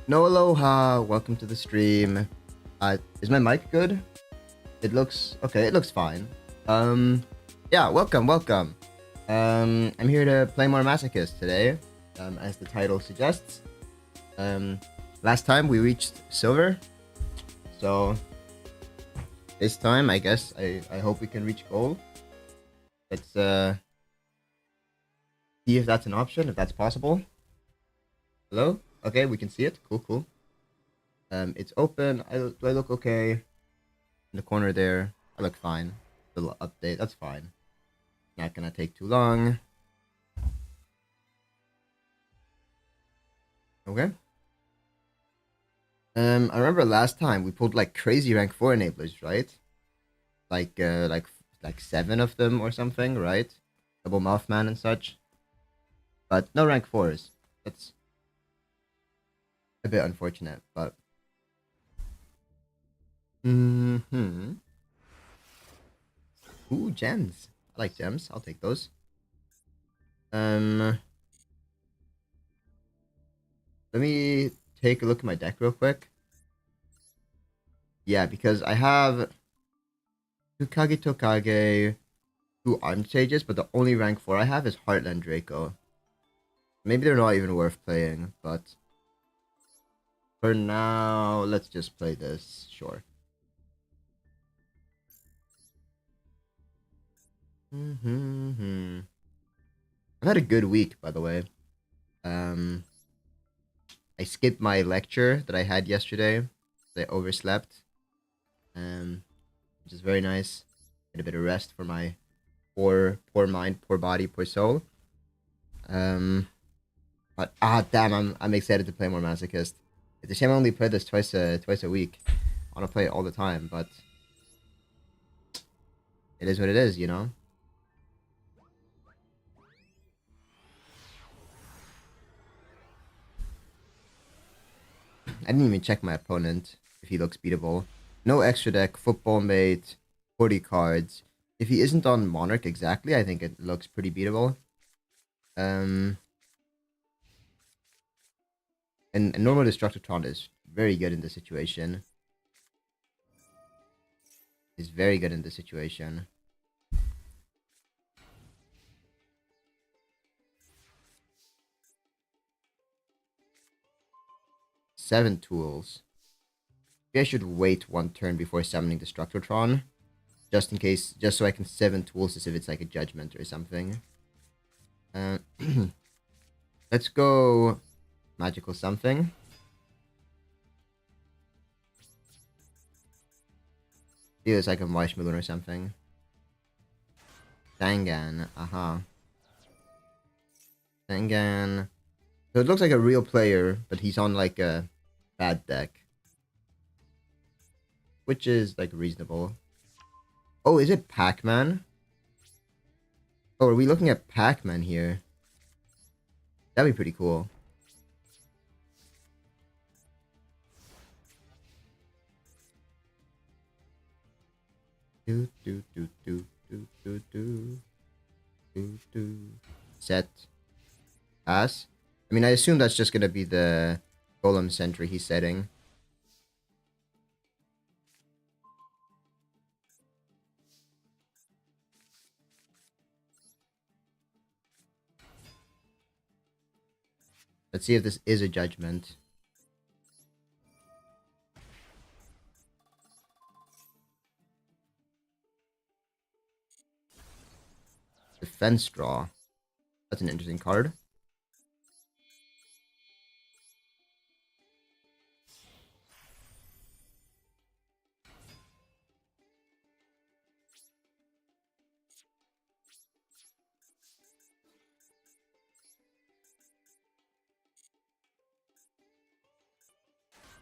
No aloha, welcome to the stream. Is my mic good? It looks okay, it looks fine. Yeah, welcome. I'm here to play more Masochist today, as the title suggests. Last time we reached silver, so this time I guess I hope we can reach gold. Let's see if that's an option, if that's possible. Hello? Okay, we can see it. Cool. It's open. Do I look okay? In the corner there, I look fine. Little update, that's fine. Not gonna take too long. Okay. I remember last time we pulled like crazy rank 4 enablers, right? Like 7 of them or something, right? Double Mouthman and such. But no rank 4s. That's a bit unfortunate, but Ooh, gems. I like gems. I'll take those. Let me take a look at my deck real quick. Yeah, because I have two Kage Tokage, 2 Armed Sages, but the only rank 4 I have is Heartland Draco. Maybe they're not even worth playing, but for now, let's just play this. Sure. I've had a good week, by the way. I skipped my lecture that I had yesterday. I overslept. Which is very nice. Get a bit of rest for my poor mind, poor body, poor soul. But damn, I'm excited to play more Masochist. It's a shame I only play this twice a week. I want to play it all the time, but it is what it is, you know. I didn't even check my opponent if he looks beatable. No extra deck, football mate, 40 cards. If he isn't on Monarch exactly, I think it looks pretty beatable. And normal Destructotron is very good in this situation. Is very good in this situation. Seven tools. Maybe I should wait one turn before summoning Destructotron. Just in case, just so I can 7 tools as if it's like a judgment or something. Let's go magical something. Feel it's like a Marshmallow or something. Dangan, Dangan. So it looks like a real player, but he's on like a bad deck. Which is like reasonable. Oh, is it Pac-Man? Oh, are we looking at Pac-Man here? That'd be pretty cool. Set. Pass. I mean, I assume that's just gonna be the Golem Sentry he's setting. Let's see if this is a judgment. Defense draw. That's an interesting card.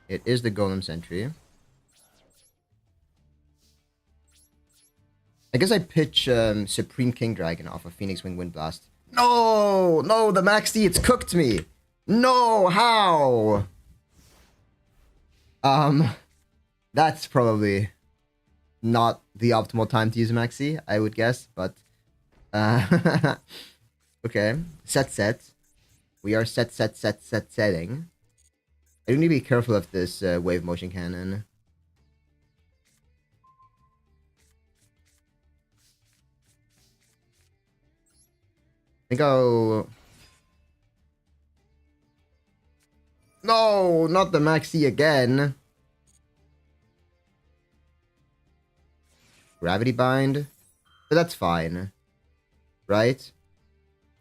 It is the Golem Sentry. I guess I pitch Supreme King Dragon off of Phoenix Wing Wind Blast. No, the Max D, it's cooked me. No, how? That's probably not the optimal time to use Maxi, I would guess, but okay. Set. We are setting. I do need to be careful of this wave motion cannon. I think I'll... No, not the Maxi again. Gravity Bind. But that's fine. Right?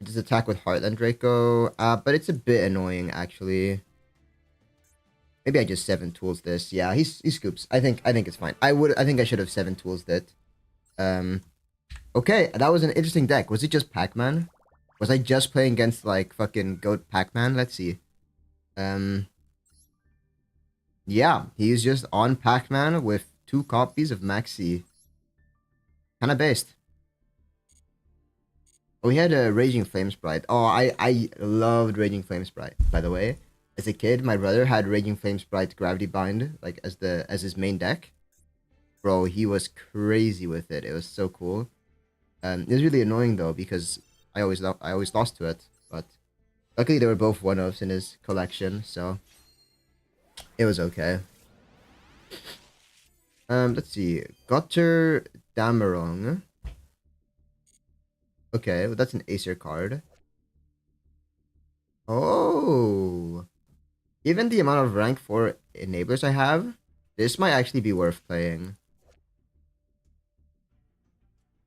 Just attack with Heartland Draco. But it's a bit annoying, actually. Maybe I just 7 tools this. Yeah, he scoops. I think it's fine. I think I should have 7 tools it. Okay, that was an interesting deck. Was it just Pac-Man? Was I just playing against like fucking Goat Pac-Man? Let's see. Yeah, he's just on Pac-Man with 2 copies of Maxi. Kinda based. Oh, he had a Raging Flame Sprite. Oh, I loved Raging Flame Sprite, by the way. As a kid, my brother had Raging Flame Sprite Gravity Bind, like, as his main deck. Bro, he was crazy with it. It was so cool. It was really annoying, though, because I always lost to it. But luckily, they were both one-ofs in his collection, so it was okay. Let's see. Gutter Damarong. Okay, well, that's an Acer card. Oh! Given the amount of rank 4 enablers I have, this might actually be worth playing.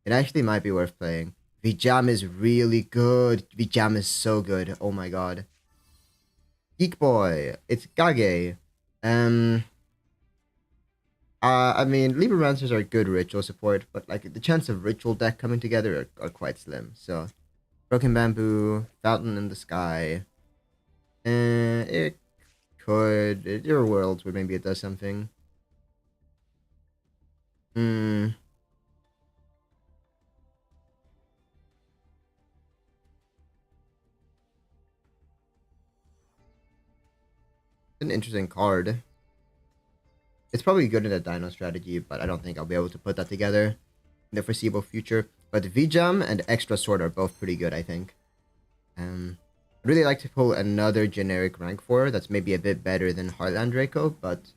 It actually might be worth playing. Vijam is really good. Vijam is so good. Oh my god. Geek Boy. It's Gage. I mean, Libromancers are good ritual support, but like the chance of ritual deck coming together are quite slim. So, Broken Bamboo, Fountain in the Sky. It could. There are worlds where maybe it does something. Hmm. An interesting card. It's probably good in a Dino strategy, but I don't think I'll be able to put that together in the foreseeable future. But Vijam and Extra Sword are both pretty good, I think. I'd really like to pull another generic rank 4 that's maybe a bit better than Heartland Draco, but...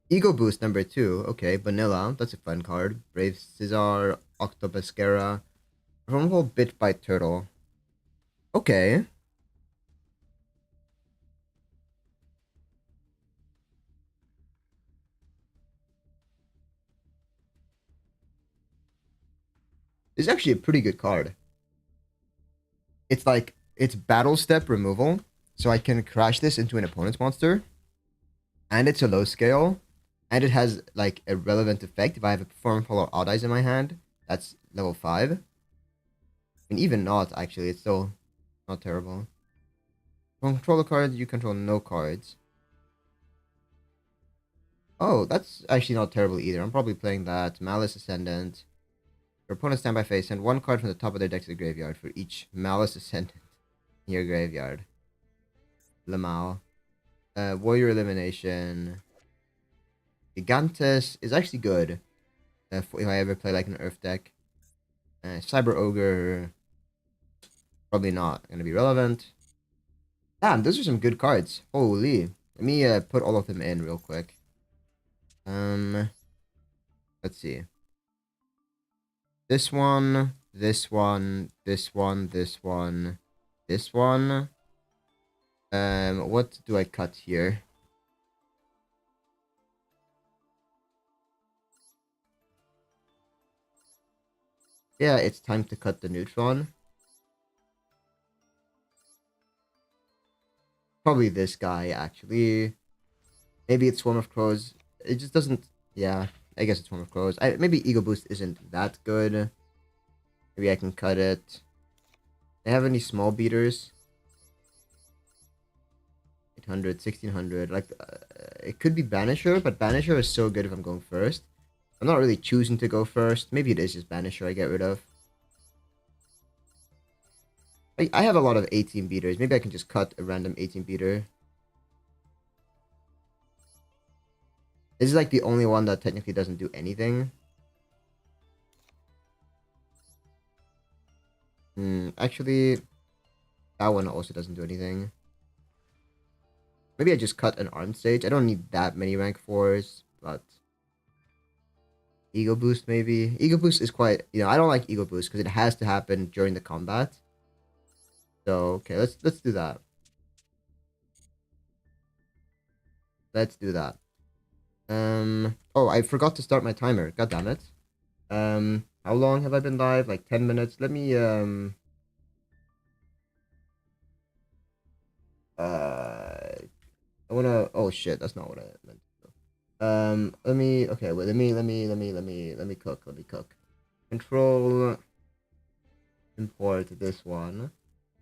Ego Boost number 2. Okay, Vanilla. That's a fun card. Brave Scizor, Octobuscara. Rumble Bit by Turtle. Okay. It's actually a pretty good card. It's like, it's Battle Step removal, so I can crash this into an opponent's monster. And it's a low scale. And it has, like, a relevant effect. If I have a Perform Follow Odd Eyes in my hand, that's level 5. And even not, actually, it's still not terrible. Control the cards, you control no cards. Oh, that's actually not terrible either. I'm probably playing that. Malice Ascendant. Your opponent standby phase, send 1 card from the top of their deck to the graveyard for each Malice Ascendant in your graveyard. Lamau. Warrior Elimination. Gigantes is actually good. If I ever play like an Earth deck. Cyber Ogre. Probably not going to be relevant. Damn, those are some good cards. Holy. Let me put all of them in real quick. Let's see. This one, this one, this one, this one, this one. What do I cut here? Yeah, it's time to cut the neutron. Probably this guy, actually. Maybe it's Swarm of Crows. It just doesn't... Yeah, I guess it's Swarm of Crows. Maybe Ego Boost isn't that good. Maybe I can cut it. They have any small beaters? 800, 1600. Like, it could be Banisher, but Banisher is so good if I'm going first. I'm not really choosing to go first. Maybe it is just Banisher I get rid of. I have a lot of 18 beaters. Maybe I can just cut a random 18 beater. This is like the only one that technically doesn't do anything. Actually, That one also doesn't do anything. Maybe I just cut an arm stage. I don't need that many rank 4s, but ego boost maybe. Ego boost is quite, I don't like ego boost because it has to happen during the combat. So okay, let's do that. Let's do that. Oh, I forgot to start my timer. God damn it. How long have I been live? Like 10 minutes. Let me I wanna. Oh shit, that's not what I meant. Let me. Okay, wait. Let me cook. Let me cook. Control. Import this one. And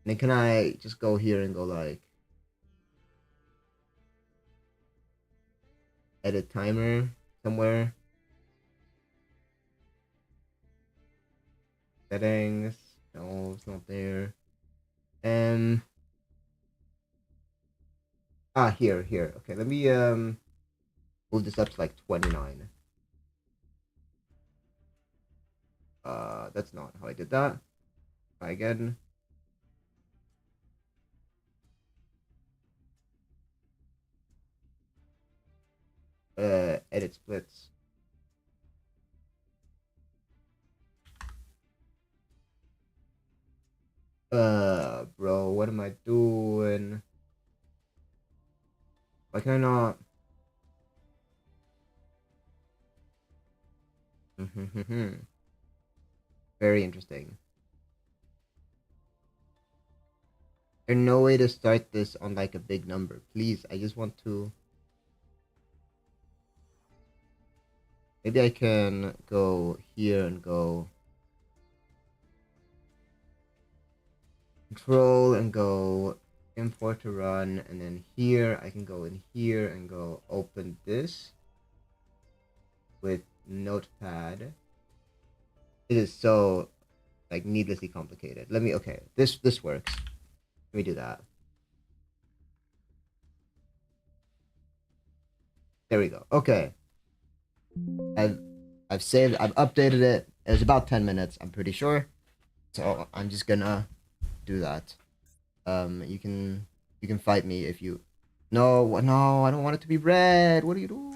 then can I just go here and go like edit timer somewhere? Settings. No, it's not there. Here. Okay, let me move this up to like 29. That's not how I did that. Try again. Edit splits. Bro, what am I doing? Why can I not? Very interesting. There's no way to start this on like a big number. Please, I just want to. Maybe I can go here and go control and go import to run, and then here I can go in here and go open this with notepad. It is so like needlessly complicated. Okay, this works. Let me do that. There we go. Okay. I've I've saved, I've updated it. It was about 10 minutes, I'm pretty sure. So I'm just gonna do that. You can fight me if you. No, I don't want it to be red. What are you doing?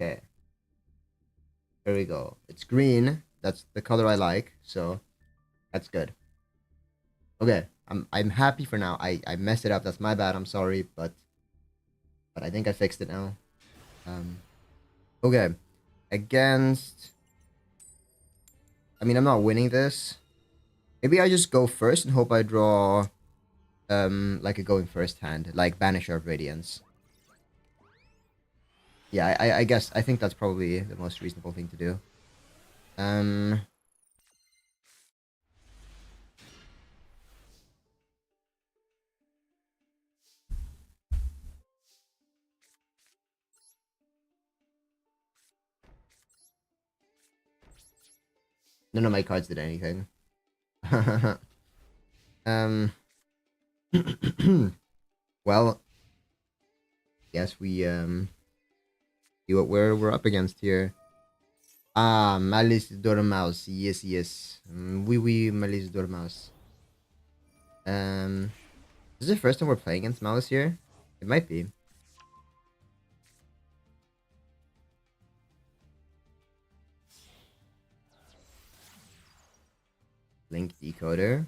Okay. There we go. It's green. That's the color I like. So that's good. Okay. I'm happy for now. I messed it up. That's my bad. I'm sorry, but I think I fixed it now. Okay. Against. I mean, I'm not winning this. Maybe I just go first and hope I draw like a going first hand, like Banisher of Radiance. Yeah, I guess I think that's probably the most reasonable thing to do. None of my cards did anything. um well, yes, we see what we're up against here. Ah, Malice Dormouse. Yes. Oui, Malice Dormouse. Is this the first time we're playing against Malice here? It might be. Link decoder.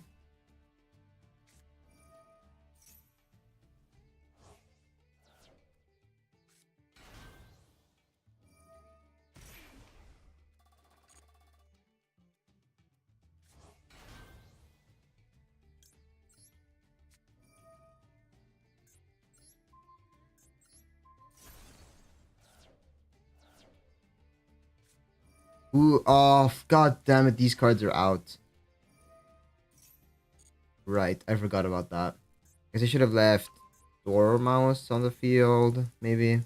Ooh, oh, god damn it, these cards are out. Right, I forgot about that. Guess I should have left Dormouse on the field, maybe. I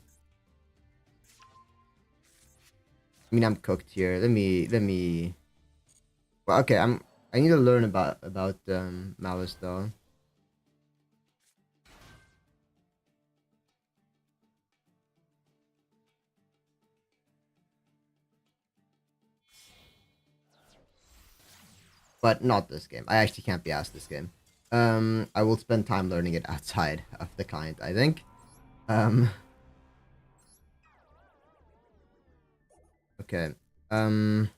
mean, I'm cooked here. Let me. Well, okay, I need to learn about Malice though. but not this game. I actually can't be asked this game. I will spend time learning it outside of the client, I think. Um, okay. Um,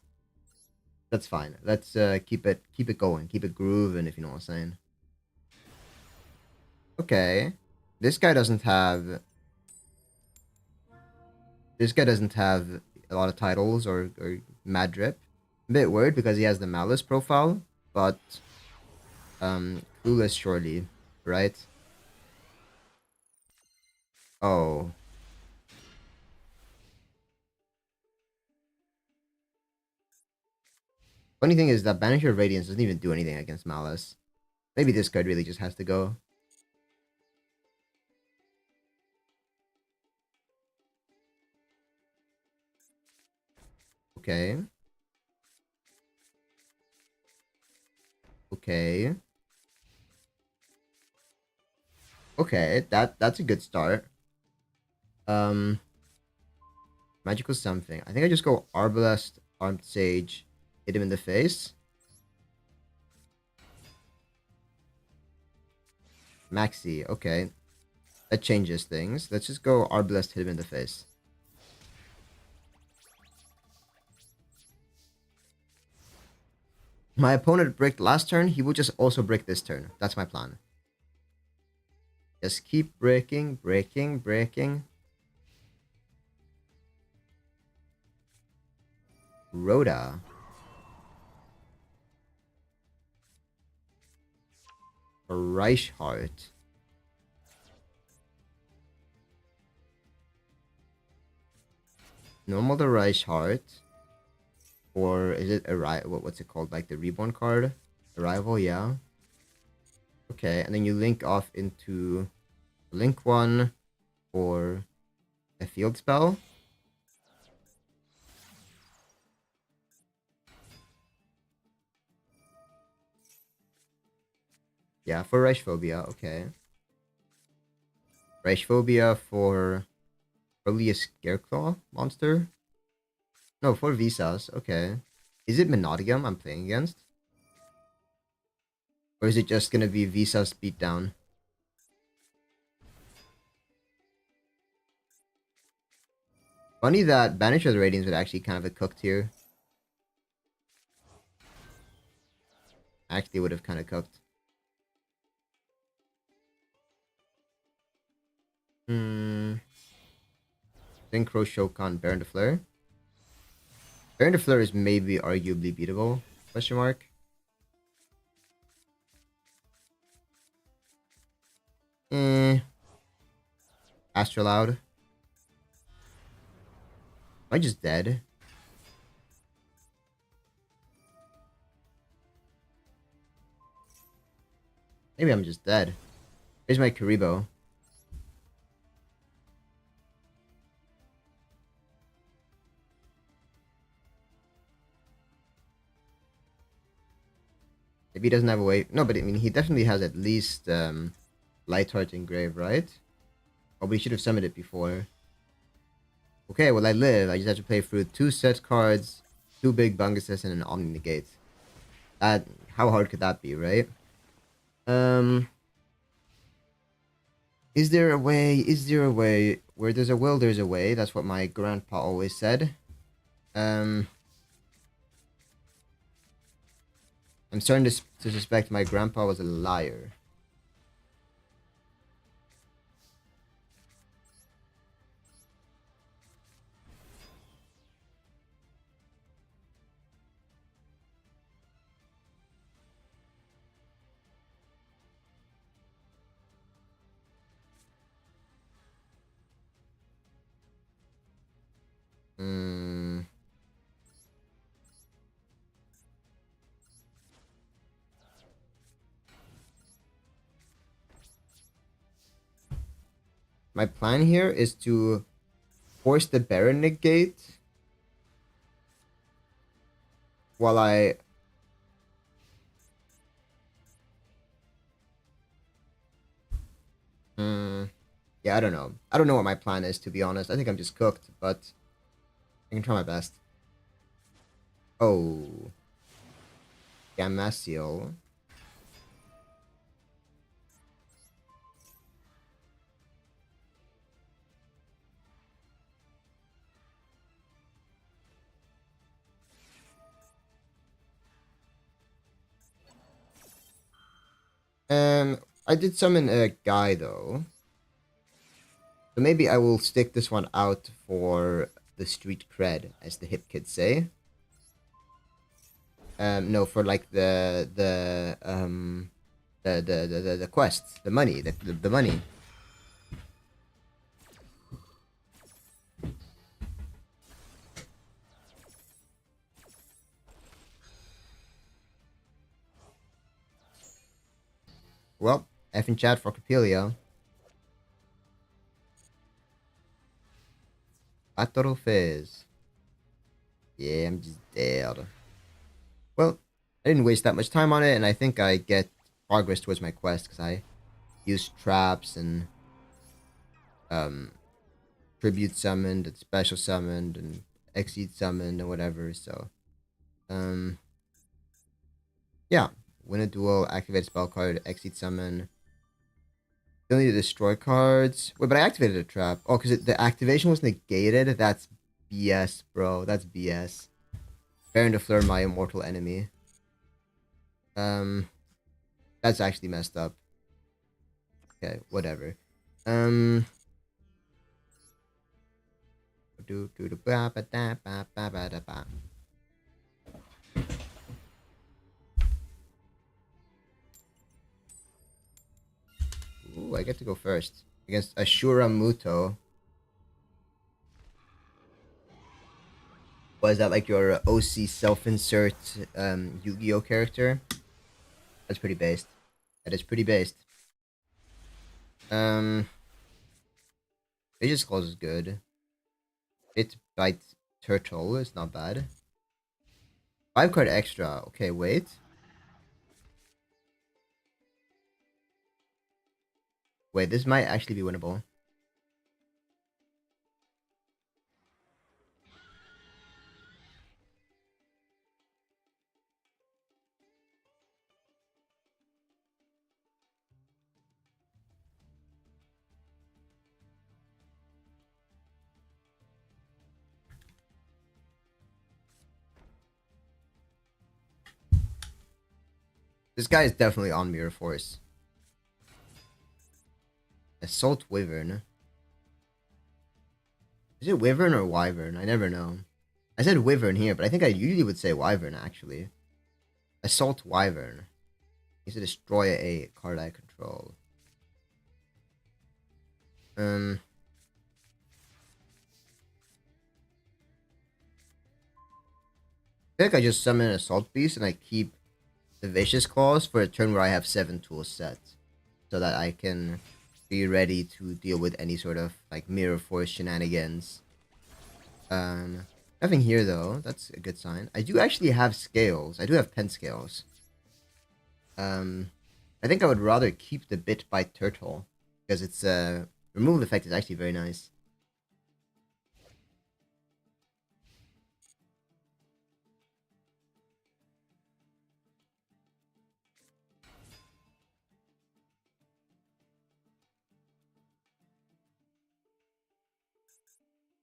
that's fine. Let's keep it going, keep it grooving, if you know what I'm saying. Okay. This guy doesn't have. This guy doesn't have a lot of titles or mad drip. A bit weird because he has the malice profile, but clueless surely, right? Oh. Funny thing is that Banisher of Radiance doesn't even do anything against Malice. Maybe this card really just has to go. Okay. Okay. Okay, that's a good start. Um, Magical something. I think I just go Arbalest, Armed Sage, hit him in the face. Maxi, okay. That changes things. Let's just go Arbalest, hit him in the face. My opponent bricked last turn, he will just also brick this turn. That's my plan. Just keep breaking, breaking, breaking. Rhoda. Reichhardt. Normal to Reichhardt. Or is it what's it called? Like the reborn card? Arrival, yeah. Okay, and then you link off into link one or a field spell. Yeah, for Reichphobia, okay. Reichphobia for probably a Scareclaw monster? No, for Visas, okay. Is it Menodium I'm playing against? Or is it just gonna be Visas beatdown? Funny that Banisher's Radiance would actually kind of have cooked here. Actually would have kind of cooked. Synchro Shokan Baron de Fleur. Baron de Fleur is maybe arguably beatable. Question mark. Astroloud. Am I just dead? Maybe I'm just dead. Here's my Karibo. Maybe he doesn't have a way. No, but I mean, he definitely has at least Lightheart Engrave, right? Oh, but he should have summoned it before. Okay, well, I live. I just have to play through 2 set cards, 2 big Bunguses, and an Omni Negate. How hard could that be, right? Is there a way? Is there a way? Where there's a will, there's a way. That's what my grandpa always said. I'm starting to suspect my grandpa was a liar. My plan here is to force the Baron Negate while I... Yeah, I don't know. I don't know what my plan is, to be honest. I think I'm just cooked, but I can try my best. Oh. Gamasiel. I did summon a guy though. So maybe I will stick this one out for the street cred, as the hip kids say. No, for like the quest, the money, the money. Well, F in chat for Capelia. Battle Fizz. Yeah, I'm just dead. Well, I didn't waste that much time on it, and I think I get progress towards my quest because I used traps and tribute summoned and special summoned and exceed summoned and whatever. So yeah, win a duel, activate a spell card, exceed summon. Still need to destroy cards. Wait, but I activated a trap. Oh, because the activation was negated. That's BS, bro. That's BS. Baron de Fleur, my immortal enemy. That's actually messed up. Okay, whatever. Ooh, I get to go first against Ashura Muto. Was that like your OC self-insert Yu-Gi-Oh character? That's pretty based. That is pretty based. Vicious Claws is good. It Bite Turtle is not bad. 5 card extra. Okay, wait. Wait, this might actually be winnable. This guy is definitely on Mirror Force. Assault Wyvern. Is it Wyvern or Wyvern? I never know. I said Wyvern here, but I think I usually would say Wyvern, actually. Assault Wyvern. Needs to destroy a card I control. I think I just summon an Assault Beast and I keep the Vicious Claws for a turn where I have 7 tools set. So that I can be ready to deal with any sort of like Mirror Force shenanigans. Nothing here though. That's a good sign. I do actually have scales. I do have pen scales. I think I would rather keep the Bit by Turtle because its removal effect is actually very nice.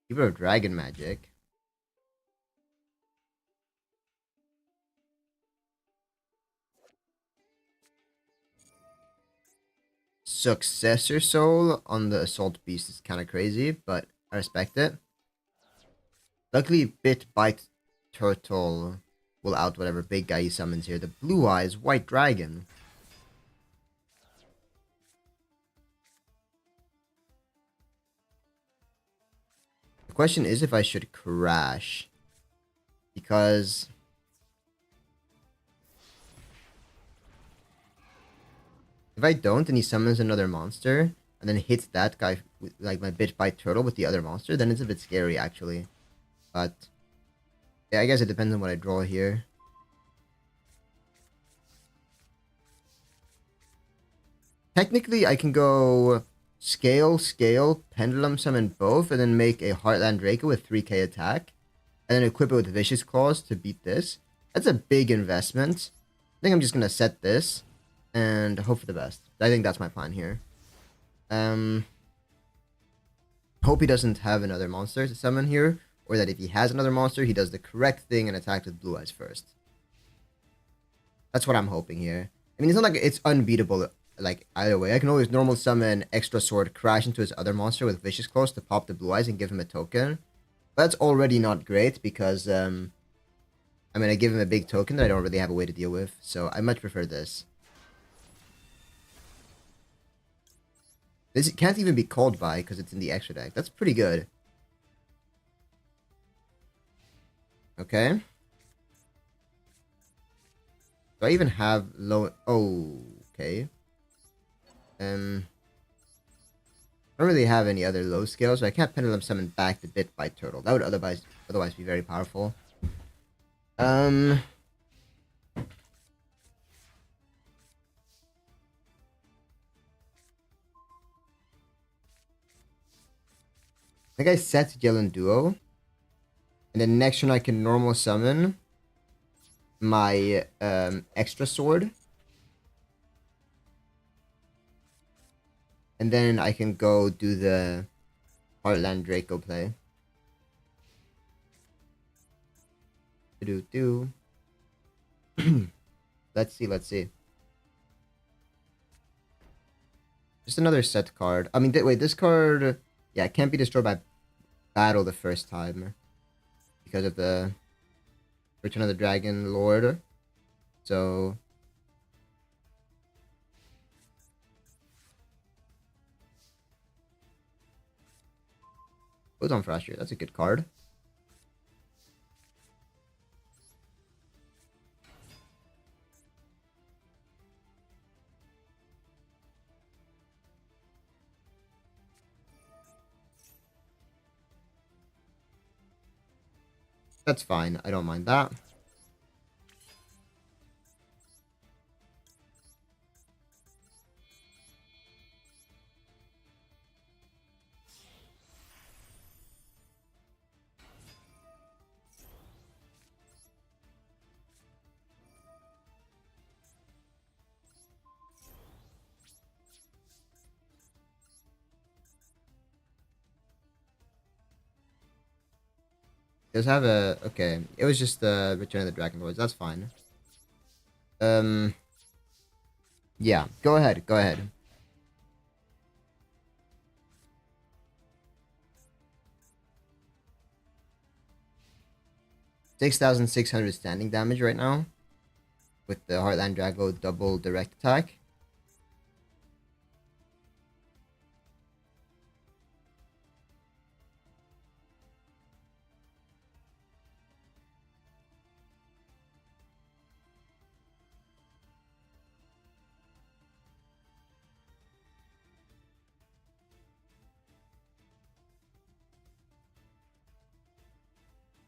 Keeper of Dragon Magic. Successor Soul on the Assault Beast is kind of crazy, but I respect it. Luckily, Bit Bite Turtle will out whatever big guy he summons here. The Blue Eyes White Dragon. The question is if I should crash. Because if I don't and he summons another monster and then hits that guy with like my Bit Bite Turtle with the other monster, then it's a bit scary actually. But yeah, I guess it depends on what I draw here. Technically, I can go Scale, Pendulum Summon both, and then make a Heartland Draco with 3k attack. And then equip it with Vicious Claws to beat this. That's a big investment. think I'm just gonna set this and hope for the best. I think that's my plan here. Hope he doesn't have another monster to summon here, or that if he has another monster, he does the correct thing and attacks with blue eyes first. That's what I'm hoping here. I mean, it's not like it's unbeatable, like, either way. I can always normal summon Extra Sword, crash into his other monster with Vicious Claws to pop the blue eyes and give him a token. But that's already not great because, I mean, I give him a big token that I don't really have a way to deal with. So I much prefer this. This can't even be called by because it's in the extra deck. That's pretty good. Okay. Do I even have low... Oh, okay. I don't really have any other low scales, so I can't Pendulum Summon back the Bit by Turtle. That would otherwise be very powerful. I think I set Yellow Duo. And then next turn I can normal summon my Extra Sword. And then I can go do the Heartland Draco play. Do. Let's see. Just another set card. I mean, wait, this card... Yeah, it can't be destroyed by battle the first time. Because of the Return of the Dragon Lord. So... Goes on Fracture. That's a good card. That's fine. I don't mind that. Does have a... Okay. It was just the Return of the Dragon Lords. That's fine. Yeah. Go ahead. 6,600 standing damage right now. With the Heartland Drago double direct attack.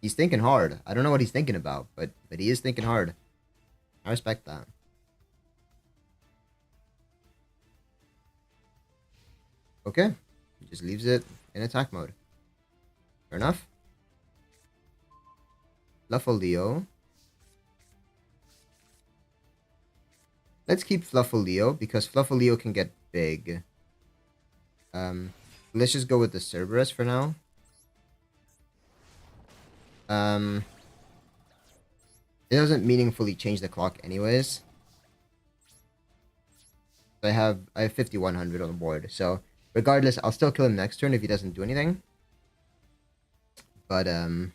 He's thinking hard. I don't know what he's thinking about, but he is thinking hard. I respect that. Okay. He just leaves it in attack mode. Fair enough. Fluffaleo. Let's keep Fluffaleo because Fluffaleo can get big. Let's just go with the Cerberus for now. It doesn't meaningfully change the clock anyways. I have 5,100 on the board, so regardless, I'll still kill him next turn if he doesn't do anything. But oh,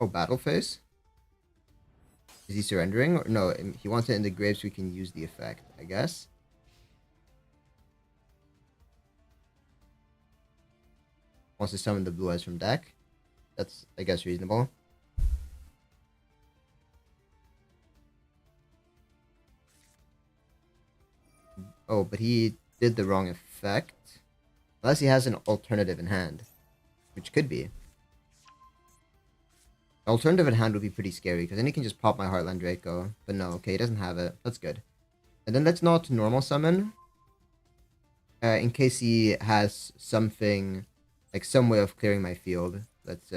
battle phase? Is he surrendering? Or no, he wants it in the grave so we can use the effect, I guess. Wants to summon the blue eyes from deck. That's, I guess, reasonable. Oh, but he did the wrong effect. Unless he has an alternative in hand. Which could be. Alternative in hand would be pretty scary, because then he can just pop my Heartland Draco. But no, okay, he doesn't have it. That's good. And then let's not normal summon. in case he has something, like some way of clearing my field. Let's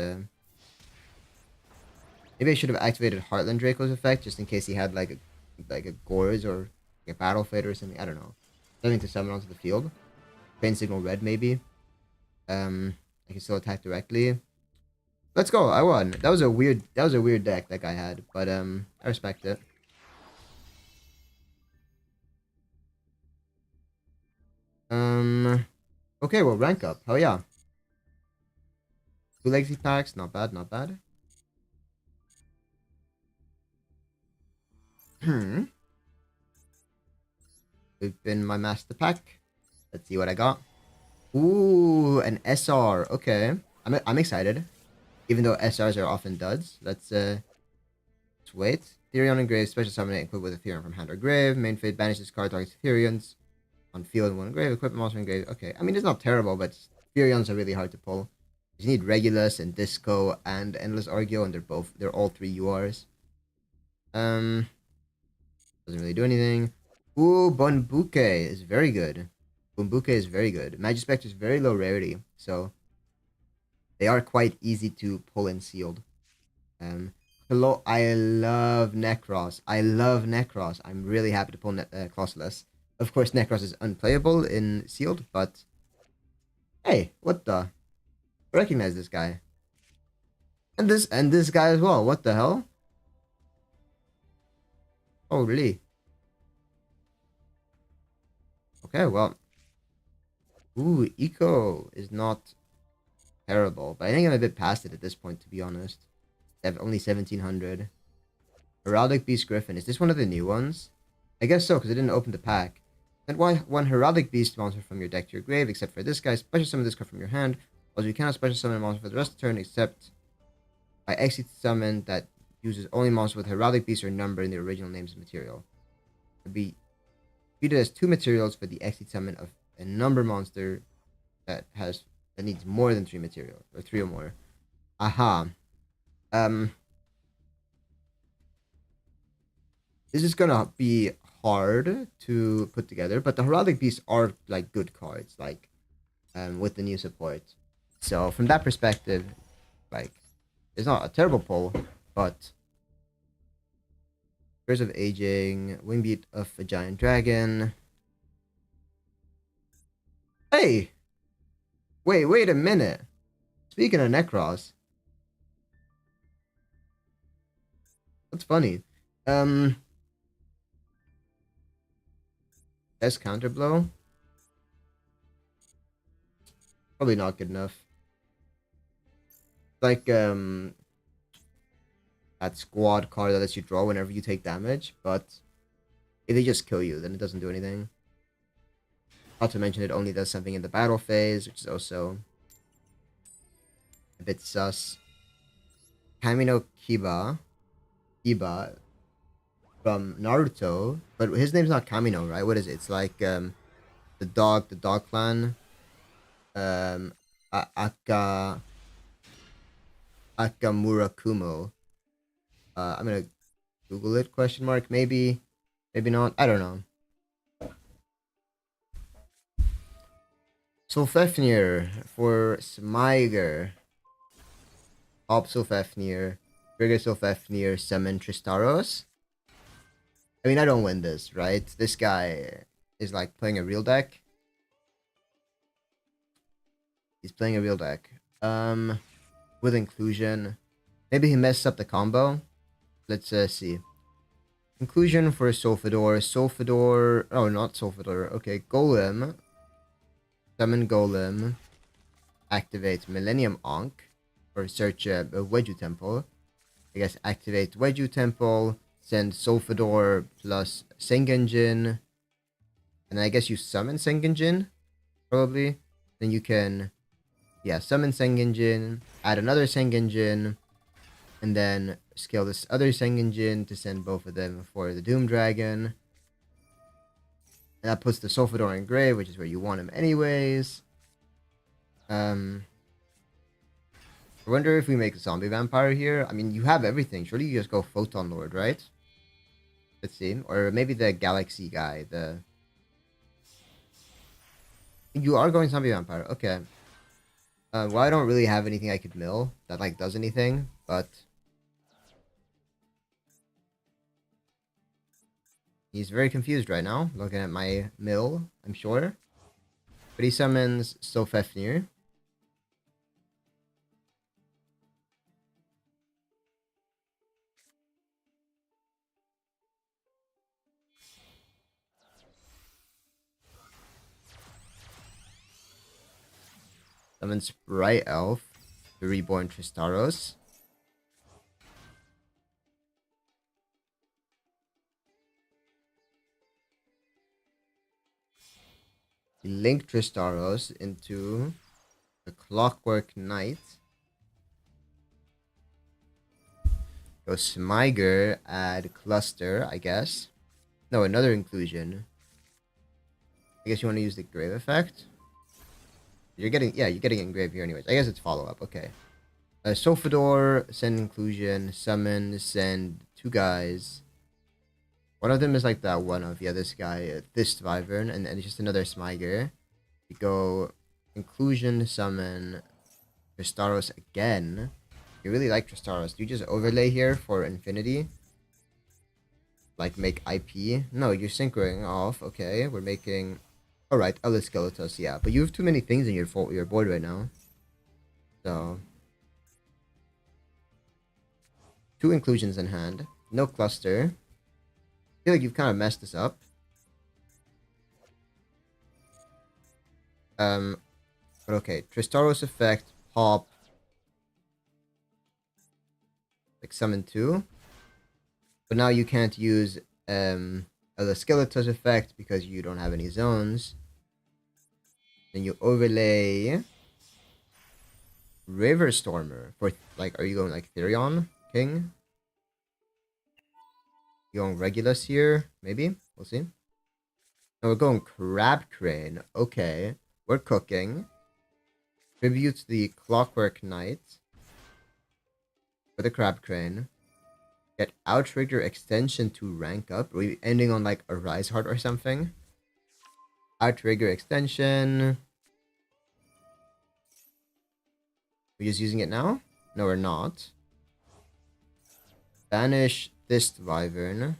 maybe I should have activated Heartland Draco's effect just in case he had like a Gorz or like a Battle Fader or something. I don't know. Something to summon onto the field. Pain Signal Red maybe. I can still attack directly. Let's go. I won. That was a weird deck that guy had, but I respect it. Okay, well, rank up. Hell yeah. 2 legacy packs, not bad, not bad. Hmm. Open my master pack. Let's see what I got. Ooh, an SR. Okay. I'm excited. Even though SRs are often duds. Let's wait. Therion engraved, special summon it, equipped with a Therion from hand or grave. Main fate banishes card targets Therions on field and one grave. Equipment monster engraved. Okay. I mean, it's not terrible, but Therions are really hard to pull. You need Regulus and Disco and Endless Argeo, and they're all 3 URs. Doesn't really do anything. Ooh, Bonbuke is very good. Bonbuke is very good. Magispect is very low rarity, so they are quite easy to pull and sealed. Hello, I love Necros. I love Necros. I'm really happy to pull Colossus. Of course, Necros is unplayable in sealed, but hey, what the? I recognize this guy. And this guy as well. What the hell? Holy. Okay, well. Ooh, Eco is not terrible, but I think I'm a bit past it at this point, to be honest. They have only 1700. Heraldic Beast Griffin. Is this one of the new ones? I guess so, because I didn't open the pack. Send one Heraldic Beast monster from your deck to your grave, except for this guy. Special summon this card from your hand. Also, you cannot special summon a monster for the rest of the turn, except by exit summon that uses only monsters with Heraldic Beast or number in the original name's material. It would be treated as 2 materials for the exit summon of a number monster that needs more than 3 materials, or 3 or more. Aha. This is gonna be hard to put together, but the Heraldic Beasts are like good cards, like with the new support. So from that perspective, like it's not a terrible pull, but Curse of Aging, Wingbeat of a Giant Dragon. Hey! Wait a minute. Speaking of Necros. That's funny. S counterblow. Probably not good enough. Like that squad card that lets you draw whenever you take damage, but if they just kill you, then it doesn't do anything. Not to mention it only does something in the battle phase, which is also a bit sus. Kamino Kiba from Naruto, but his name's not Kamino, right? What is it? It's like the dog clan. Akamura Kumo. I'm gonna Google it, question mark, maybe not, I don't know. Solfefnir for Smyger. Op Solfefnir. Trigger Solfefnir, summon Tristaros. I mean, I don't win this, right? This guy is like playing a real deck. He's playing a real deck. With inclusion. Maybe he messed up the combo. Let's see. Inclusion for Solfador. Oh, not Solfador. Okay, Golem. Summon Golem. Activate Millennium Ankh. Or search a Weju Temple. I guess activate Weju Temple. Send Solfador plus Sengenjin. And I guess you summon Sengenjin. Probably. Then you can, yeah, summon Sengenjin. Add another Sengenjin. And then scale this other Sengenjin to send both of them for the Doom Dragon. And that puts the Solfador in grave, which is where you want him anyways. I wonder if we make a Zombie Vampire here. I mean, you have everything. Surely you just go Photon Lord, right? Let's see. Or maybe the Galaxy guy. You are going zombie vampire. Okay. Well, I don't really have anything I could mill that like does anything, but he's very confused right now, looking at my mill, I'm sure. But he summons Sofefnir. Summons Bright Elf, the Reborn Tristaros. He linked Tristaros into the Clockwork Knight. Go Smyger, add Cluster, I guess. No, another inclusion. I guess you want to use the Grave effect. You're getting engraved here anyways. I guess it's follow-up, okay. Sofador, send inclusion, summon, send two guys. One of them is like that one of, this guy, this Wyvern, and it's just another Smyger. You go inclusion, summon, Tristaros again. You really like Tristaros. Do you just overlay here for infinity? Like make IP? No, you're synchroing off. Okay, we're making... Alright, Ellis Skeletos, yeah. But you have too many things in your board right now. So... two inclusions in hand. No cluster. I feel like you've kind of messed this up. But okay. Tristaros effect, pop. Like summon 2. But now you can't use the Skeletos effect because you don't have any zones. Then you overlay River Stormer for like, are you going like Therion King? You going Regulus here? Maybe? We'll see. No, we're going Crab Crane. Okay. We're cooking. Tribute the Clockwork Knight. For the Crab Crane. Get Outrigger extension to rank up. Are we ending on like a Rise Heart or something? Outrigger extension. We're just using it now? No, we're not. Banish this Wyvern.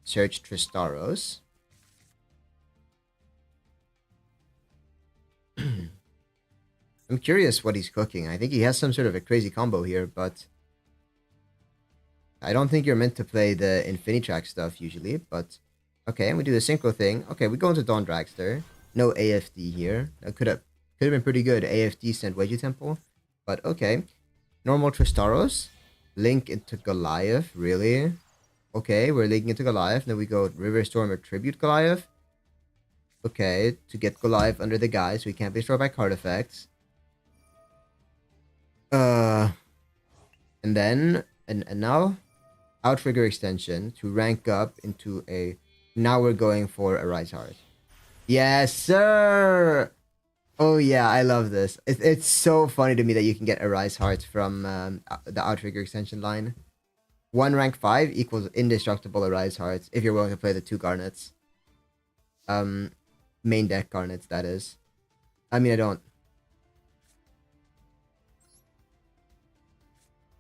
Search Tristaros. I'm curious what he's cooking. I think he has some sort of a crazy combo here, but... I don't think you're meant to play the Infinitrack stuff usually, but... Okay, and we do the Synchro thing. Okay, we go into Dawn Dragster. No AFD here. That could have been pretty good. AFD sent Wedgie Temple. But okay. Normal Tristaros. Link into Goliath. Really? Okay, we're linking into Goliath. Then we go River Storm or Tribute Goliath. Okay, to get Goliath under the guy so he can't be destroyed by card effects. And then... And now... Outrigger extension to rank up into a... Now we're going for a Rise Heart. Yes, sir! Oh yeah, I love this. It's so funny to me that you can get a Rise Heart from the Outrigger extension line. 1 rank 5 equals indestructible Arise Hearts if you're willing to play the 2 Garnets. Main deck Garnets, that is. I mean, I don't.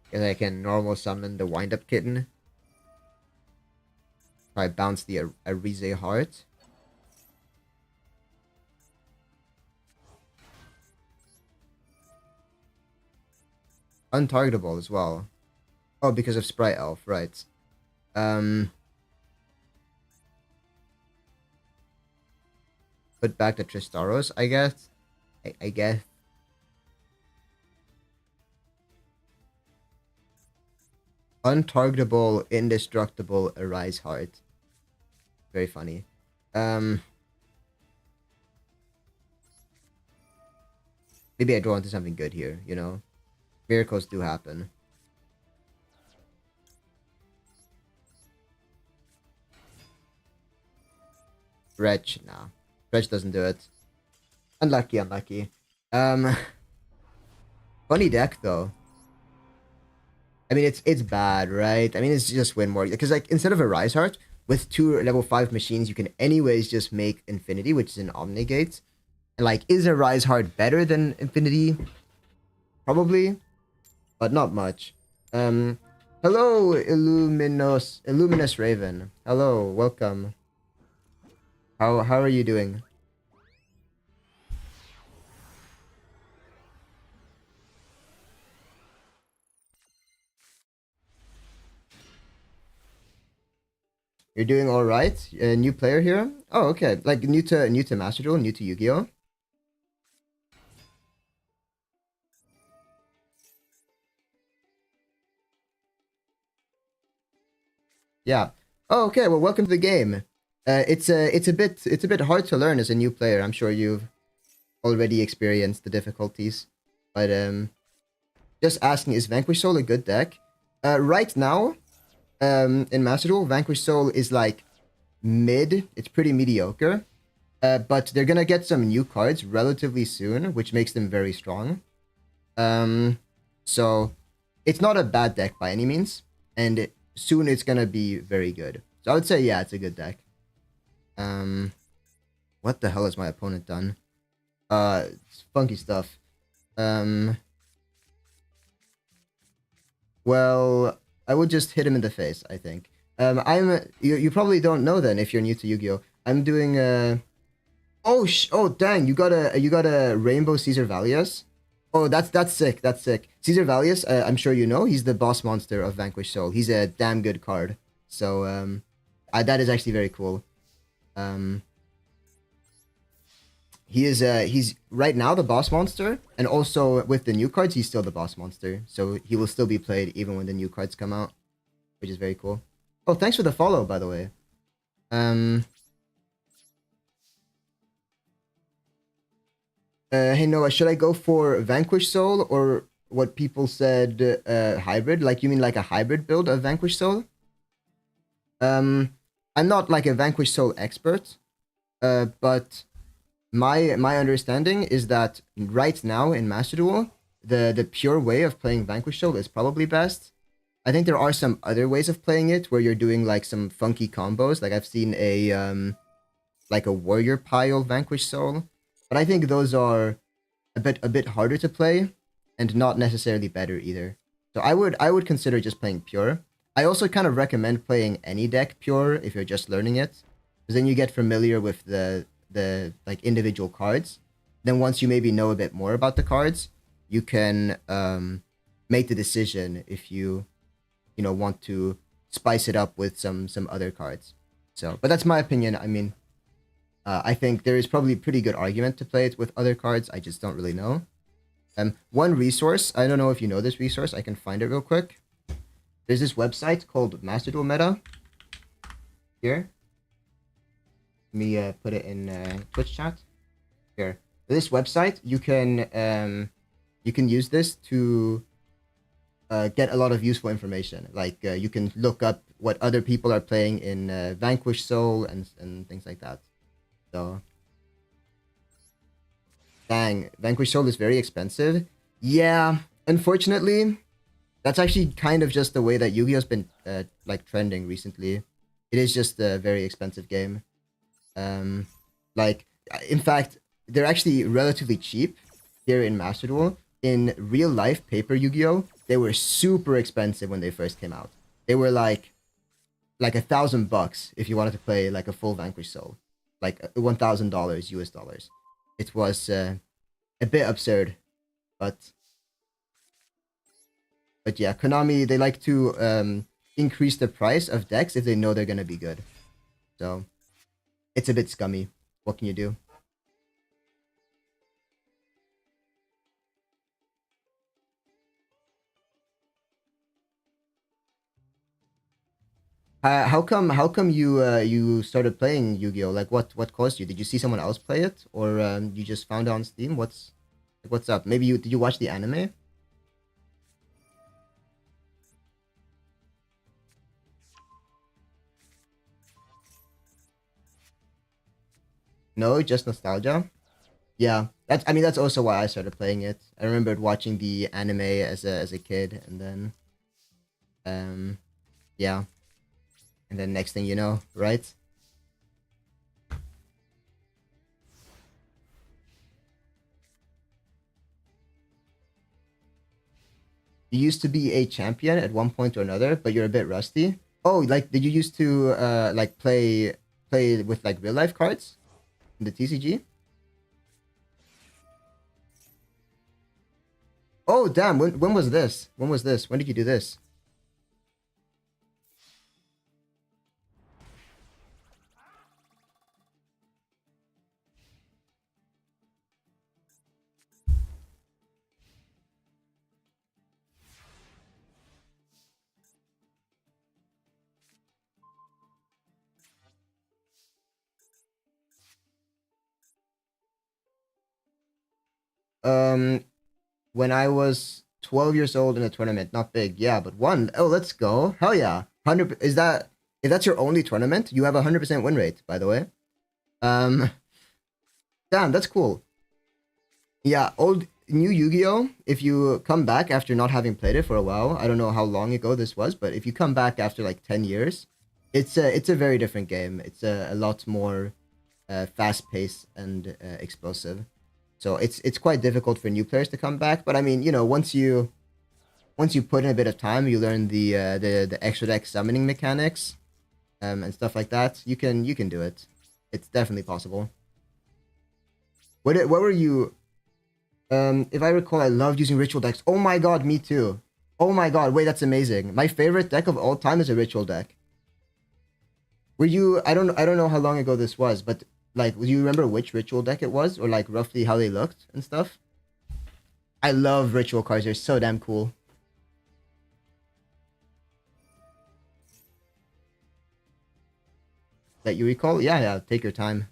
Because I can normal summon the Wind-Up Kitten. Try bounce the Arize Heart. Untargetable as well. Oh, because of Sprite Elf, right. Put back the Tristaros, I guess. I guess. Untargetable, indestructible, Arise Heart. Very funny. Maybe I draw into something good here, you know? Miracles do happen. Stretch, nah. Stretch doesn't do it. Unlucky, unlucky. Funny deck, though. I mean, it's bad, right? I mean, it's just win more. Because, like, instead of a Rise Heart, with 2 level 5 machines, you can anyways just make Infinity, which is an Omnigate. Like, is a Rise Heart better than Infinity? Probably, but not much. Hello, Illuminous Raven. Hello, welcome. How are you doing? You're doing all right. A new player here. Oh, okay. Like new to Master Duel, new to Yu-Gi-Oh. Yeah. Oh, okay. Well, welcome to the game. It's a bit hard to learn as a new player. I'm sure you've already experienced the difficulties, but just asking, is Vanquish Soul a good deck? Right now, in Master Duel, Vanquish Soul is like mid. It's pretty mediocre. But they're gonna get some new cards relatively soon, which makes them very strong. Um, so it's not a bad deck by any means, and soon it's gonna be very good. So I would say, yeah, it's a good deck. Um, what the hell has my opponent done? It's funky stuff. Um, well, I would just hit him in the face, I think. You probably don't know then if you're new to Yu-Gi-Oh. I'm doing oh dang, you got a Rainbow Caesar Valius. Oh, that's sick. That's sick. Caesar Valius, I'm sure you know, he's the boss monster of Vanquish Soul. He's a damn good card. So that is actually very cool. Um, he's right now the boss monster, and also with the new cards, he's still the boss monster. So he will still be played even when the new cards come out, which is very cool. Oh, thanks for the follow, by the way. Hey Noah, should I go for Vanquish Soul or what people said hybrid? Like, you mean like a hybrid build of Vanquish Soul? I'm not like a Vanquish Soul expert, but my understanding is that right now in Master Duel, the pure way of playing Vanquish Soul is probably best. I think there are some other ways of playing it where you're doing like some funky combos. Like I've seen a like a warrior pile Vanquish Soul, but I think those are a bit harder to play and not necessarily better either. So I would consider just playing pure. I also kind of recommend playing any deck pure if you're just learning it, because then you get familiar with the like individual cards. Then once you maybe know a bit more about the cards, you can make the decision if you want to spice it up with some other cards. So, but that's my opinion. I mean, I think there is probably a pretty good argument to play it with other cards. I just don't really know. One resource, I don't know if you know this resource. I can find it real quick. There's this website called Master Duel Meta. Here. Let me put it in Twitch chat. Here. This website, you can use this to get a lot of useful information. Like you can look up what other people are playing in Vanquish Soul and things like that. So, dang, Vanquish Soul is very expensive. Yeah, unfortunately, that's actually kind of just the way that Yu-Gi-Oh's been like trending recently. It is just a very expensive game. Like, in fact, they're actually relatively cheap here in Master Duel. In real life paper Yu-Gi-Oh, they were super expensive when they first came out. They were like $1,000 if you wanted to play like a full Vanquish Soul, like $1,000 US dollars. It was a bit absurd, but yeah, Konami, they like to increase the price of decks if they know they're gonna be good. So it's a bit scummy. What can you do? How come you started playing Yu-Gi-Oh? Like what caused you? Did you see someone else play it, or you just found it on Steam? What's up? Maybe did you watch the anime? No, just nostalgia. Yeah, that's also why I started playing it. I remembered watching the anime as a kid, and then yeah, and then next thing you know, right? You used to be a champion at one point or another, but you're a bit rusty. Oh, like did you used to like play with like real life cards in the TCG? Oh, damn. When was this? When was this? When did you do this? Um, when I was 12 years old in a tournament, not big, yeah, but won. Oh, let's go. Hell yeah. 100 is that if that's your only tournament, you have a 100% win rate, by the way. Um, damn, that's cool. Yeah, old new Yu-Gi-Oh! If you come back after not having played it for a while, I don't know how long ago this was, but if you come back after like 10 years, it's a very different game. It's a lot more fast-paced and explosive. So it's quite difficult for new players to come back. But I mean, you know, once you put in a bit of time, you learn the extra deck summoning mechanics, and stuff like that. You can do it. It's definitely possible. What were you? If I recall, I loved using ritual decks. Oh my god, me too. Oh my god, wait, that's amazing. My favorite deck of all time is a ritual deck. Were you? I don't know how long ago this was, but like, do you remember which ritual deck it was, or like roughly how they looked and stuff? I love ritual cards. They're so damn cool. That you recall? Yeah, yeah. Take your time.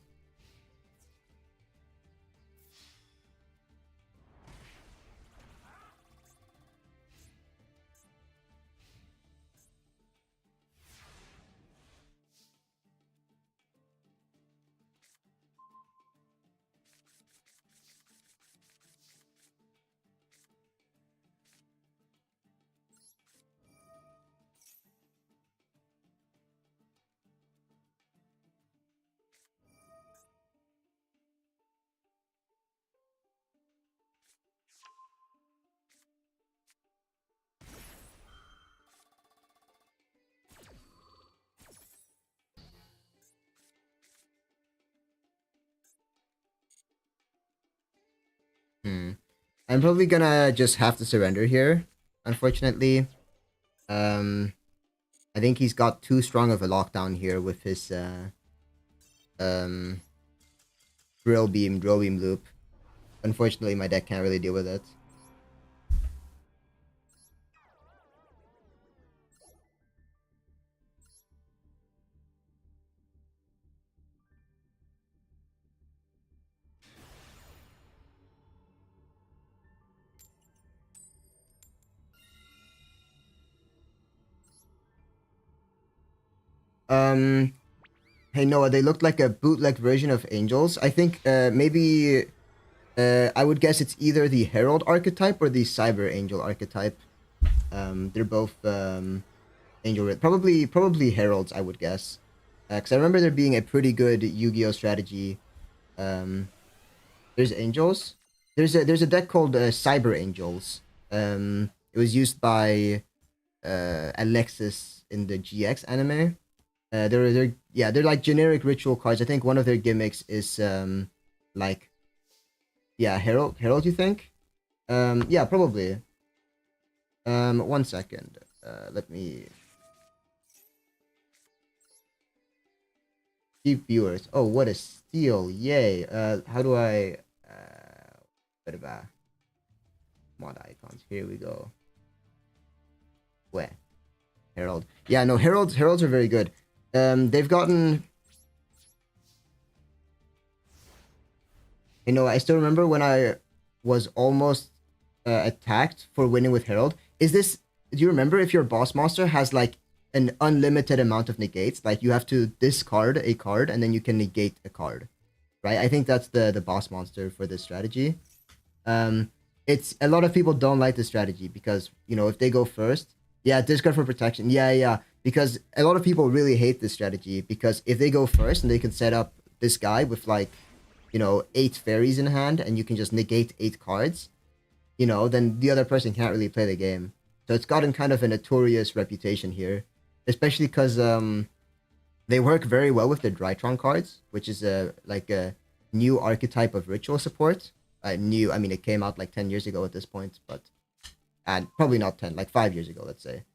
Hmm. I'm probably gonna just have to surrender here, unfortunately. Um, I think he's got too strong of a lockdown here with his um drill beam loop. Unfortunately, my deck can't really deal with it. Um, hey Noah, they looked like a bootleg version of Angels. I think maybe I would guess it's either the Herald archetype or the Cyber Angel archetype. They're both Angel, probably Heralds, I would guess. Because I remember there being a pretty good Yu-Gi-Oh strategy. Um, there's Angels. There's a deck called Cyber Angels. It was used by Alexis in the GX anime. They're like generic ritual cards. I think one of their gimmicks is like, yeah, Herald, you think? Yeah, probably. One second. Let me keep viewers. Oh, what a steal. Yay. How do I what about mod icons? Here we go. Where? Herald. Yeah, no, Heralds are very good. They've gotten, you know, I still remember when I was almost attacked for winning with Herald. Is this, do you remember if your boss monster has like an unlimited amount of negates? Like you have to discard a card and then you can negate a card, right? I think that's the boss monster for this strategy. Um, it's a lot of people don't like this strategy because, you know, if they go first, yeah, discard for protection. Yeah, yeah. Because a lot of people really hate this strategy because if they go first and they can set up this guy with like, you know, 8 fairies in hand and you can just negate 8 cards, you know, then the other person can't really play the game. So it's gotten kind of a notorious reputation here, especially because they work very well with the Drytron cards, which is like a new archetype of ritual support. New, I mean, it came out like 10 years ago at this point, but probably not 10, like 5 years ago, let's say.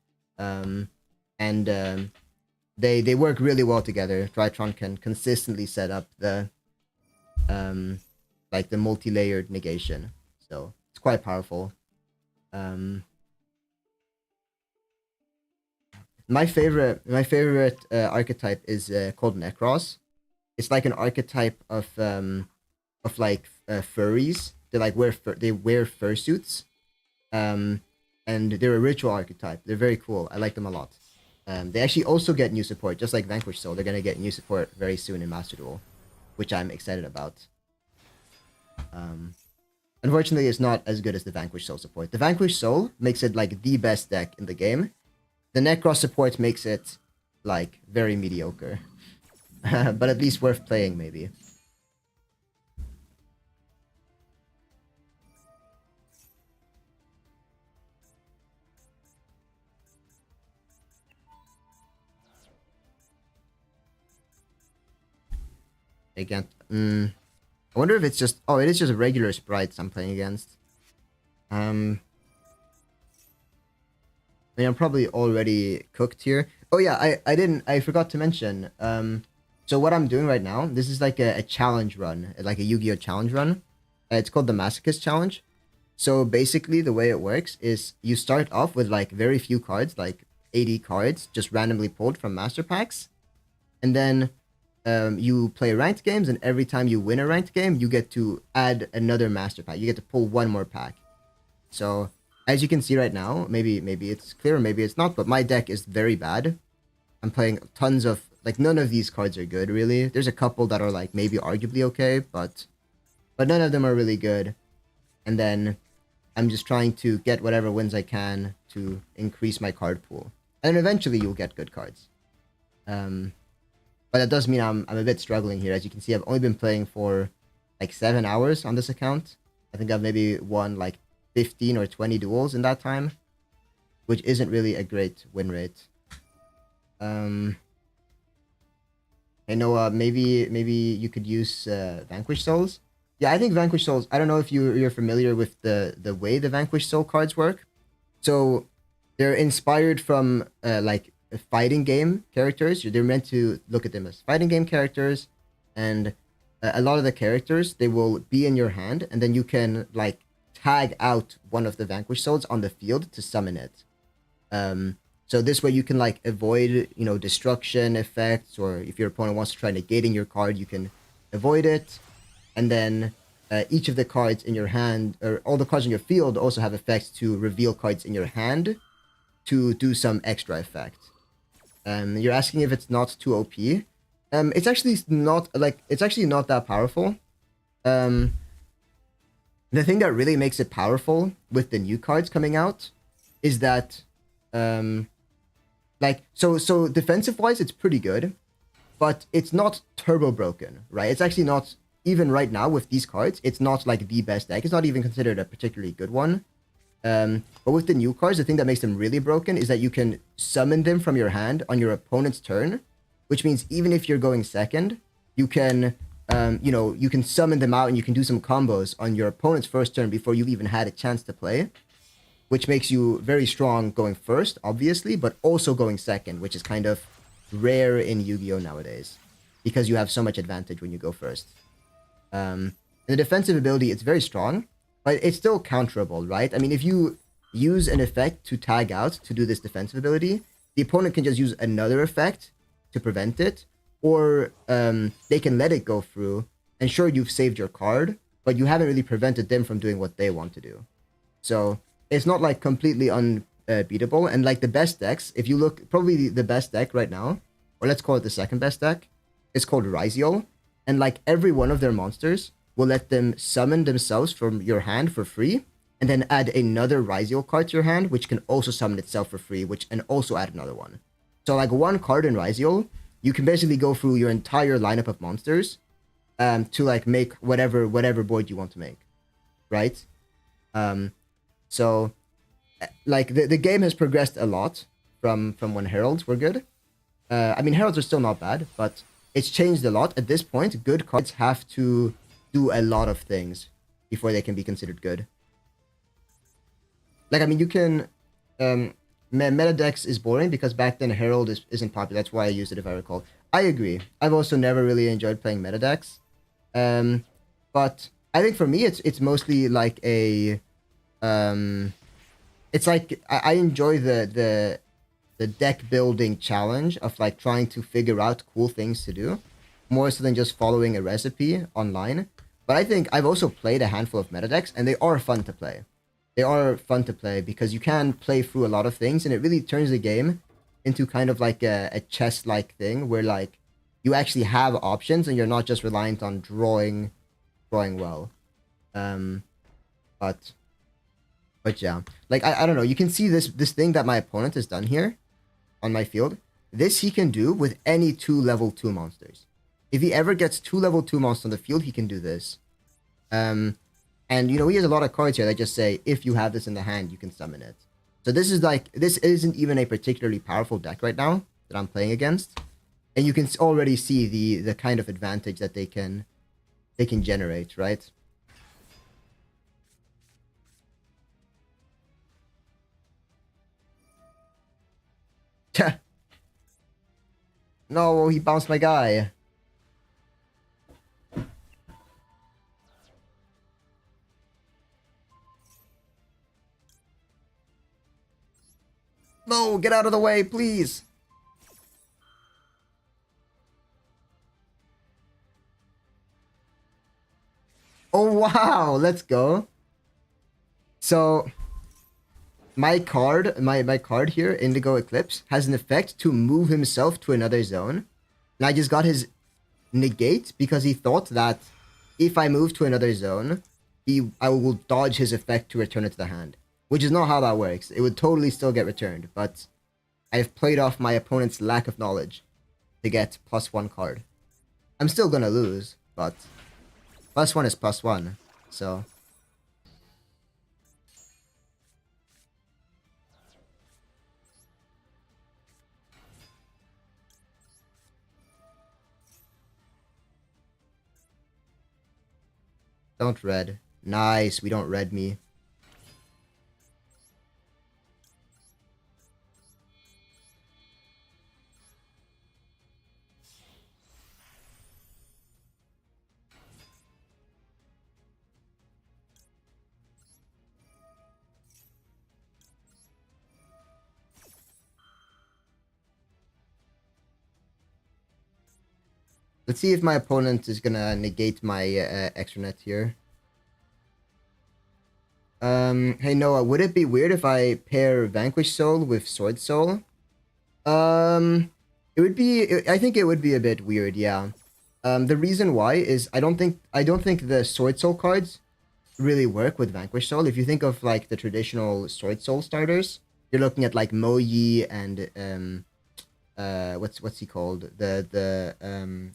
They work really well together. Drytron can consistently set up the like the multi-layered negation, so it's quite powerful. My favorite archetype is called Necros. It's like an archetype of like furries. They like wear fursuits, and they're a ritual archetype. They're very cool. I like them a lot. They actually also get new support, just like Vanquish Soul. They're gonna get new support very soon in Master Duel, which I'm excited about. Unfortunately, it's not as good as the Vanquish Soul support. The Vanquish Soul makes it like the best deck in the game. The Necros support makes it like very mediocre, but at least worth playing maybe. Again, I wonder if it's just... Oh, it is just regular sprites I'm playing against. I mean, I'm probably already cooked here. Oh yeah, I forgot to mention. So what I'm doing right now, this is like a challenge run, like a Yu-Gi-Oh challenge run. It's called the Masochist challenge. So basically, the way it works is you start off with like very few cards, like 80 cards, just randomly pulled from master packs, and then you play ranked games, and every time you win a ranked game, you get to add another master pack. You get to pull one more pack. So as you can see right now, maybe it's clear, maybe it's not, but my deck is very bad. I'm playing tons of, like, none of these cards are good, really. There's a couple that are, like, maybe arguably okay, but none of them are really good. And then I'm just trying to get whatever wins I can to increase my card pool. And eventually you'll get good cards. But that does mean I'm a bit struggling here. As you can see, I've only been playing for, like, 7 hours on this account. I think I've maybe won, like, 15 or 20 duels in that time, which isn't really a great win rate. I know maybe you could use Vanquish Souls. Yeah, I think Vanquish Souls, I don't know if you're familiar with the way the Vanquish Soul cards work. So they're inspired from like fighting game characters. They're meant to look at them as fighting game characters, and a lot of the characters, they will be in your hand, and then you can like tag out one of the Vanquish Souls on the field to summon it. So this way you can like avoid, you know, destruction effects, or if your opponent wants to try negating your card, you can avoid it. And then each of the cards in your hand, or all the cards in your field, also have effects to reveal cards in your hand to do some extra effect. You're asking if it's not too OP. It's actually not, like, it's actually not that powerful. The thing that really makes it powerful with the new cards coming out is that, like, so defensive wise, it's pretty good, but it's not turbo broken, right? It's actually not, even right now with these cards, it's not like the best deck. It's not even considered a particularly good one. But with the new cards, the thing that makes them really broken is that you can summon them from your hand on your opponent's turn, which means even if you're going second, you can, you know, you can summon them out and you can do some combos on your opponent's first turn before you've even had a chance to play, which makes you very strong going first, obviously, but also going second, which is kind of rare in Yu-Gi-Oh! Nowadays, because you have so much advantage when you go first. The defensive ability, it's very strong, but it's still counterable, right? I mean, if you use an effect to tag out to do this defensive ability, the opponent can just use another effect to prevent it, or they can let it go through, and sure, you've saved your card, but you haven't really prevented them from doing what they want to do. So it's not like completely unbeatable, and like the best decks, if you look, probably the best deck right now, or let's call it the second best deck, is called Ryziel. And like every one of their monsters will let them summon themselves from your hand for free, and then add another Ryziel card to your hand, which can also summon itself for free, and also add another one. So like one card in Ryziel, you can basically go through your entire lineup of monsters to like make whatever board you want to make, right? So like the game has progressed a lot from when heralds were good. I mean, heralds are still not bad, but it's changed a lot. At this point, good cards have to do a lot of things before they can be considered good. Like, I mean, you can meta decks is boring because back then herald isn't popular. That's why I used it, if I recall. I agree. I've also never really enjoyed playing meta decks. But I think for me it's mostly like a it's like I enjoy the deck building challenge of like trying to figure out cool things to do more so than just following a recipe online. But I think I've also played a handful of meta decks and they are fun to play. They are fun to play because you can play through a lot of things and it really turns the game into kind of like a chess-like thing where like you actually have options and you're not just reliant on drawing well. But yeah, like I don't know. You can see this thing that my opponent has done here on my field. This he can do with any 2 level 2 monsters. If he ever gets 2 level 2 monsters on the field, he can do this. And you know, he has a lot of cards here that just say if you have this in the hand, you can summon it. So this is like, this isn't even a particularly powerful deck right now that I'm playing against. And you can already see the kind of advantage that they can generate, right? No, he bounced my guy. No, get out of the way, please. Oh, wow. Let's go. So my card, my card here, Indigo Eclipse, has an effect to move himself to another zone. And I just got his negate because he thought that if I move to another zone, I will dodge his effect to return it to the hand. Which is not how that works. It would totally still get returned, but I've played off my opponent's lack of knowledge to get +1 card. I'm still gonna lose, but +1 is +1, so... Don't red. Nice, we don't red me. Let's see if my opponent is gonna negate my extra net here. Hey Noah, would it be weird if I pair Vanquish Soul with Sword Soul? It would be. I think it would be a bit weird, yeah. The reason why is I don't think the Sword Soul cards really work with Vanquish Soul. If you think of like the traditional Sword Soul starters, you're looking at like Mo Yi and what's he called? The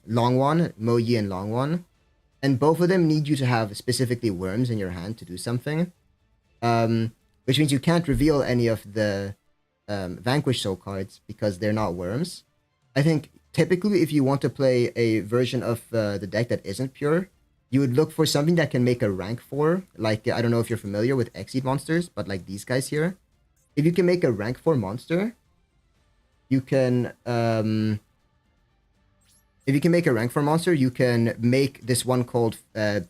Long One, Mo Yi and Long One. And both of them need you to have specifically worms in your hand to do something. Which means you can't reveal any of the Vanquish Soul cards because they're not worms. I think typically if you want to play a version of the deck that isn't pure, you would look for something that can make a rank 4. Like, I don't know if you're familiar with Exceed monsters, but like these guys here. If you can make a rank 4 monster, you can... if you can make a rank 4 monster, you can make this one called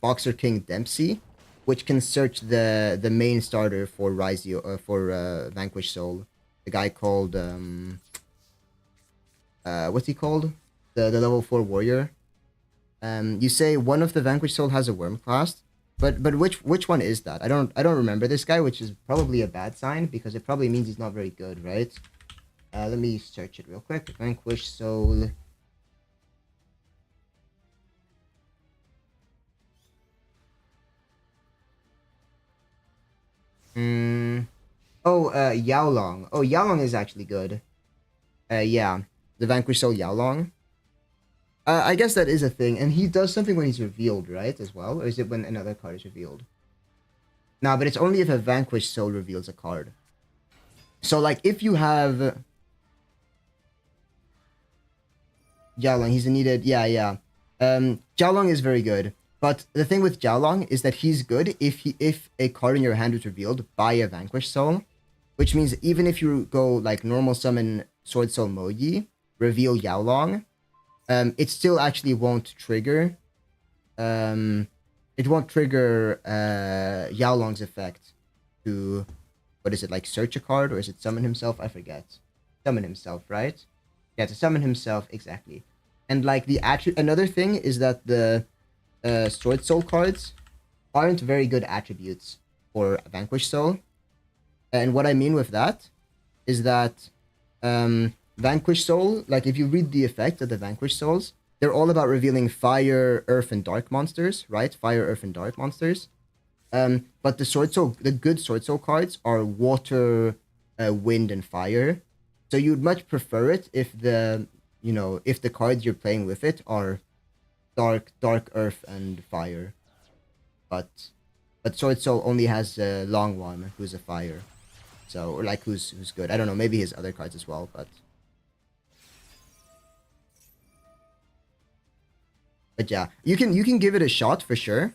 Boxer King Dempsey, which can search the main starter for for Vanquish Soul. The guy called what's he called? The level 4 warrior. You say one of the Vanquish Soul has a worm class, but which one is that? I don't remember this guy, which is probably a bad sign because it probably means he's not very good, right? Let me search it real quick. Vanquish Soul. Oh, Yaolong. Oh, Yaolong is actually good. Yeah. The Vanquish Soul Yaolong. I guess that is a thing. And he does something when he's revealed, right? As well? Or is it when another card is revealed? No, but it's only if a Vanquish Soul reveals a card. So like if you have Jiaolong, he's a needed. Yeah. Jiaolong is very good. But the thing with Jiaolong is that he's good if a card in your hand is revealed by a Vanquish Soul, which means even if you go like normal summon Sword Soul Mogi, reveal Yaolong, it still actually won't trigger. It won't trigger Yaolong's effect to, what is it, like search a card, or is it summon himself? I forget. Summon himself, right? Yeah, to summon himself, exactly. And like the another thing is that the Sword Soul cards aren't very good attributes for Vanquish Soul. And what I mean with that is that Vanquish Soul, like if you read the effect of the Vanquish Souls, they're all about revealing fire, earth, and dark monsters, right? Fire, earth, and dark monsters. But the good Sword Soul cards are water, wind, and fire. So you'd much prefer it if if the cards you're playing with it are dark, earth, and fire. But Sword Soul only has a long one who's a fire. So, or like who's good. I don't know, maybe his other cards as well, but yeah, you can give it a shot for sure.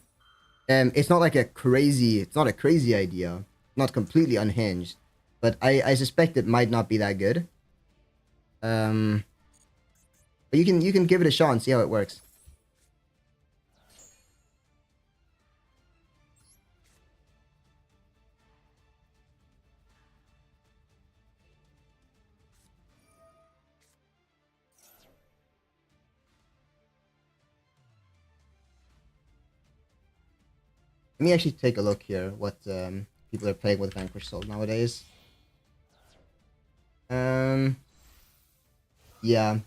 It's not like it's not a crazy idea, not completely unhinged, but I suspect it might not be that good. But you can give it a shot and see how it works. Let me actually take a look here what people are playing with Vanquish Soul nowadays. Yeah,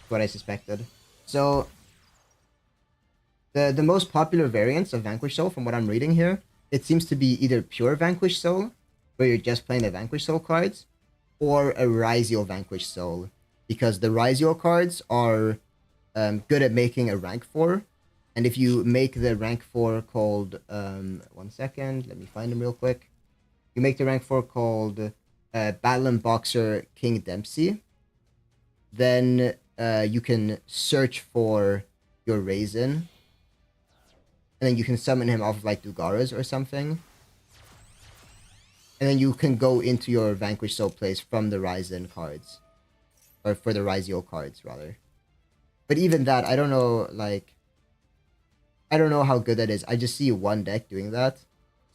what I suspected. So the most popular variants of Vanquish Soul, from what I'm reading here, it seems to be either pure Vanquish Soul, where you're just playing the Vanquish Soul cards, or a Ryziel Vanquish Soul, because the Ryziel cards are good at making a rank 4, and if you make the rank 4 called 1 second, let me find them real quick. You make the rank 4 called Battle and Boxer King Dempsey, then you can search for your Raisin, and then you can summon him off of like Dugaras or something. And then you can go into your Vanquish Soul place from the Ryzen cards. Or for the Ryziel cards, rather. But even that, I don't know, like... I don't know how good that is. I just see one deck doing that.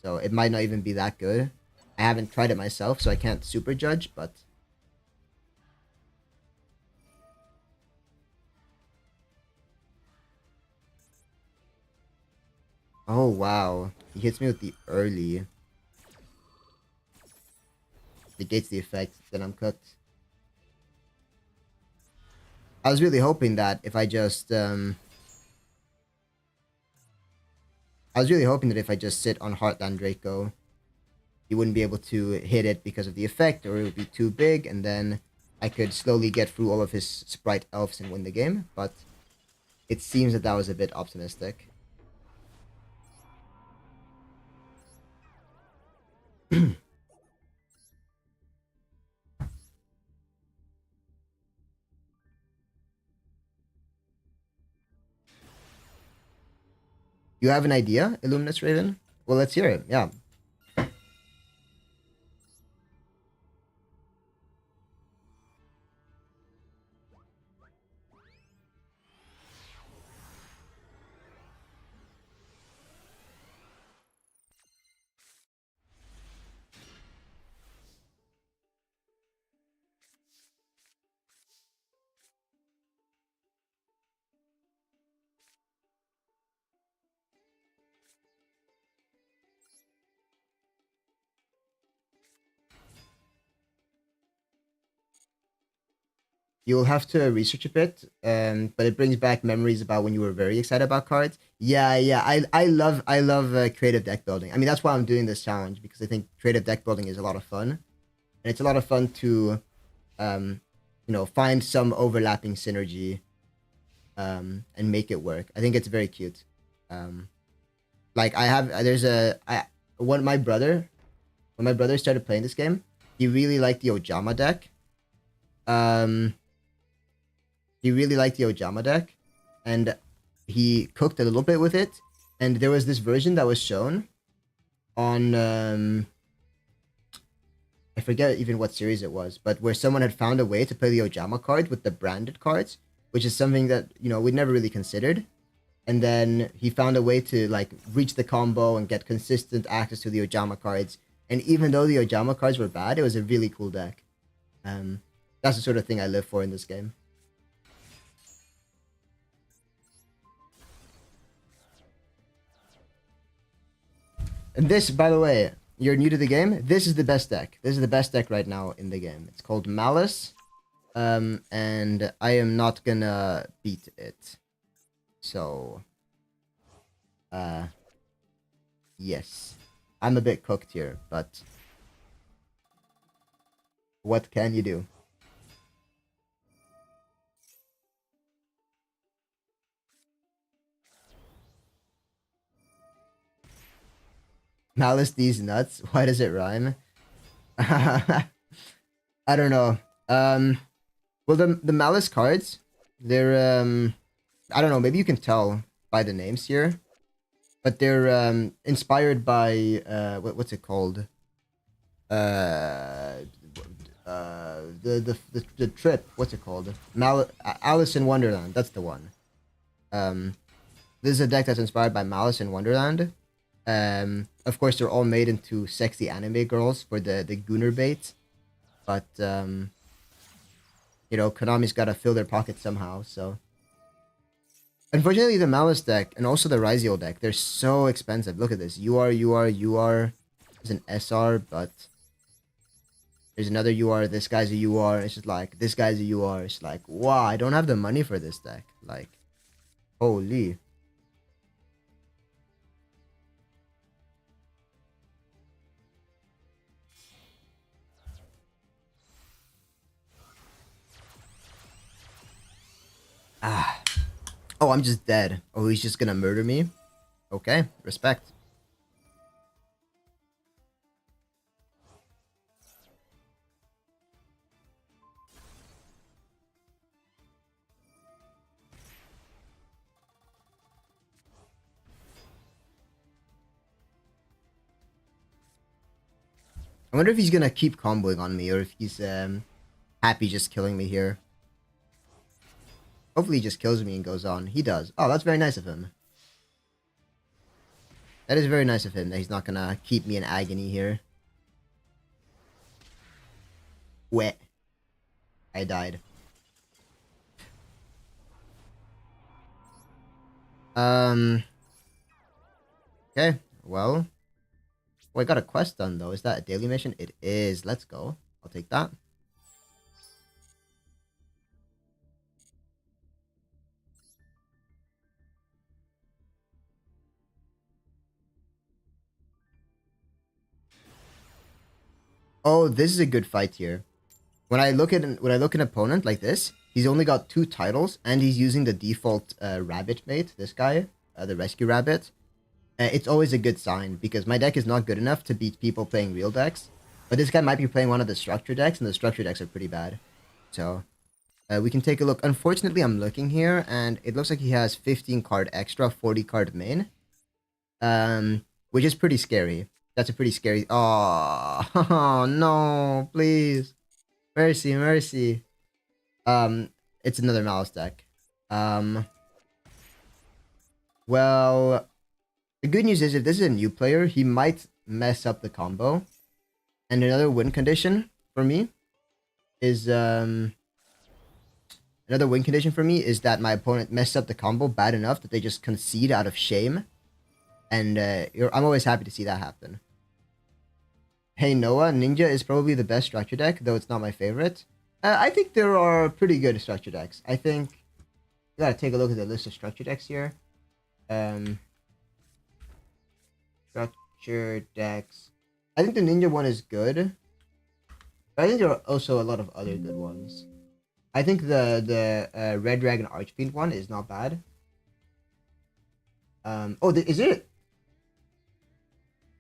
So it might not even be that good. I haven't tried it myself, so I can't super judge, but... Oh, wow. He hits me with the early. Negates the effect, then I'm cooked. I was really hoping that if I just, I was really hoping that if I just sit on Heartland Draco, he wouldn't be able to hit it because of the effect, or it would be too big, and then I could slowly get through all of his Sprite Elves and win the game, but it seems that that was a bit optimistic. You have an idea, Illuminous Raven? Well, let's hear it, yeah. You'll have to research a bit, but it brings back memories about when you were very excited about cards. Yeah. I love creative deck building. I mean, that's why I'm doing this challenge, because I think creative deck building is a lot of fun, and it's a lot of fun to, find some overlapping synergy, and make it work. I think it's very cute. Like I have, there's a I when my brother started playing this game, he really liked the Ojama deck. Um, he really liked the Ojama deck, and he cooked a little bit with it. And there was this version that was shown on I forget even what series it was, but where someone had found a way to play the Ojama card with the branded cards, which is something that, you know, we'd never really considered. And then he found a way to like reach the combo and get consistent access to the Ojama cards. And even though the Ojama cards were bad, it was a really cool deck. That's the sort of thing I live for in this game. And this, by the way, you're new to the game, this is the best deck. This is the best deck right now in the game. It's called Malice. And I am not gonna beat it. So, yes. I'm a bit cooked here, but what can you do? Malice these nuts? Why does it rhyme? I don't know. Well, the Malice cards, they're, I don't know, maybe you can tell by the names here, but they're, inspired by, what's it called? The trip, what's it called? Alice in Wonderland, that's the one. This is a deck that's inspired by Malice in Wonderland. Of course, they're all made into sexy anime girls for the Gunner bait, but you know, Konami's got to fill their pockets somehow. So, unfortunately, the Malice deck and also the Raziel deck, they're so expensive. Look at this: UR. There's an SR, but there's another UR. This guy's a UR. It's just like this guy's a UR. It's like, wow, I don't have the money for this deck. Like, holy. Ah. Oh, I'm just dead. Oh, he's just gonna murder me? Okay, respect. I wonder if he's gonna keep comboing on me or if he's happy just killing me here. Hopefully he just kills me and goes on. He does. Oh, that's very nice of him. That is very nice of him that he's not gonna keep me in agony here. Wet. I died. Okay, well. Oh, I got a quest done though. Is that a daily mission? It is. Let's go. I'll take that. Oh, this is a good fight here. When I look at an opponent like this, he's only got 2 titles, and he's using the default rabbit mate. This guy, the rescue rabbit. It's always a good sign because my deck is not good enough to beat people playing real decks, but this guy might be playing one of the structure decks, and the structure decks are pretty bad. So we can take a look. Unfortunately, I'm looking here, and it looks like he has 15 card extra, 40 card main, which is pretty scary. That's a pretty scary. Oh, no, please. Mercy, mercy. It's another Malice deck. Well, the good news is if this is a new player, he might mess up the combo. And another win condition for me is, that my opponent messed up the combo bad enough that they just concede out of shame. And I'm always happy to see that happen. Hey Noah, Ninja is probably the best structure deck, though it's not my favorite. I think there are pretty good structure decks. I think you gotta take a look at the list of structure decks here. Structure decks. I think the Ninja one is good, but I think there are also a lot of other good ones. I think the Red Dragon Archfiend one is not bad.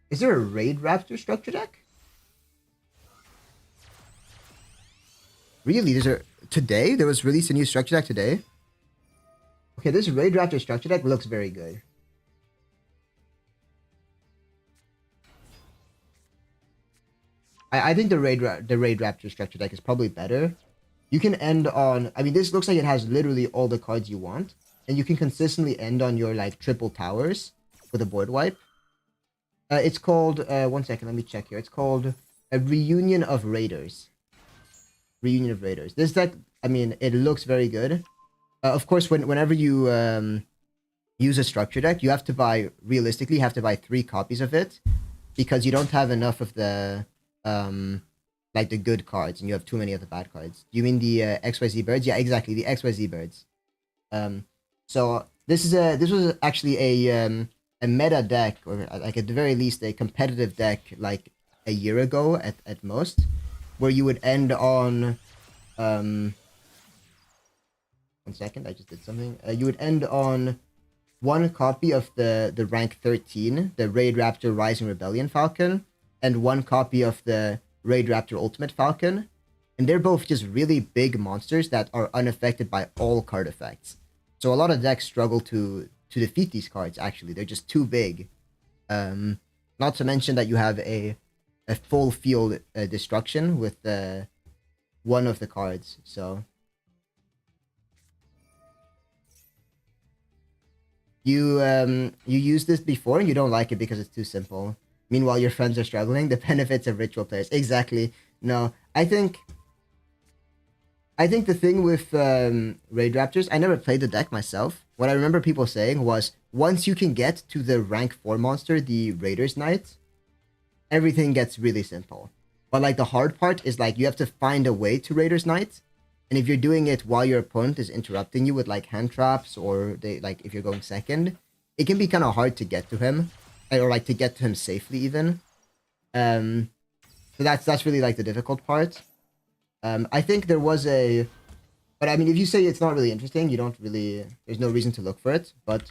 Is there a Raid Raptor structure deck? Really? Today? There was released a new structure deck today? Okay, this Raid Raptor structure deck looks very good. I think the Raid Raptor structure deck is probably better. You can end on... I mean, this looks like it has literally all the cards you want. And you can consistently end on your, like, triple towers with a board wipe. It's called... one second, let me check here. It's called a Reunion of Raiders. Reunion of Raiders. This deck, I mean, it looks very good. Of course, whenever you use a structure deck, you have to buy... Realistically, you have to buy 3 copies of it. Because you don't have enough of the... like the good cards, and you have too many of the bad cards. Do you mean the XYZ birds? Yeah, exactly, the XYZ birds. So this was actually a meta deck, or like at the very least a competitive deck, like a year ago at most, where you would end on one second, I just did something. You would end on 1 copy of the rank 13, the Raid Raptor Rising Rebellion Falcon, and 1 copy of the Raid Raptor Ultimate Falcon. And they're both just really big monsters that are unaffected by all card effects. So a lot of decks struggle to defeat these cards, actually. They're just too big. Not to mention that you have a full field destruction with one of the cards, so... You used this before and you don't like it because it's too simple. Meanwhile, your friends are struggling. The benefits of ritual players. Exactly. No, I think the thing with Raid Raptors, I never played the deck myself. What I remember people saying was, once you can get to the rank 4 monster, the Raiders Knight, everything gets really simple. But like the hard part is like you have to find a way to Raiders Knight. And if you're doing it while your opponent is interrupting you with like hand traps, or they like if you're going second, it can be kind of hard to get to him. Or like to get to him safely even. So that's really like the difficult part. I think there was but I mean, if you say it's not really interesting, you don't really, there's no reason to look for it. But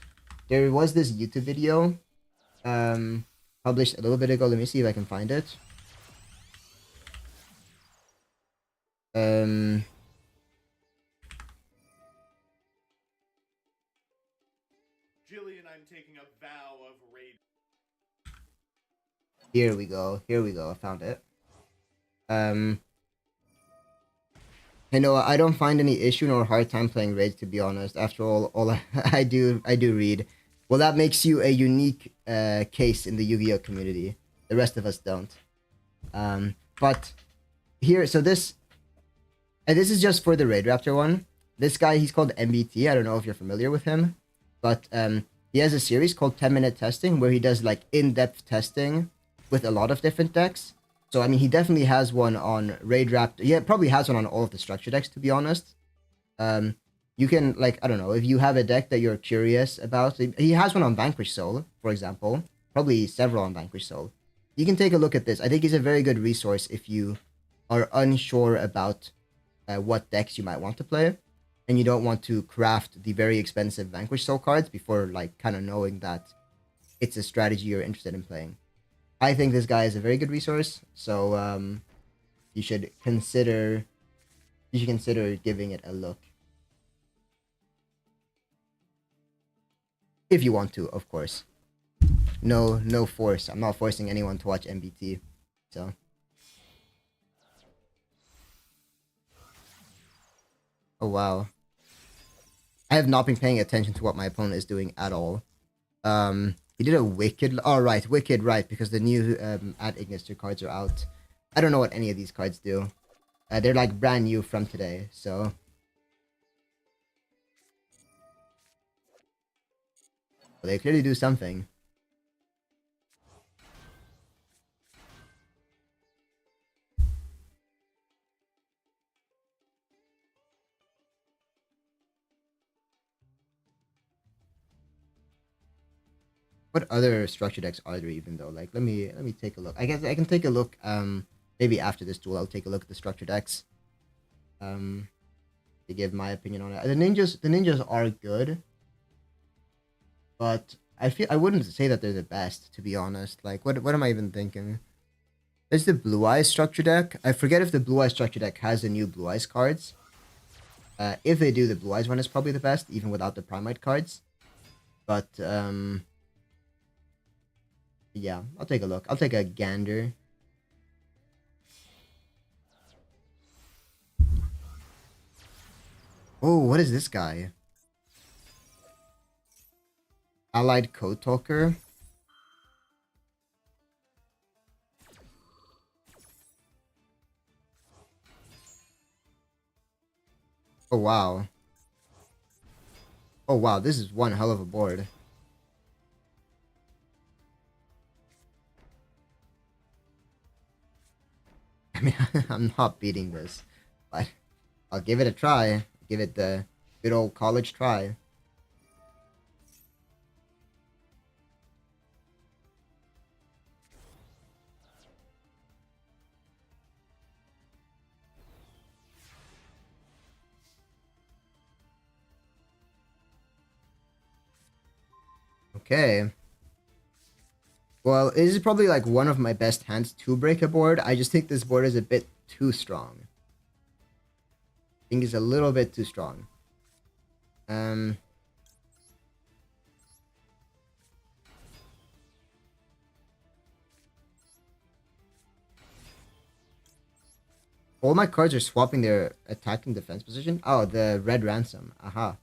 there was this YouTube video published a little bit ago. Let me see if I can find it. Jillian, I'm taking a vow of raid. Here we go. I found it. I know I don't find any issue nor hard time playing raids, to be honest. After all I do read. Well, that makes you a unique case in the Yu-Gi-Oh community. The rest of us don't. But here, so this is just for the Raid Raptor one. This guy, he's called MBT. I don't know if you're familiar with him, but he has a series called 10-minute testing where he does like in-depth testing with a lot of different decks. So I mean, he definitely has one on Raid Raptor. Yeah, probably has one on all of the structure decks, to be honest. You can, like, I don't know, if you have a deck that you're curious about, he has one on Vanquish Soul, for example. Probably several on Vanquish Soul. You can take a look at this. I think he's a very good resource if you are unsure about what decks you might want to play, and you don't want to craft the very expensive Vanquish Soul cards before, like, kind of knowing that it's a strategy you're interested in playing. I think this guy is a very good resource, so you should consider giving it a look. If you want to, of course. No force. I'm not forcing anyone to watch MBT. So. Oh, wow. I have not been paying attention to what my opponent is doing at all. He did a Wicked... Oh, right. Wicked, right. Because the new Ad Ignister cards are out. I don't know what any of these cards do. They're, like, brand new from today, so... Well, they clearly do something. What other structure decks are there even though? Like, let me take a look. I guess I can take a look. Maybe after this duel, I'll take a look at the structure decks. To give my opinion on it. The ninjas are good, but I wouldn't say that they're the best, to be honest. Like, what am I even thinking? There's the Blue Eyes structure deck. I forget if the Blue Eyes structure deck has the new Blue Eyes cards. If they do, the Blue Eyes one is probably the best, even without the Primite cards. But, yeah, I'll take a look. I'll take a gander. Oh, what is this guy? Allied Code Talker. Oh, wow. Oh, wow, this is one hell of a board. I mean, I'm not beating this, but I'll give it a try. Give it the good old college try. Okay. Well, this is probably like one of my best hands to break a board. I just think this board is a bit too strong. I think it's a little bit too strong. All my cards are swapping their attack and defense position. Oh, the red ransom. Aha.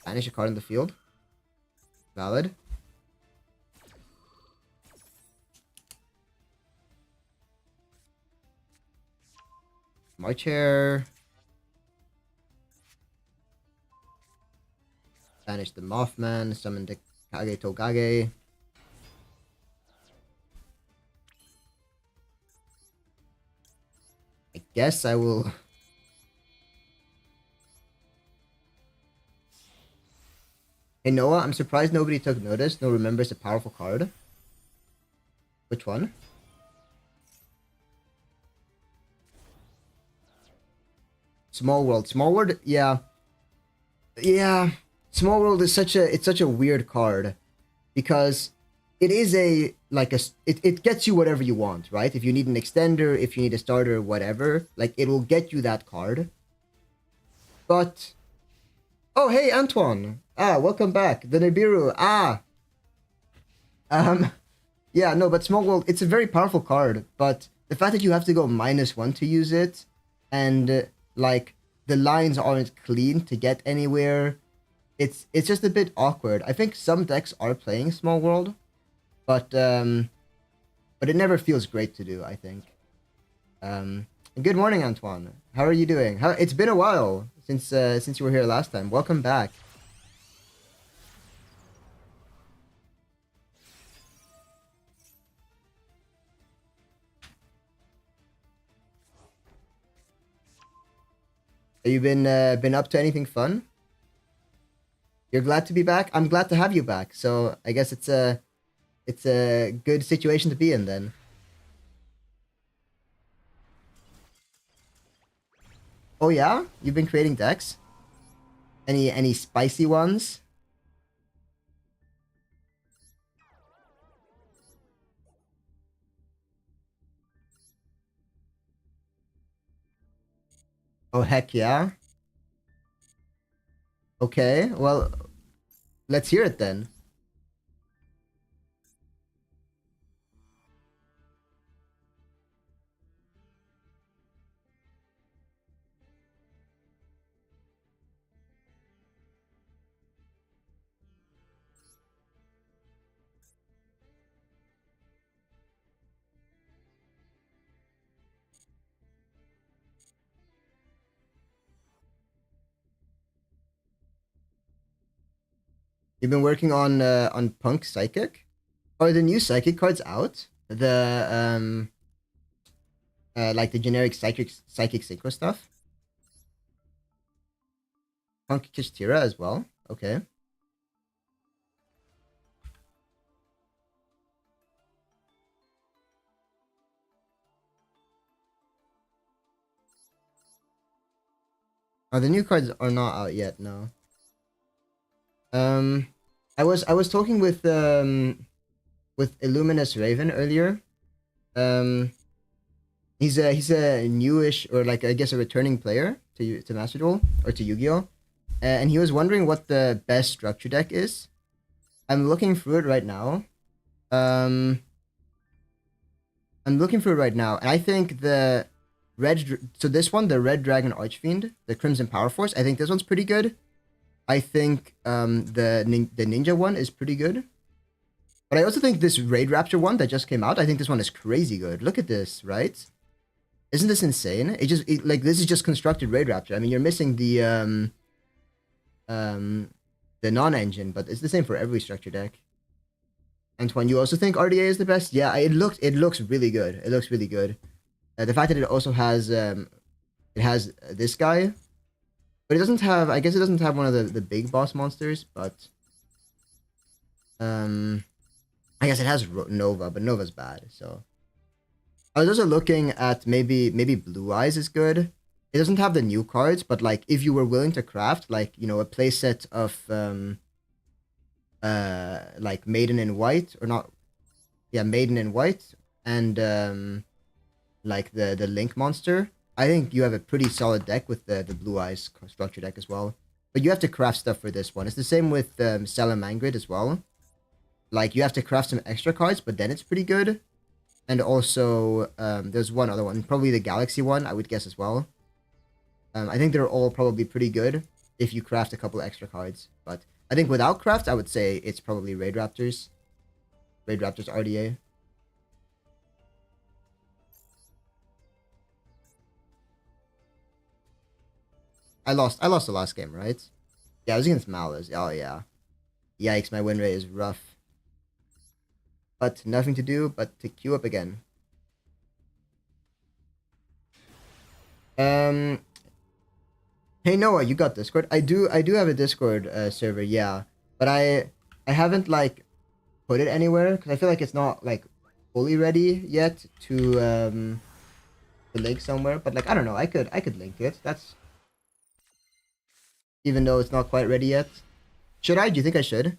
Banish a card in the field. Valid. My chair. Banish the Mothman. Summon the Kage Togage. I guess I will. Hey Noah, I'm surprised nobody took notice. No, remember it's a powerful card. Which one? Small World. Small World, yeah. Yeah. Small World is such a weird card. Because it is it gets you whatever you want, right? If you need an extender, if you need a starter, whatever, like it will get you that card. But oh hey Antoine. Ah, welcome back. The Nibiru. Ah. Yeah, no, but Small World, it's a very powerful card, but the fact that you have to go -1 to use it, and like the lines aren't clean to get anywhere, it's just a bit awkward. I think some decks are playing Small World, but it never feels great to do, I think. Good morning, Antoine. How are you doing? It's been a while since you were here last time. Welcome back. Have you been up to anything fun? You're glad to be back? I'm glad to have you back. So I guess it's a good situation to be in then. Oh yeah? You've been creating decks? Any spicy ones? Oh heck yeah. Okay, well, let's hear it then. You've been working on Punk Psychic? Are the new Psychic cards out? The like the generic Psychic Synchro stuff? Punk Kishtira as well? Okay. Oh, the new cards are not out yet. No. Um, I was talking with Illuminous Raven earlier. Um, he's a newish, or like, I guess, a returning player to Master Duel or to Yu-Gi-Oh, and he was wondering what the best structure deck is. I'm looking through it right now. Um, I'm looking through it right now, and I think so this one, the Red Dragon Archfiend, the Crimson Power Force, I think this one's pretty good. I think the Ninja one is pretty good. But I also think this Raid Rapture one that just came out, I think this one is crazy good. Look at this, right? Isn't this insane? Like, this is just constructed Raid Rapture. I mean, you're missing the non-engine, but it's the same for every structure deck. Antoine, you also think RDA is the best? Yeah, it looks really good. It looks really good. The fact that it also has this guy, but it doesn't have. I guess it doesn't have one of the big boss monsters, but I guess it has Nova, but Nova's bad. So I was also looking at maybe Blue Eyes is good. It doesn't have the new cards, but like, if you were willing to craft, like, you know, a playset of like Maiden in White, or not, yeah, Maiden in White, and like the Link monster, I think you have a pretty solid deck with the Blue Eyes structure deck as well. But you have to craft stuff for this one. It's the same with Salamangrid as well. Like, you have to craft some extra cards, but then it's pretty good. And also, there's one other one, probably the Galaxy one, I would guess as well. I think they're all probably pretty good if you craft a couple extra cards. But I think without craft, I would say it's probably Raid Raptors. Raid Raptors RDA. I lost the last game, right? Yeah, I was against Malice. Oh, yeah. Yikes, my win rate is rough. But nothing to do but to queue up again. Hey Noah, you got Discord? I do have a Discord server, yeah. But I haven't like put it anywhere because I feel like it's not like fully ready yet to link somewhere. But like, I don't know, I could link it. That's, even though it's not quite ready yet. Should I? Do you think I should?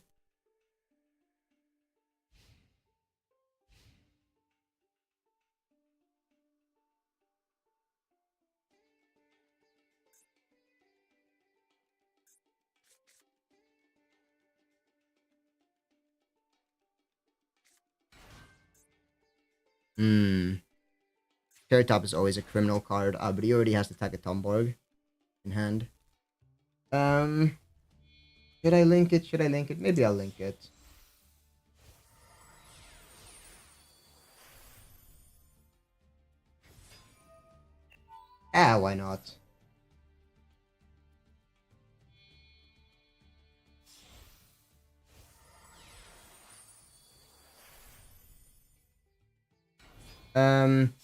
Hmm. Cherry Top is always a criminal card, but he already has to attack a Tomborg in hand. Should I link it? Should I link it? Maybe I'll link it. Ah, why not? Um,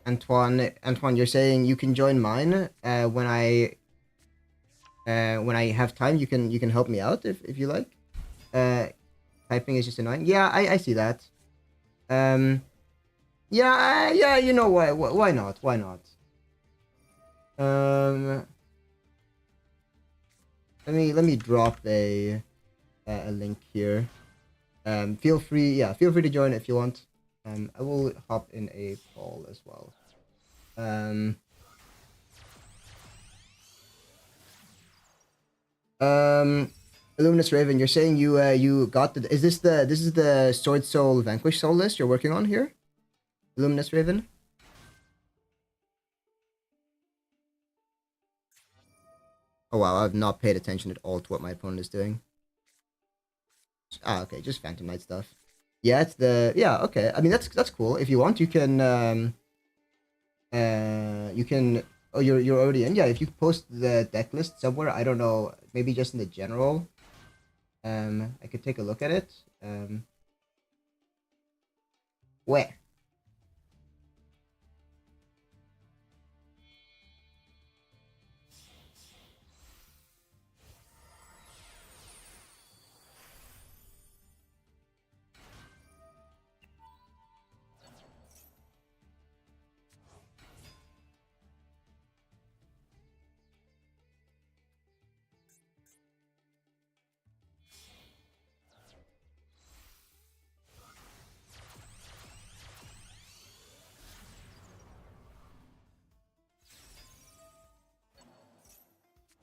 Antoine, you're saying you can join mine when I have time. You can help me out if you like. Uh, Typing is just annoying. Yeah, I see that. Yeah, yeah, you know why not? Why not? Um, let me drop a link here. Feel free, yeah, feel free to join if you want. I will hop in a call as well. Um, Illuminous Raven, you're saying you got the, is this is the Sword Soul Vanquish Soul list you're working on here? Illuminous Raven? Oh wow, I've not paid attention at all to what my opponent is doing. Ah, okay, just Phantom Knight stuff. Yeah, it's the, yeah, okay. I mean, that's cool. If you want, you can, oh, you're already in. Yeah, if you post the deck list somewhere, I don't know, maybe just in the general, I could take a look at it. Where?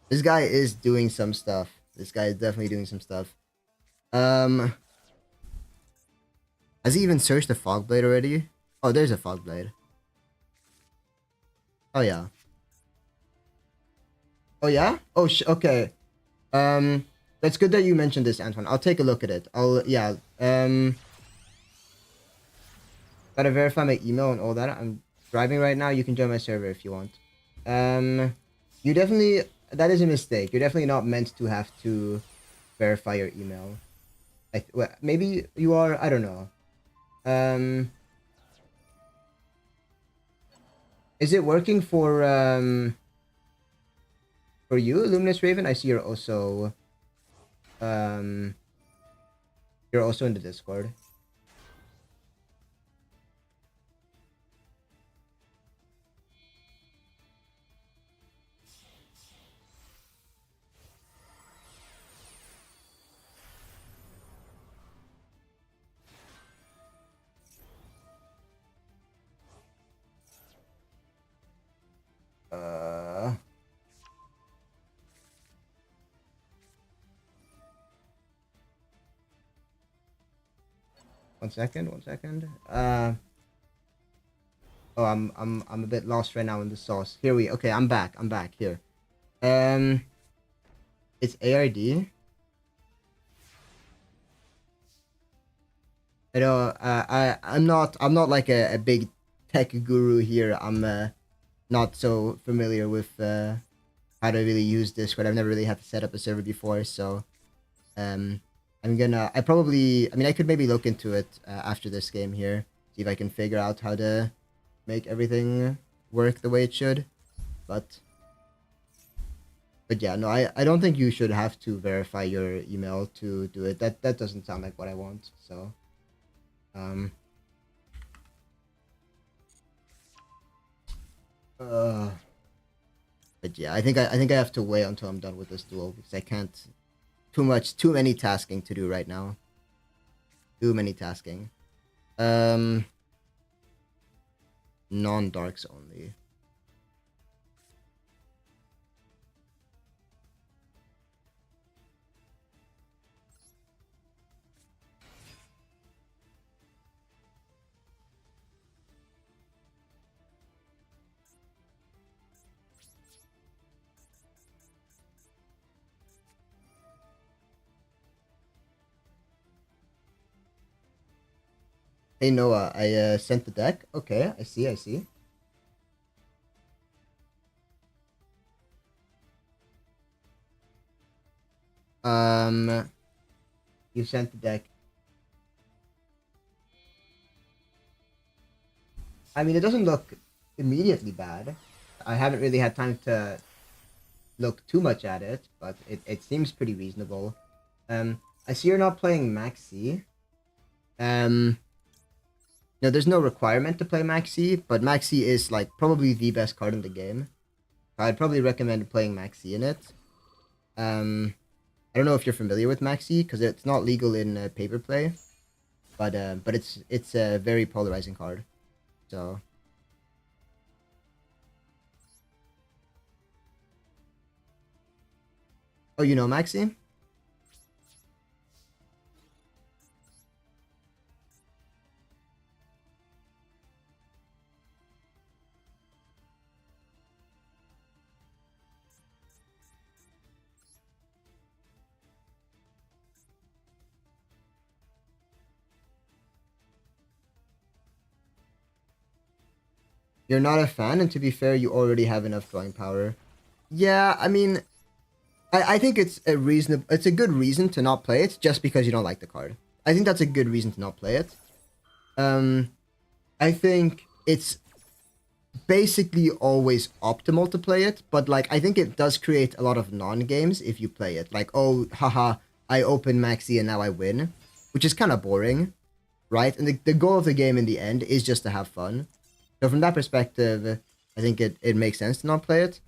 This guy is doing some stuff. This guy is definitely doing some stuff. Um, has he even searched the fog blade already? Oh, there's a fog blade. Oh yeah. Oh yeah. Oh okay. That's good that you mentioned this, Antoine. I'll take a look at it. Yeah. Gotta verify my email and all that. I'm driving right now. You can join my server if you want. You definitely, that is a mistake. You're definitely not meant to have to verify your email. Well, maybe you are. I don't know. Is it working for you, Luminous Raven? I see um you're also in the Discord. Uh, 1 second, 1 second. Oh, I'm a bit lost right now in the sauce. Okay, I'm back. I'm back here. It's ARD. You know, I'm not like a big tech guru here. I'm not so familiar with how to really use Discord. I've never really had to set up a server before, so um I mean, I could maybe look into it after this game here, see if I can figure out how to make everything work the way it should. But yeah, no, I don't think you should have to verify your email to do it. That doesn't sound like what I want. So um uh but yeah, I think I have to wait until I'm done with this duel because I can't, too many tasking to do right now. Too many tasking. Um Non-darks only. Hey Noah, I sent the deck. Okay, I see, I see. Um, you sent the deck. I mean, it doesn't look immediately bad. I haven't really had time to look too much at it, but it seems pretty reasonable. I see you're not playing Maxi. No, there's no requirement to play Maxi, but Maxi is like probably the best card in the game. I'd probably recommend playing Maxi in it. I don't know if you're familiar with Maxi because it's not legal in paper play, but it's a very polarizing card. So oh, you know Maxi? You're not a fan, and to be fair, you already have enough drawing power. Yeah, I mean, I think it's a good reason to not play it just because you don't like the card. I think that's a good reason to not play it. Um, I think it's basically always optimal to play it, but like I think it does create a lot of non-games if you play it. Like, oh, haha, I open Maxi and now I win, which is kind of boring, right? And the goal of the game in the end is just to have fun. So from that perspective, I think it makes sense to not play it.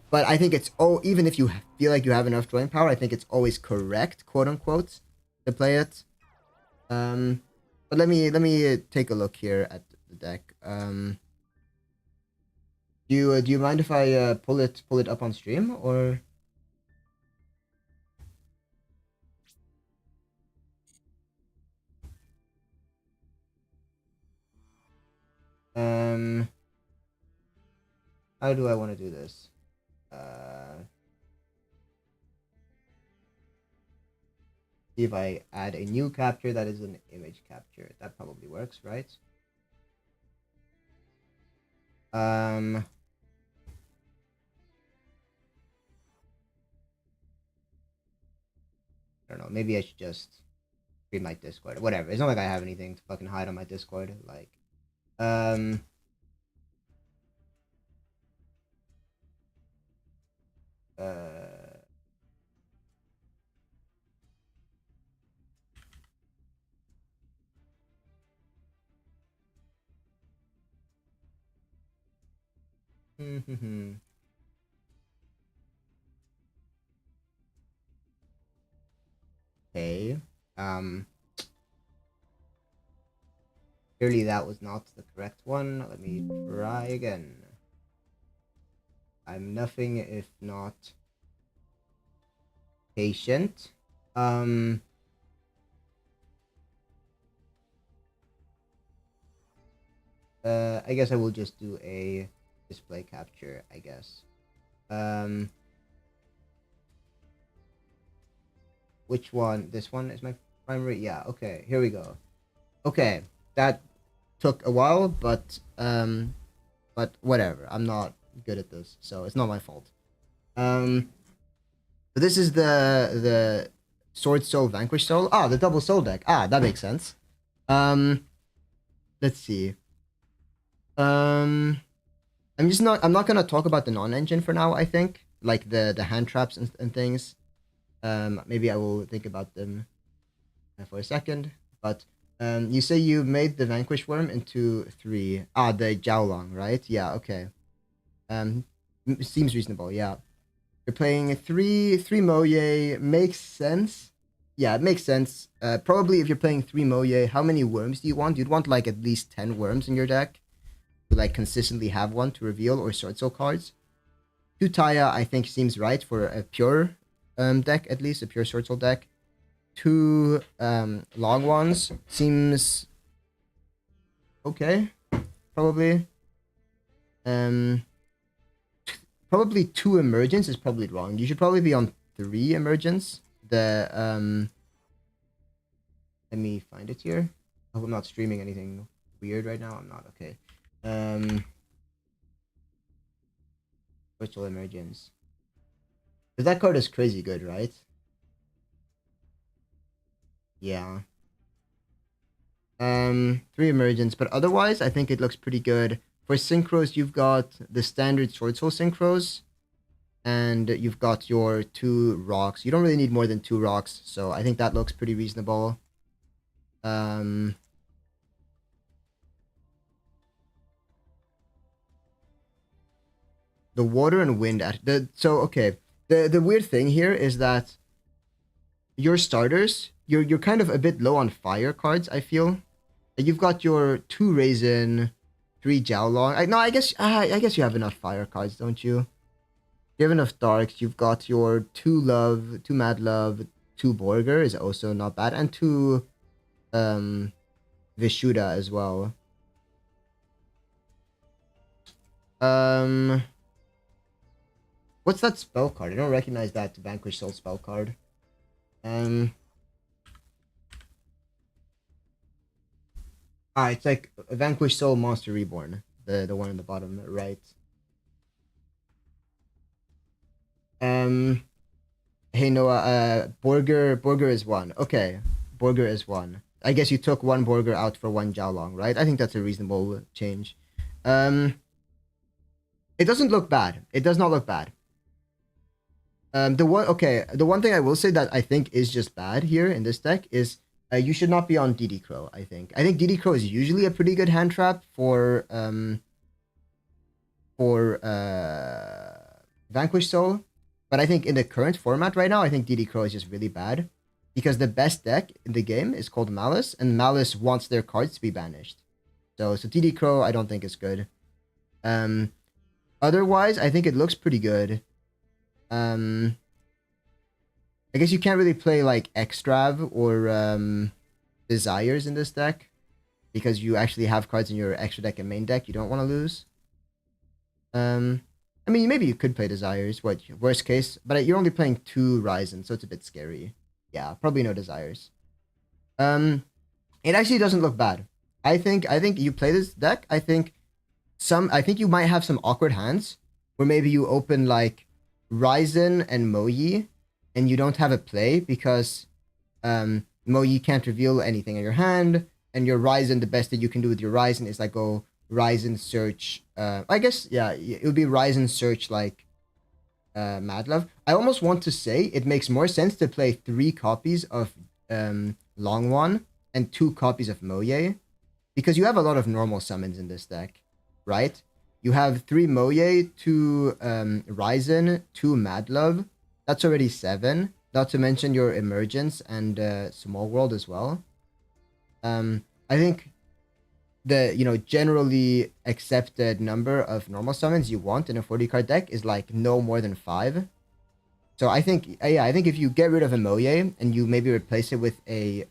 But I think even if you feel like you have enough drawing power, I think it's always correct, quote unquote, to play it. But let me take a look here at the deck. Do you mind if I pull it up on stream or? How do I want to do this? See if I add a new capture that is an image capture. That probably works, right? I don't know. Maybe I should just read my Discord. Whatever. It's not like I have anything to fucking hide on my Discord. Like, um, uh, okay. Um, Clearly that was not the correct one. Let me try again. I'm nothing if not patient. I guess I will just do a display capture, I guess. Which one? This one is my primary? Yeah, okay, here we go. Okay, that took a while, but whatever. I'm not good at this, so it's not my fault. But this is the Sword Soul Vanquish Soul. Ah, the double soul deck. Ah, that makes sense. Let's see. I'm not gonna talk about the non-engine for now, I think. Like the hand traps and things. Maybe I will think about them for a second. But you say you made the Vanquish Worm into 3. Ah, the Jiaolong, right? Yeah, okay. Seems reasonable, yeah. You're playing 3 Moye, makes sense. Yeah, it makes sense. Probably if you're playing 3 Moye, how many worms do you want? You'd want like at least 10 worms in your deck to like consistently have one to reveal or Sword Soul cards. 2 Taya, I think, seems right for a pure deck, at least, a pure Sword Soul deck. 2 long ones seems okay, probably. Probably 2 emergence is probably wrong. You should probably be on 3 emergence. Let me find it here. I hope I'm not streaming anything weird right now. I'm not. Okay. Virtual emergence. Because that card is crazy good, right? Yeah. 3 emergence, but otherwise I think it looks pretty good. For synchros, you've got the standard Sword Soul synchros, and you've got your 2 rocks. You don't really need more than 2 rocks, so I think that looks pretty reasonable. The water and wind okay. The weird thing here is that your starters, you're kind of a bit low on fire cards, I feel. You've got your 2 Raisin, 3 Jiaolong. No, I guess you have enough fire cards, don't you? You have enough darks. You've got your 2 Love, 2 Mad Love, 2 Borger is also not bad, and 2 Vishuda as well. What's that spell card? I don't recognize that Vanquish Soul spell card. It's like Vanquish Soul Monster Reborn. The one in the bottom right. Hey Noah, Borger is 1. Okay. Borger is 1. I guess you took 1 Borger out for 1 Jiaolong, right? I think that's a reasonable change. It doesn't look bad. It does not look bad. The one thing I will say that I think is just bad here in this deck is you should not be on DD Crow, I think. I think DD Crow is usually a pretty good hand trap for Vanquish Soul. But I think in the current format right now, I think DD Crow is just really bad. Because the best deck in the game is called Malice, and Malice wants their cards to be banished. So DD Crow I don't think is good. Otherwise, I think it looks pretty good. I guess you can't really play like Extrav or Desires in this deck because you actually have cards in your extra deck and main deck you don't want to lose. I mean, maybe you could play Desires, what, worst case, but you're only playing 2 Ryzen, so it's a bit scary. Yeah, probably no Desires. It actually doesn't look bad. I think you play this deck, I think you might have some awkward hands where maybe you open like Ryzen and Moyi and you don't have a play because Moyi can't reveal anything in your hand, and your Ryzen, the best that you can do with your Ryzen is like go Ryzen search. I guess yeah, it would be Ryzen search like Mad Love. I almost want to say it makes more sense to play 3 copies of Longwan and 2 copies of Moye, because you have a lot of normal summons in this deck, right? You have 3 Moye, 2 Ryzen, 2 Mad Love. That's already 7. Not to mention your Emergence and Small World as well. I think the generally accepted number of normal summons you want in a 40 card deck is like no more than 5. So I think if you get rid of a Moye and you maybe replace it with a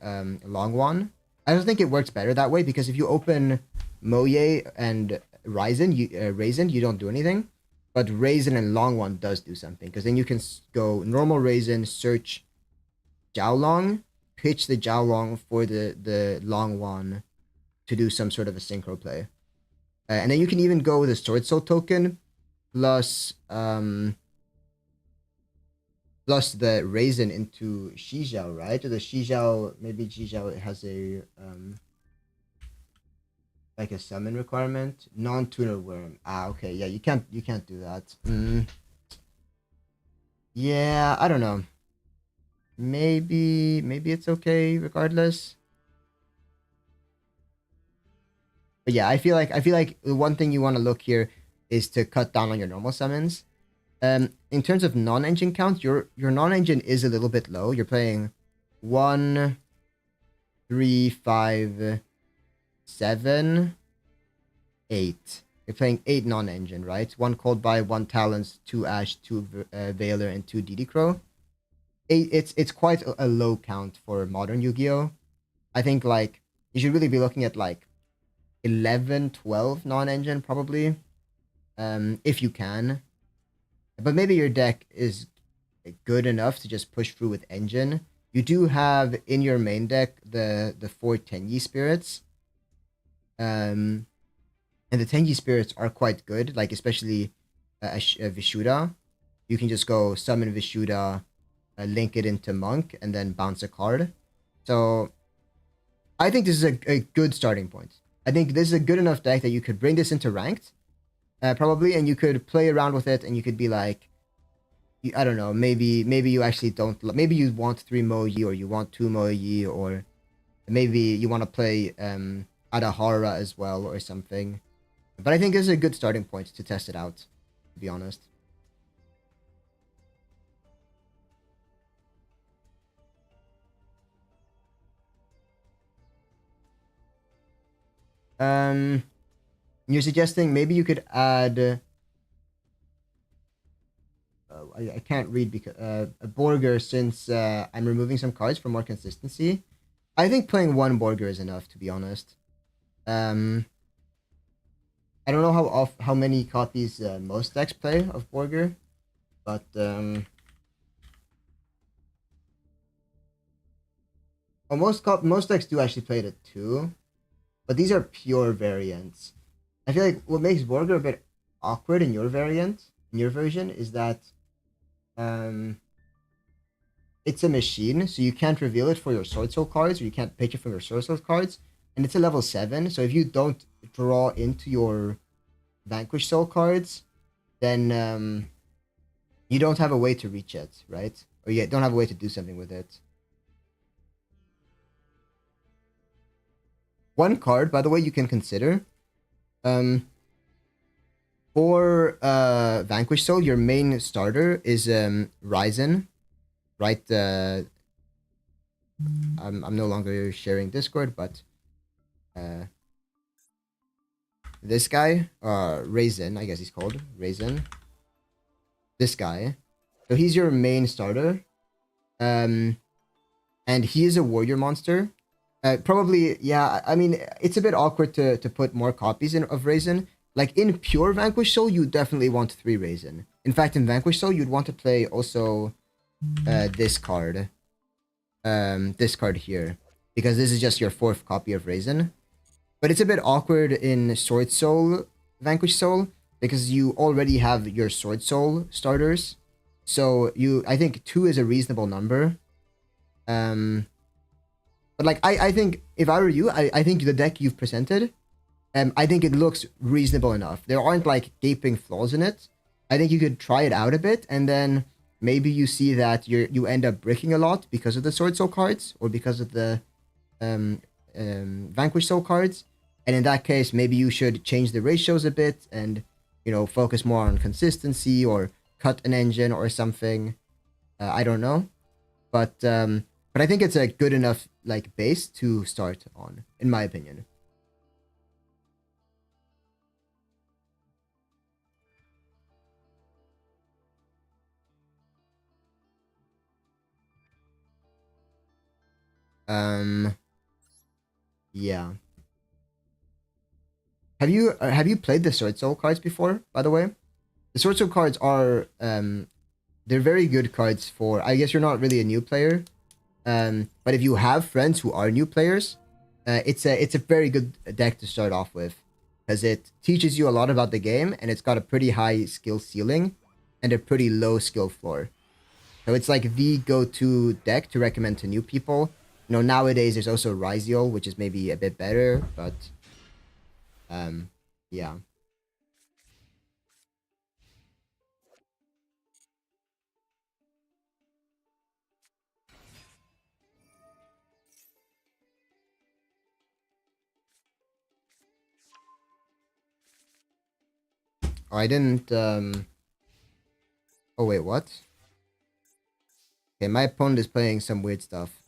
long one, I don't think it works better that way, because if you open Moye and Ryzen, you don't do anything. But Raisin and Long One does do something, because then you can go normal Raisin, search Jiaolong, pitch the Jiaolong for the Long One to do some sort of a synchro play. And then you can even go with a Sword Soul token plus the Raisin into Shijiao, right? Or the Shijiao, maybe Shijiao has a like a summon requirement. Non-tuner worm. Ah, okay. Yeah, you can't do that. Yeah, I don't know. Maybe it's okay regardless. But yeah, I feel like the one thing you want to look here is to cut down on your normal summons. In terms of non-engine count, your non-engine is a little bit low. You're playing 1, 3, 5, 7, 8. You're playing 8 non-engine, right? 1 Cold Buy, 1 Talons, 2 Ash, 2 Veiler, and 2 DD Crow. It's quite a low count for modern Yu-Gi-Oh! I think like you should really be looking at like 11, 12 non-engine probably, if you can. But maybe your deck is good enough to just push through with engine. You do have in your main deck the 4 Tenyi spirits. And the Tenyi spirits are quite good, like especially Vishuda. You can just go summon Vishuda, link it into Monk, and then bounce a card. So I think this is a good starting point. I think this is a good enough deck that you could bring this into ranked, probably, and you could play around with it, and you could be like, I don't know, maybe you actually don't, maybe you want 3 Moyi, or you want 2 Moyi, or maybe you want to play Adahara as well, or something. But I think this is a good starting point to test it out, to be honest. You're suggesting maybe you could add I can't read because a Borger, since I'm removing some cards for more consistency. I think playing 1 Borger is enough, to be honest. I don't know how many copies most decks play of Borger, but most decks do actually play it at 2, but these are pure variants. I feel like what makes Borger a bit awkward in your variant, in your version, is that it's a machine, so you can't reveal it for your Sword Soul cards, or you can't pick it from your Sword Soul cards, and it's a level 7, so if you don't draw into your Vanquish Soul cards, then you don't have a way to reach it, right? Or you don't have a way to do something with it. One card, by the way, you can consider. For Vanquish Soul, your main starter is Ryzen, right? I'm no longer sharing Discord, but this guy, Raisin, I guess he's called Raisin. This guy, so he's your main starter, and he is a warrior monster. Probably, yeah. I mean, it's a bit awkward to put more copies of Raisin. like in pure Vanquish Soul, you definitely want 3 Raisin. In fact, in Vanquish Soul, you'd want to play also this card. This card here. Because this is just your 4th copy of Raisin. But it's a bit awkward in Sword Soul, Vanquish Soul, because you already have your Sword Soul starters. So I think 2 is a reasonable number. But like I think if I were you, I think the deck you've presented, I think it looks reasonable enough. There aren't like gaping flaws in it. I think you could try it out a bit, and then maybe you see that you end up bricking a lot because of the Sword Soul cards or because of the Vanquish Soul cards. And in that case, maybe you should change the ratios a bit and, you know, focus more on consistency or cut an engine or something. I don't know. But I think it's a good enough like base to start on, in my opinion. Yeah. Have you played the Sword Soul cards before, by the way? The Sword Soul cards are they're very good cards for, I guess you're not really a new player. But if you have friends who are new players, it's a very good deck to start off with, because it teaches you a lot about the game, and it's got a pretty high skill ceiling and a pretty low skill floor. So it's like the go-to deck to recommend to new people. You know, nowadays there's also Ryziel, which is maybe a bit better, but yeah. Oh, I didn't oh wait, what? Okay, my opponent is playing some weird stuff.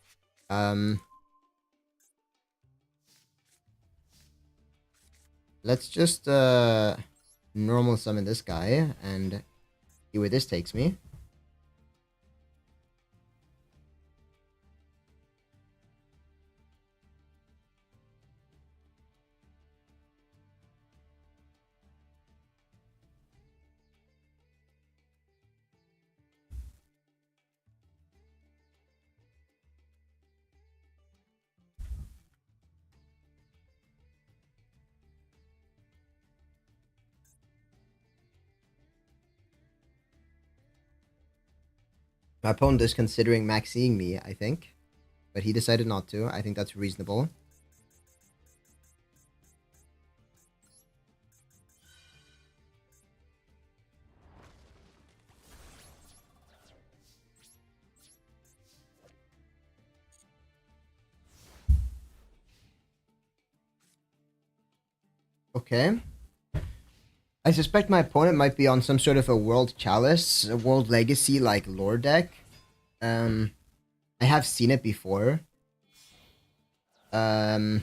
Let's just normal summon this guy and see where this takes me. My opponent is considering maxing me, I think. But he decided not to. I think that's reasonable. Okay. I suspect my opponent might be on some sort of a World Chalice, a World Legacy like lore deck. I have seen it before. Actually,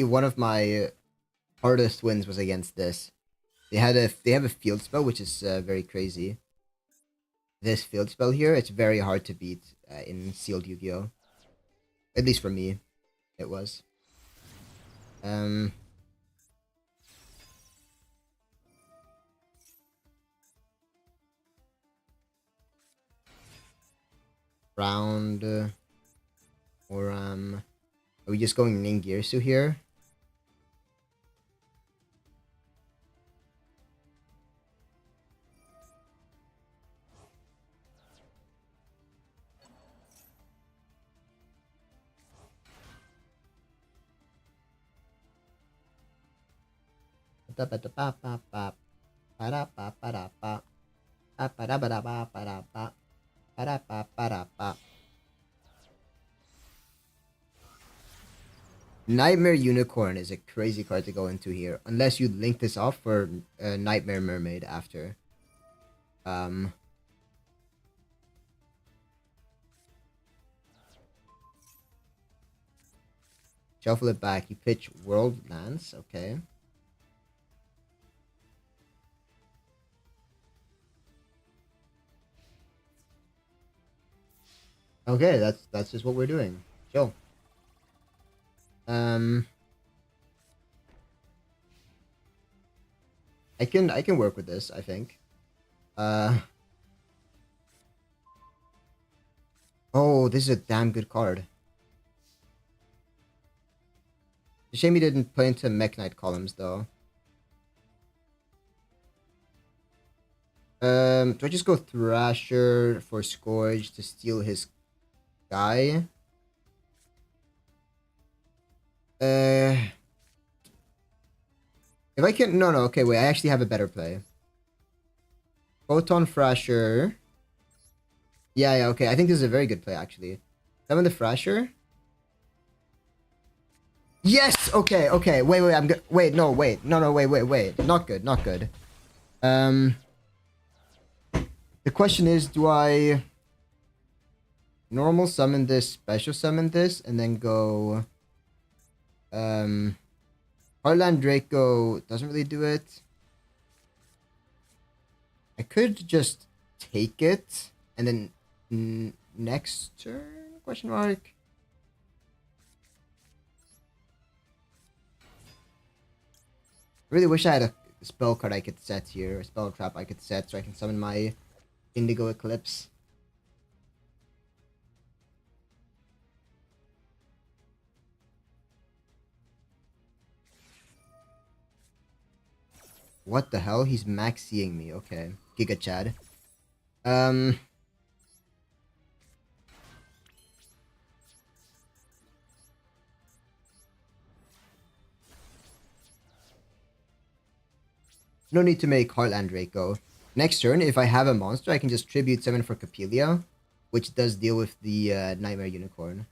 one of my hardest wins was against this. They have a field spell, which is very crazy. This field spell here, it's very hard to beat in sealed Yu-Gi-Oh. At least for me, it was. Round or are we just going Ningirsu here? Nightmare Unicorn is a crazy card to go into here, unless you link this off for Nightmare Mermaid after. Shuffle it back. You pitch World Lance, okay. Okay, that's just what we're doing. Chill. I can work with this, I think. Uh oh, this is a damn good card. It's a shame he didn't play into Mech Knight columns though. Do I just go Thrasher for Scourge to steal his guy? Uh, if I can, no, okay, wait, I actually have a better play. Photon Thrasher. Yeah, okay, I think this is a very good play, actually. Summon the Thrasher. Yes! Okay, wait, wait, no, wait. Not good, not good. The question is, do I normal summon this, special summon this, and then go, Heartland Draco doesn't really do it. I could just take it, and then next turn, question mark? I really wish I had a spell card I could set here, a spell trap I could set so I can summon my Indigo Eclipse. What the hell? He's maxing me. Okay. Giga Chad. No need to make Heartland Draco. Next turn, if I have a monster, I can just tribute summon for Capelia, which does deal with the Nightmare Unicorn.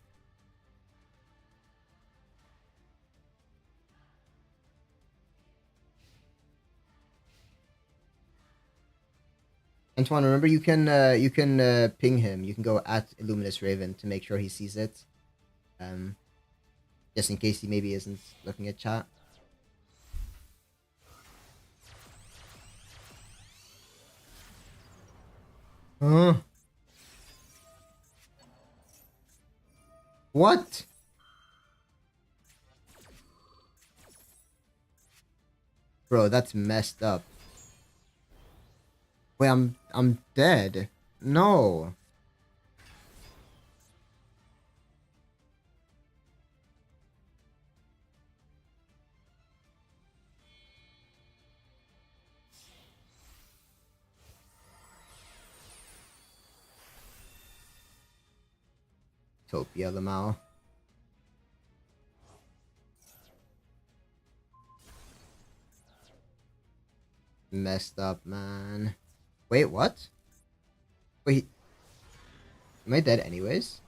Antoine, remember you can ping him. You can go at Illuminous Raven to make sure he sees it. Just in case he maybe isn't looking at chat. Huh? What? Bro, that's messed up. Wait, I'm dead. No. Topia Lamau. Messed up, man. Wait, what? Wait, am I dead anyways?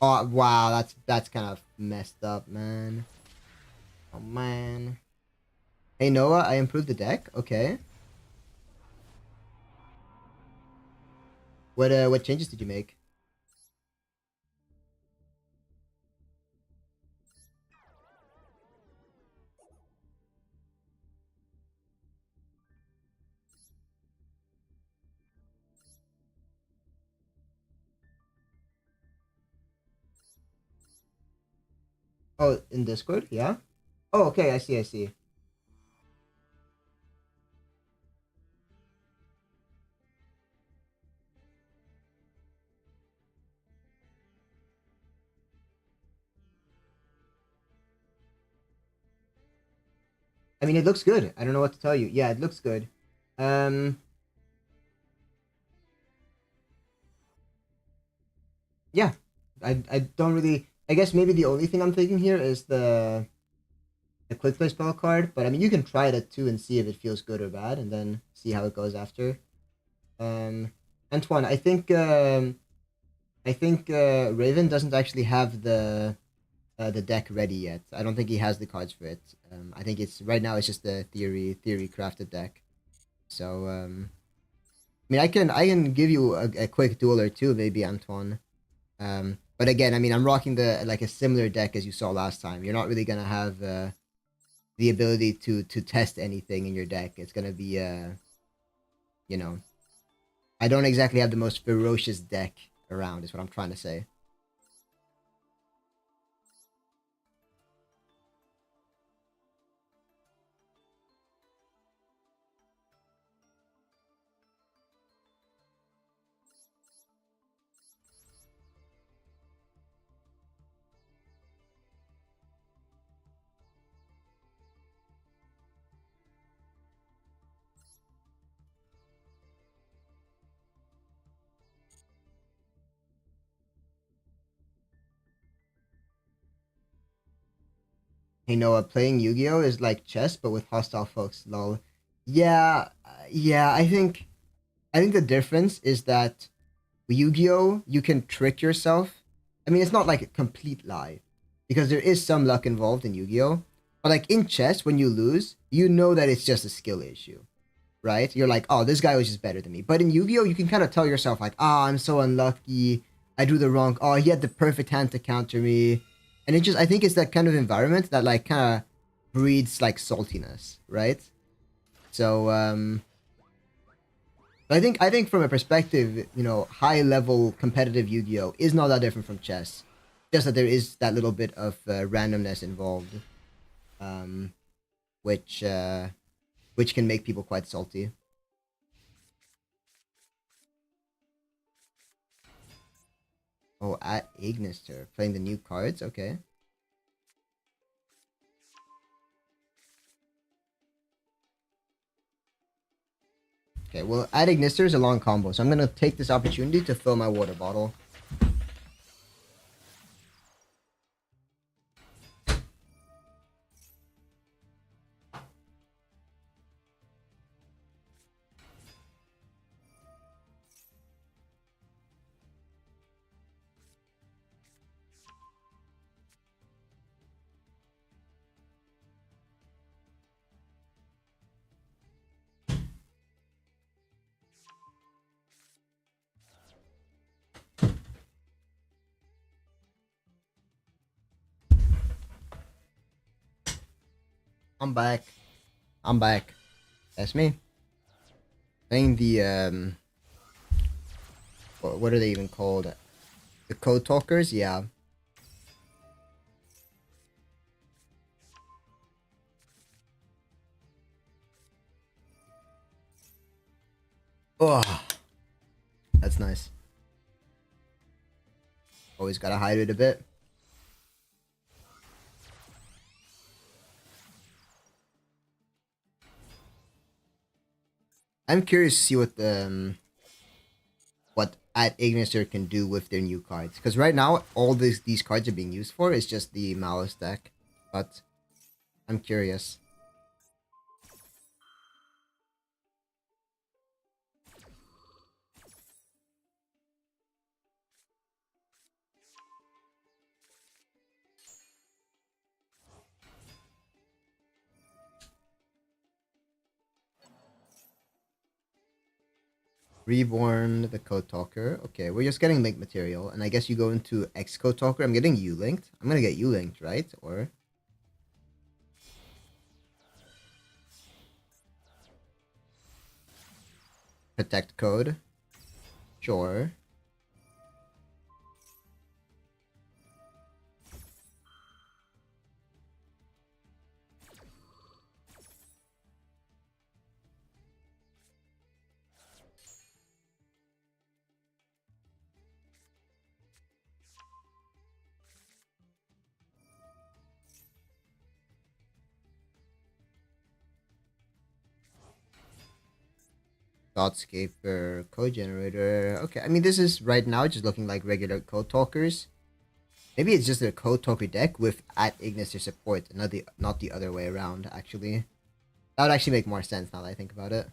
Oh wow, that's kind of messed up, man. Oh man. Hey Noah, I improved the deck. Okay. What changes did you make? Oh, in Discord, yeah. Oh, okay, I see. I mean, it looks good. I don't know what to tell you. Yeah, it looks good. Um, yeah. I don't really. I guess maybe the only thing I'm thinking here is the quick play spell card. But I mean, you can try it too and see if it feels good or bad, and then see how it goes after. Um, Antoine, I think Raven doesn't actually have the deck ready yet. I don't think he has the cards for it. I think it's right now it's just a theory crafted deck. So I mean I can give you a quick duel or two maybe, Antoine. But again, I mean I'm rocking the like a similar deck as you saw last time. You're not really gonna have the ability to test anything in your deck. It's gonna be you know, I don't exactly have the most ferocious deck around. Is what I'm trying to say. Hey Noah, playing Yu-Gi-Oh is like chess but with hostile folks. Lol. Yeah, yeah. I think the difference is that with Yu-Gi-Oh you can trick yourself. I mean, it's not like a complete lie because there is some luck involved in Yu-Gi-Oh. But like in chess, when you lose, you know that it's just a skill issue, right? You're like, oh, this guy was just better than me. But in Yu-Gi-Oh, you can kind of tell yourself like, ah, I'm so unlucky. I drew the wrong. Oh, he had the perfect hand to counter me, and it just I think it's that kind of environment that like kind of breeds like saltiness, right? So I think from a perspective, high level competitive Yu-Gi-Oh is not that different from chess, just that there is that little bit of randomness involved, um, which uh, which can make people quite salty. Oh, at Ignister, playing the new cards. Okay. Okay, well, at Ignister is a long combo, so I'm gonna take this opportunity to fill my water bottle. I'm back. I'm back. That's me. Playing the what are they even called? The code talkers. Yeah. Oh, that's nice. Always gotta hide it a bit. I'm curious to see what at Ignister can do with their new cards, because right now all these cards are being used for is just the Malice deck, but I'm curious. Reborn, the Code Talker. Okay, we're just getting link material, and I guess you go into X Code Talker. I'm getting you linked. I'm gonna get you linked, right? Or protect code. Sure. Thoughtscaper, code generator. Okay, I mean this is right now just looking like regular code talkers. Maybe it's just a code talker deck with at Ignister support, and not the other way around. Actually, that would actually make more sense now that I think about it.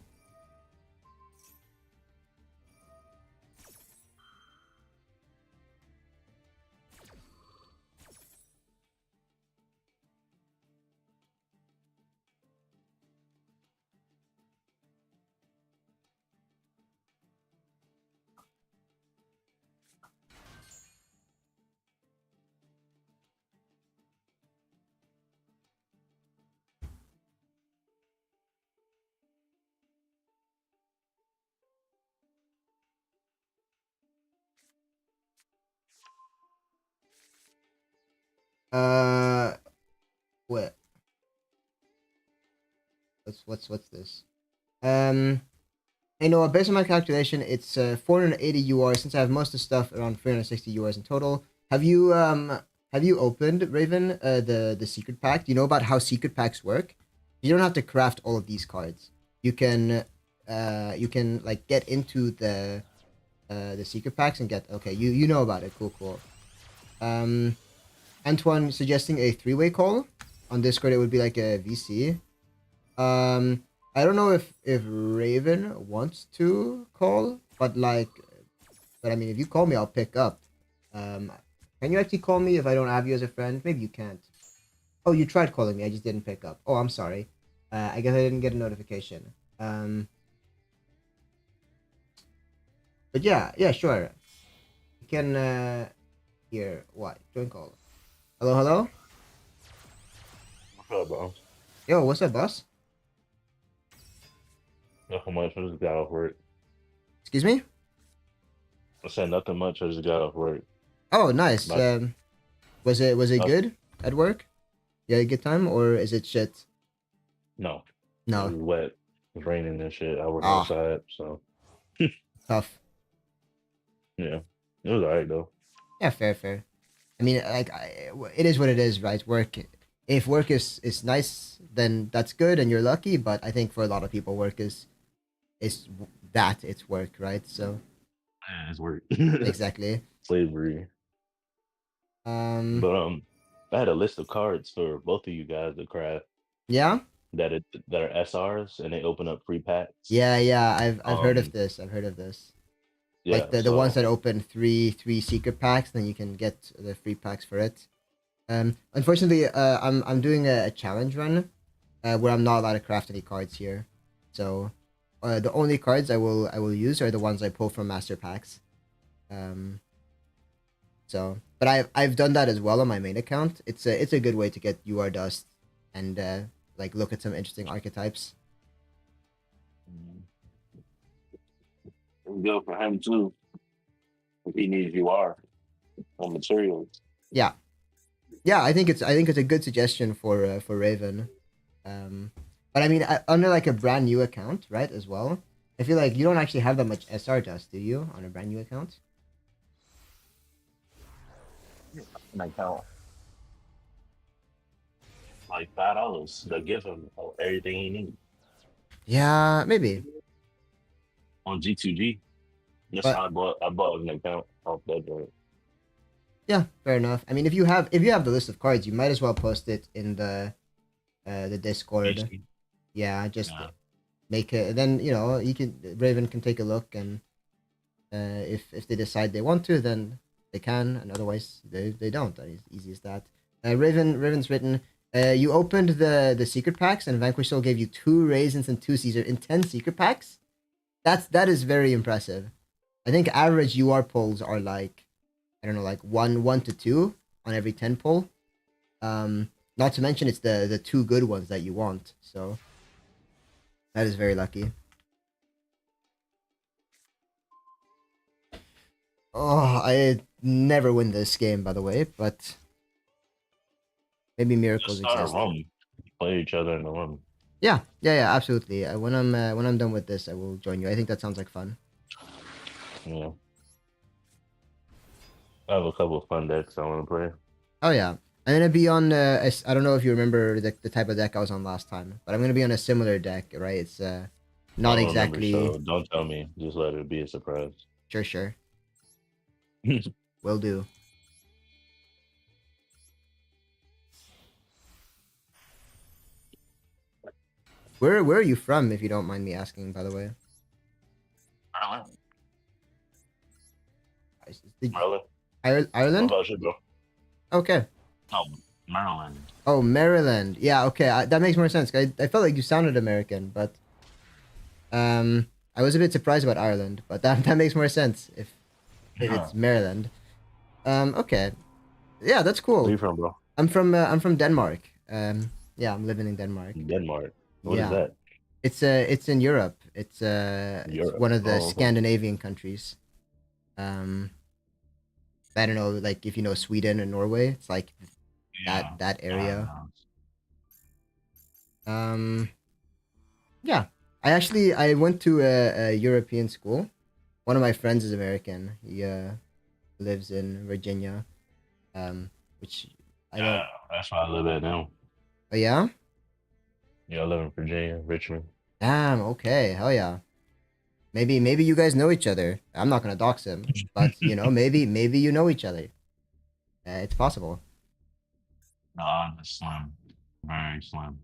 Uh, what? What's this? Um, based on my calculation, it's 480 UR. Since I have most of the stuff around 360 URs in total. Have you opened Raven the secret pack? Do you know about how secret packs work? You don't have to craft all of these cards. You can like get into the secret packs and get okay. You know about it. Cool. Antoine suggesting a three-way call. on Discord, it would be like a VC. I don't know if Raven wants to call, but I mean, if you call me, I'll pick up. Um, can you actually call me if I don't have you as a friend? Maybe you can't. Oh, you tried calling me. I just didn't pick up. Oh, I'm sorry. I guess I didn't get a notification. But yeah, sure. You can hear what? Join call. Hello, hello. What's up, bro? Yo, what's up, boss? Nothing much. I just got off work. Excuse me. I said nothing much. I just got off work. Oh, nice. But Was it uh, good at work? You had a good time, or is it shit? no, it No. was wet. It was raining and shit. I work Ah, outside, so tough. yeah, it was alright though. Yeah, fair, fair. I mean, it is what it is, right? Work. If work is nice, then that's good, and you're lucky. But I think for a lot of people, work is that it's work, right? So Yeah, it's work. exactly. Slavery. Um. But I had a list of cards for both of you guys to craft Yeah. that are SRs and they open up free packs. Yeah. I've heard of Um, this. I've heard of this. Like yeah. the ones So that open three secret packs, then you can get the free packs for it. Unfortunately, I'm doing a challenge run, where I'm not allowed to craft any cards here. So, the only cards I will use are the ones I pull from master packs. Um, but I've done that as well on my main account. It's a good way to get UR dust and like look at some interesting archetypes. it was good for him too. If he needs UR on materials. Yeah, yeah. I think it's a good suggestion for Raven. Um, but I mean, under like a brand new account, right? As well, I feel like you don't actually have that much SR dust, do you, on a brand new account? And I count like $5. They give him everything he needs Yeah, maybe. on G2G. That's But how I bought an account off that joint. yeah, fair enough. I mean, if you have the list of cards, you might as well post it in the Discord. PC. Yeah, just Yeah. make it. Then Raven can take a look, and if they decide they want to, then they can, and otherwise they don't. That is easy as that. Raven's written. You opened the secret packs, and Vanquish Soul gave you 2 raisins and 2 Caesar in 10 secret packs. That is very impressive. I think average UR pulls are like, I don't know, like one to two on every 10 pull. Not to mention it's the two good ones that you want. So that is very lucky. Oh, I never win this game, by the way, but maybe Just miracles start a exist. room. Play each other in the room. Yeah, absolutely. When I'm done with this, I will join you. I think that sounds like fun. Yeah. I have a couple of fun decks I want to play. Oh yeah, I'm gonna be on. I don't know if you remember the type of deck I was on last time, but I'm gonna be on a similar deck, right? It's I not don't remember, exactly. so don't tell me. Just let it be a surprise. Sure, will do. Where are you from, if you don't mind me asking, by the way? Maryland. Did, Maryland. What Ireland? about you, bro? Okay. No, Maryland. Oh, Maryland. Yeah, okay. That makes more sense. I felt like you sounded American, but I was a bit surprised about Ireland, but that makes more sense if Yeah. it's Maryland. Okay. Yeah, that's Where cool. you from, bro? I'm from Denmark. Yeah, I'm living in Denmark. Denmark. What is Yeah. that? It's in Europe. It's Europe. one of the Oh, okay. Scandinavian countries. Um, I don't know, like if you know Sweden and Norway, it's like that Yeah. that I area. know. Um, yeah. I went to a European school. One of my friends is American. He lives in Virginia. Which I don't. Yeah, that's where I live at now. Oh yeah. Yeah, I live in Virginia, Richmond. Damn. Okay. Hell yeah. Maybe you guys know each other. I'm not gonna dox him, but maybe you know each other. It's possible. No, I'm the slum. Very slim.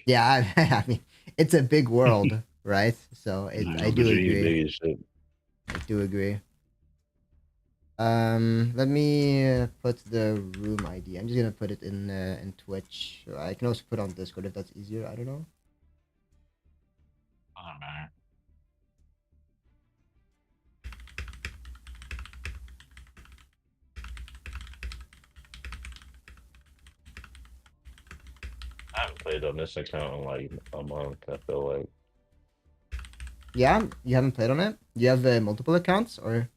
Yeah, I mean, it's a big world, right? So I Yeah, do Virginia's agree. big as shit. I do agree. Let me put the room ID. I'm just gonna put it in Twitch. I can also put on Discord if that's easier. I don't know. Doesn't matter. I haven't played on this account in like a month. I feel like Yeah, you haven't played on it. You have multiple accounts, or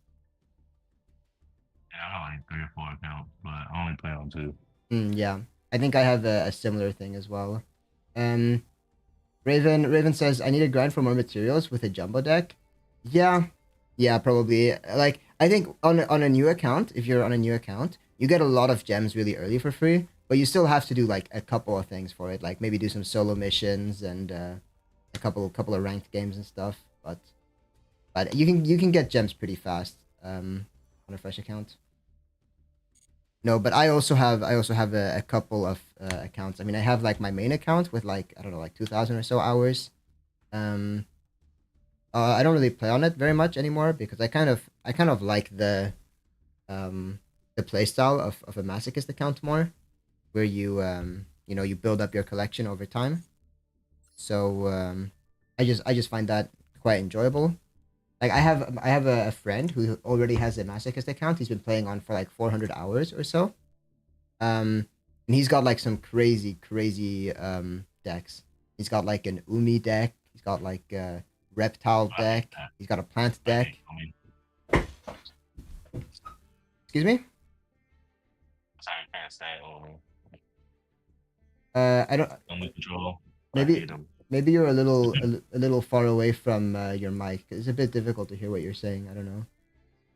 yeah, I got like 3 or 4 accounts, but I only play on 2. Yeah, I think I have a similar thing as well. Um, Raven says I need to grind for more materials with a jumbo deck. Yeah, yeah, probably. Like I think on a new account, if you're on a new account, you get a lot of gems really early for free, but you still have to do like a couple of things for it, like maybe do some solo missions and a couple of ranked games and stuff. But you can get gems pretty fast on a fresh account. No, but I also have a couple of accounts. I mean, I have like my main account with like I don't know like 2,000 or so hours. Um, I don't really play on it very much anymore because I kind of like um the play style of a masochist account more, where you build up your collection over time. So I just find that quite enjoyable. Like I have a friend who already has a masochist account. He's been playing on for like 400 hours or so. And he's got like some crazy decks. He's got like an Umi deck. He's got like a reptile I hate deck. that. He's got a plant I deck. hate. I mean, Excuse me. I can't stand only I don't. only control. I Maybe hate them. maybe you're a little far away from your mic. It's a bit difficult to hear what you're saying. I don't know.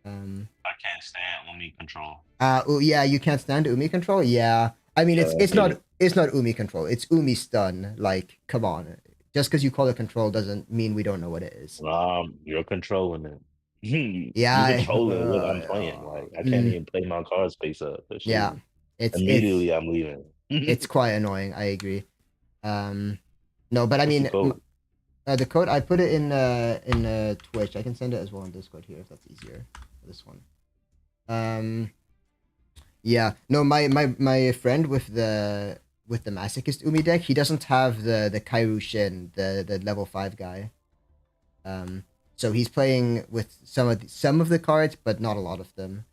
Um. I can't stand only control. Oh yeah, you can't stand Umi control. Yeah. I mean, Yeah, it's I it's hate it. not it's not Umi control. It's Umi stun. Like, come on. Just because you call it control doesn't mean we don't know what it is. You're controlling it. You Yeah. controlling what I'm playing. Like I can't even play my card space up. That shit Yeah. is It's immediately I'm leaving. it's quite annoying. I agree. Um, no, but I What's the mean, code? the code I put it in Twitch. I can send it as well on Discord here if that's easier. For this one. Um, yeah. No, my friend with the Masochist Umi deck, he doesn't have the Kairu Shin, the level 5 guy. So he's playing with some of the cards, but not a lot of them.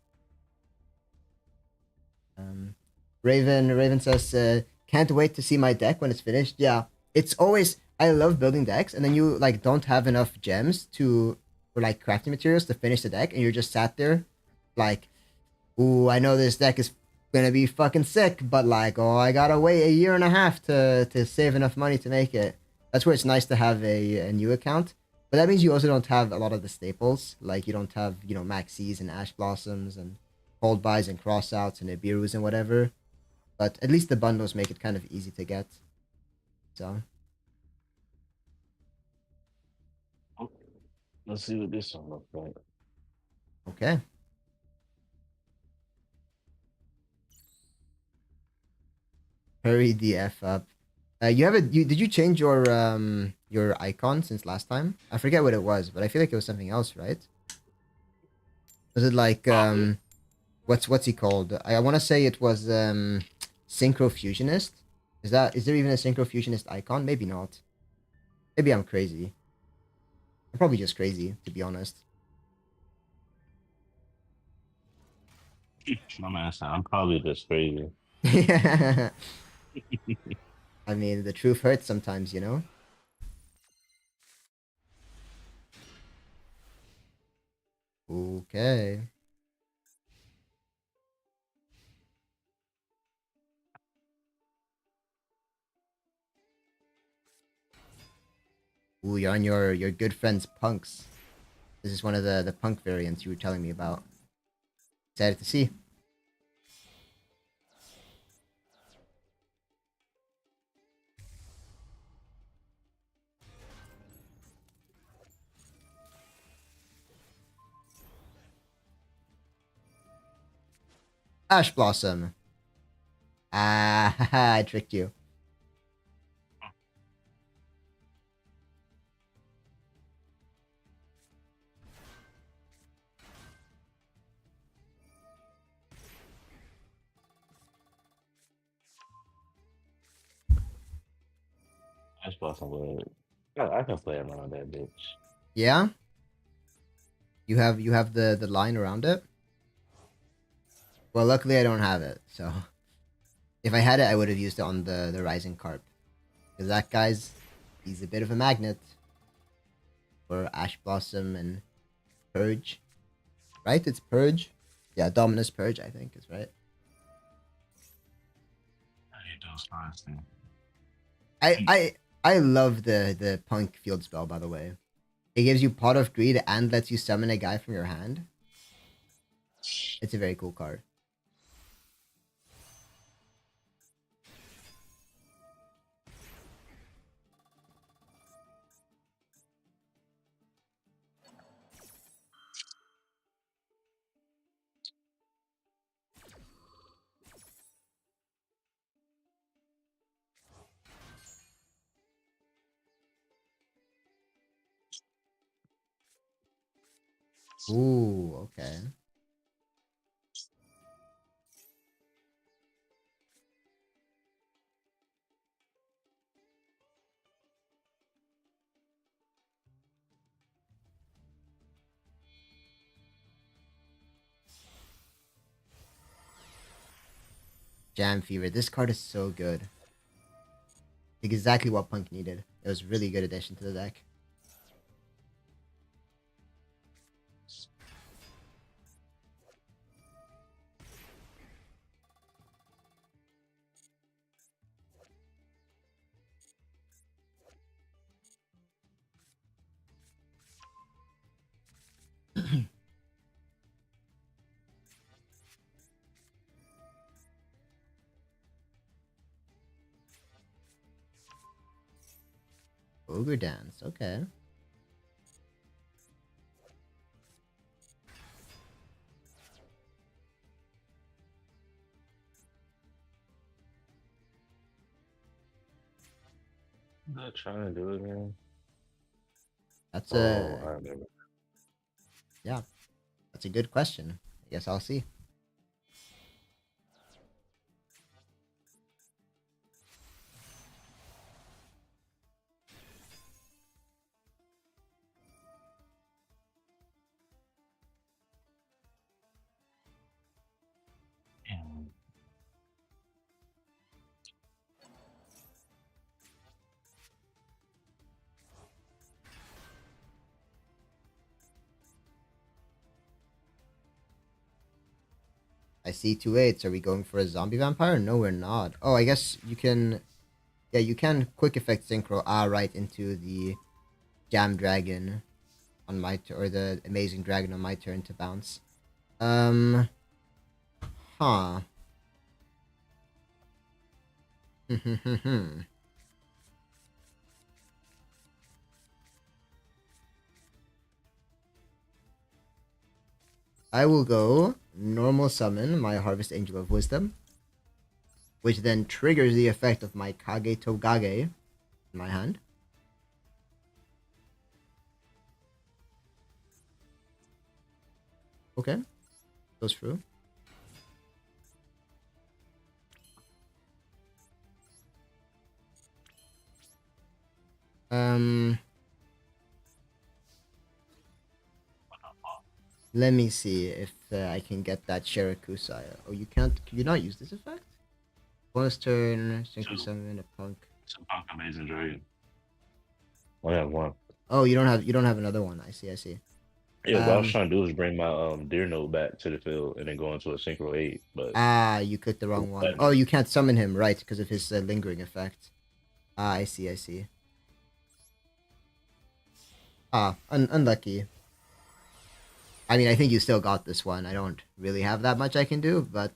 Um, Raven says, can't wait to see my deck when it's finished. Yeah, it's always I love building decks, and then you like don't have enough gems or like crafting materials to finish the deck, and you're just sat there, like, ooh, I know this deck is gonna be fucking sick, but like, oh, I gotta wait a year and a half to save enough money to make it. That's where it's nice to have a new account. But that means you also don't have a lot of the staples. Like you don't have, Maxis and Ash Blossoms and Hold Buys and Crossouts and Ibirus and whatever. But at least the bundles make it kind of easy to get. So, Oh, let's see what this one looks like. okay. Hurry the F up. Did you change your icon since last time? I forget what it was, but I feel like it was something else, right? Was it like Probably. what's he called? I want to say it was Synchro Fusionist. Is there even a Synchro Fusionist icon? Maybe not. Maybe I'm crazy. I'm probably just crazy, to be honest. My man said I'm probably just crazy. I mean, the truth hurts sometimes, you know? Okay. Ooh, you're on your good friend's punks. This is one of the punk variants you were telling me about. Excited to see. Ash Blossom. Ah, I tricked you. That's possible. I can play around that bitch. Yeah? You have the line around it? Well, luckily I don't have it, so if I had it, I would have used it on the Rising Carp. Because that he's a bit of a magnet for Ash Blossom and Purge. Right? It's Purge? Yeah, Dominus Purge, I think, is right. I hate those cards, thing. I love the Punk Field spell, by the way. It gives you Pot of Greed and lets you summon a guy from your hand. It's a very cool card. Ooh, okay. Jam Fever. This card is so good. Exactly what Punk needed. It was really good addition to the deck. Ogre Dance, okay. I'm not trying to do it, man. That's Oh, a I remember. yeah. That's a good question. I guess I'll see. Damn. I see 2/8. Are we going for a zombie vampire? No, we're not. Oh, I guess you can. Yeah, you can quick effect synchro right into the Jam Dragon on my turn, or the Amazing Dragon on my turn to bounce. Um, huh. I will go normal summon my Harvest Angel of Wisdom, which then triggers the effect of my Kage Togage in my hand. Okay, goes through. Um, let me see if I can get that Shirakusai. Oh, you can't. Can you not use this effect? Bonus turn, Synchro Two. Summon a Punk. It's a Punk Amazing Dragon. I have one. Oh, you don't have another one. I see, I see. Yeah, what I was trying to do is bring my Deer Note back to the field and then go into a Synchro 8, but You clicked the it wrong won't one. let Oh, me. you can't summon him, right? Because of his lingering effect. I see, I see. Unlucky. I mean, I think you still got this one. I don't really have that much I can do, but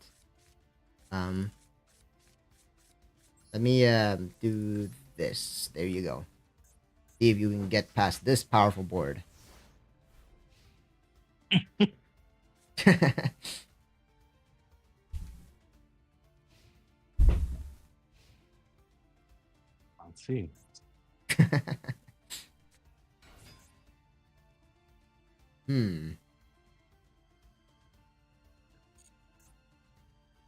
um, let me do this. There you go. See if you can get past this powerful board. Let's see. Hmm.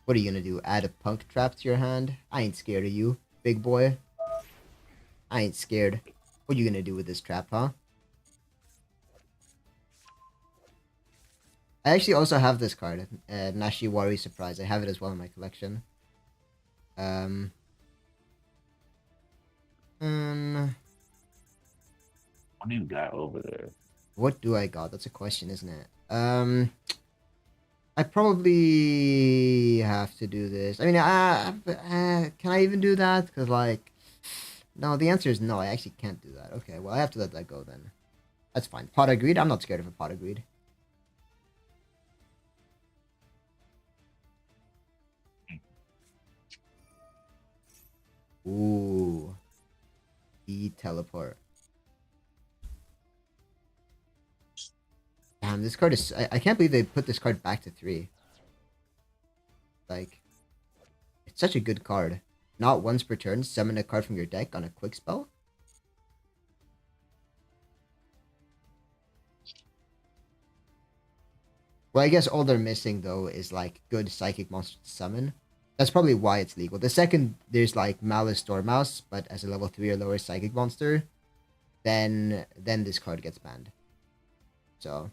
What are you gonna do? Add a punk trap to your hand? I ain't scared of you, big boy. I ain't scared. What you gonna do with this trap, huh? I actually also have this card, Nashi Wari Surprise. I have it as well in my collection. Um, um, What do you got over there? what do I got? That's a question, isn't it? I probably have to do this. I mean, can I even do that? Because, like, no, the answer is no. I actually can't do that. Okay, well, I have to let that go then. That's fine. Pot of Greed? I'm not scared of a Pot of Greed. Ooh. E-teleport. Damn, this card is... I can't believe they put this card back to 3. Like, it's such a good card. Not once per turn, summon a card from your deck on a quick spell. Well, I guess all they're missing, though, is, like, good Psychic monsters to summon. That's probably why it's legal. The second there's, like, Malice Stormhouse, but as a level 3 or lower Psychic monster, then this card gets banned. So...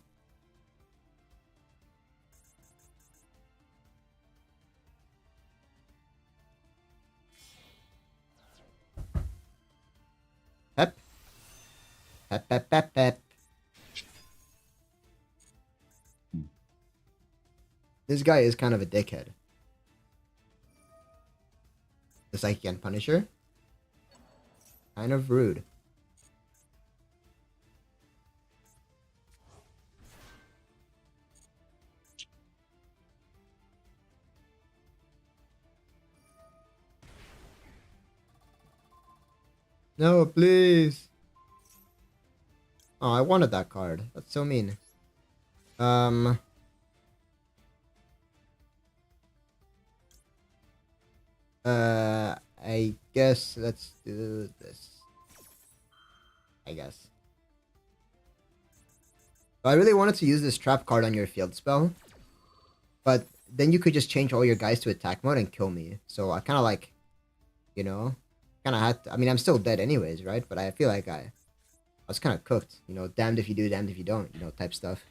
Pep. Pep, pep, pep, pep. This guy is kind of a dickhead. The Psychic and Punisher. Kind of rude. No, please. Oh, I wanted that card. That's so mean. I guess let's do this. I guess. I really wanted to use this trap card on your field spell, but then you could just change all your guys to attack mode and kill me. So I kind of like, you know, kind of had to, I mean, I'm still dead anyways, right? But I feel like I was kind of cooked, you know, damned if you do, damned if you don't, you know, type stuff.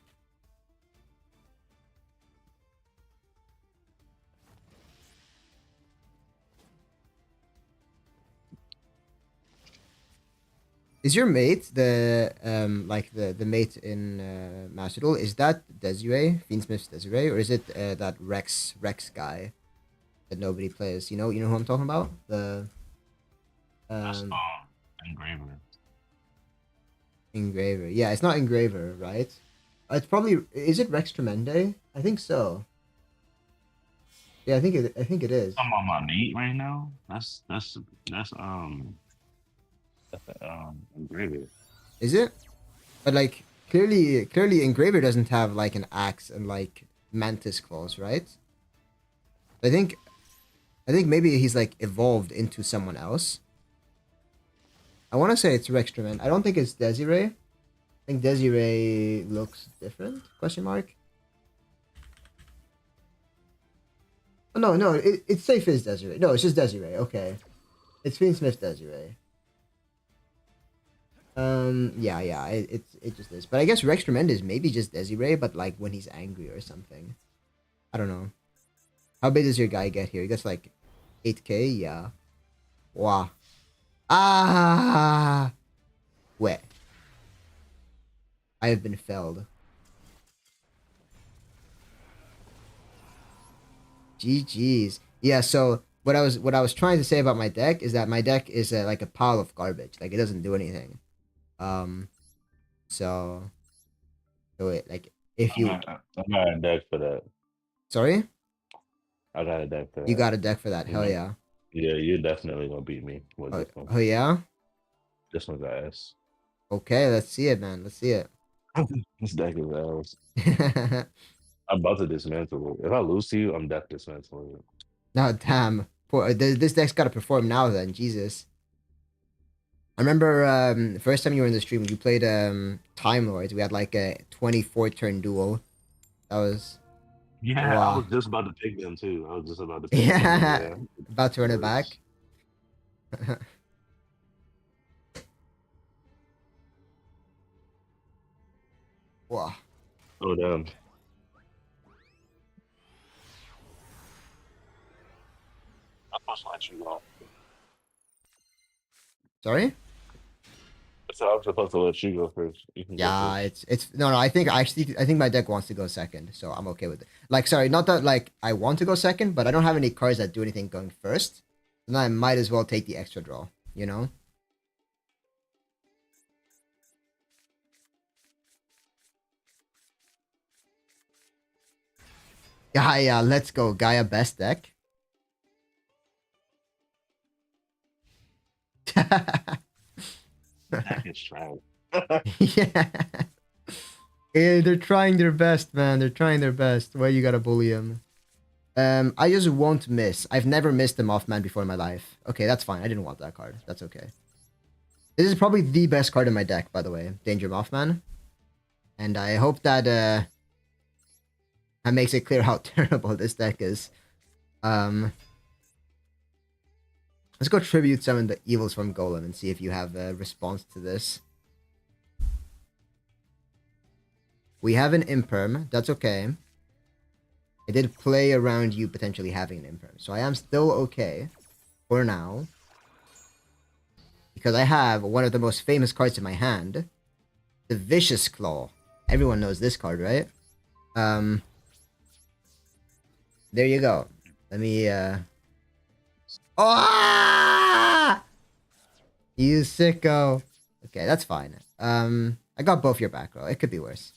Is your mate the like the mate in Master Duel? Is that Desiree, Fiendsmith's Desiree, or is it that Rex guy that nobody plays? You know who I'm talking about? The That's um Engraver. Engraver. Yeah, it's not Engraver, right? It's probably, is it Rex Tremende? I think so. Yeah, I think it is. I'm on my meat right now. That's Engraver. Is it? But like clearly Engraver doesn't have like an axe and like mantis claws, right? I think maybe he's like evolved into someone else. I want to say it's Rex Tremende. I don't think it's Desiree. I think Desiree looks different? Question mark. Oh, no, it's safe as Desiree. No, it's just Desiree. Okay, it's Fiendsmith Desiree. Yeah, it just is. But I guess Rex Tremendous is maybe just Desiree, but like when he's angry or something. I don't know. How big does your guy get here? He gets like 8k? Yeah. Wow. Ah! Wet. I have been felled. GG's. Yeah, so what I was trying to say about my deck is that my deck is like a pile of garbage. Like it doesn't do anything. Um so like if you I got a deck for that. sorry? I got a deck for You that. got a deck for that. You Hell know? yeah. Yeah, you're definitely gonna beat me with Oh, this one. oh yeah? This one's ass. Okay, let's see it, man. Let's see it. This deck is ass. I'm about to dismantle it. If I lose to you, I'm definitely dismantling it. No, damn. Poor, this deck's got to perform now then. Jesus. I remember the first time you were in the stream, you played Time Lords. We had like a 24 turn duel. That was... Yeah, I Wow. was just about to pick them too. I was just about to pick them. Yeah. Yeah. About to run it back. Wow. Oh damn. I must let you go. Sorry? So I'm supposed to let you go first. You can go Yeah, first. it's no no. I think my deck wants to go second, so I'm okay with it. Like, sorry, not that like I want to go second, but I don't have any cards that do anything going first. Then I might as well take the extra draw. You know? Gaia, let's go. Gaia best deck. That is trash. Yeah. Yeah, they're trying their best, man. They're trying their best. Why you gotta bully them? I just won't miss. I've never missed a Mothman before in my life. Okay, that's fine. I didn't want that card. That's okay. This is probably the best card in my deck, by the way. Danger Mothman. And I hope that that makes it clear how terrible this deck is. Let's go tribute summon the evils from Golem and see if you have a response to this. We have an Imperm. That's okay. I did play around you potentially having an Imperm. So I am still okay for now. Because I have one of the most famous cards in my hand. The Vicious Claw. Everyone knows this card, right? There you go. Let me, Oh! You sicko. Okay, that's fine. I got both your back row. It could be worse.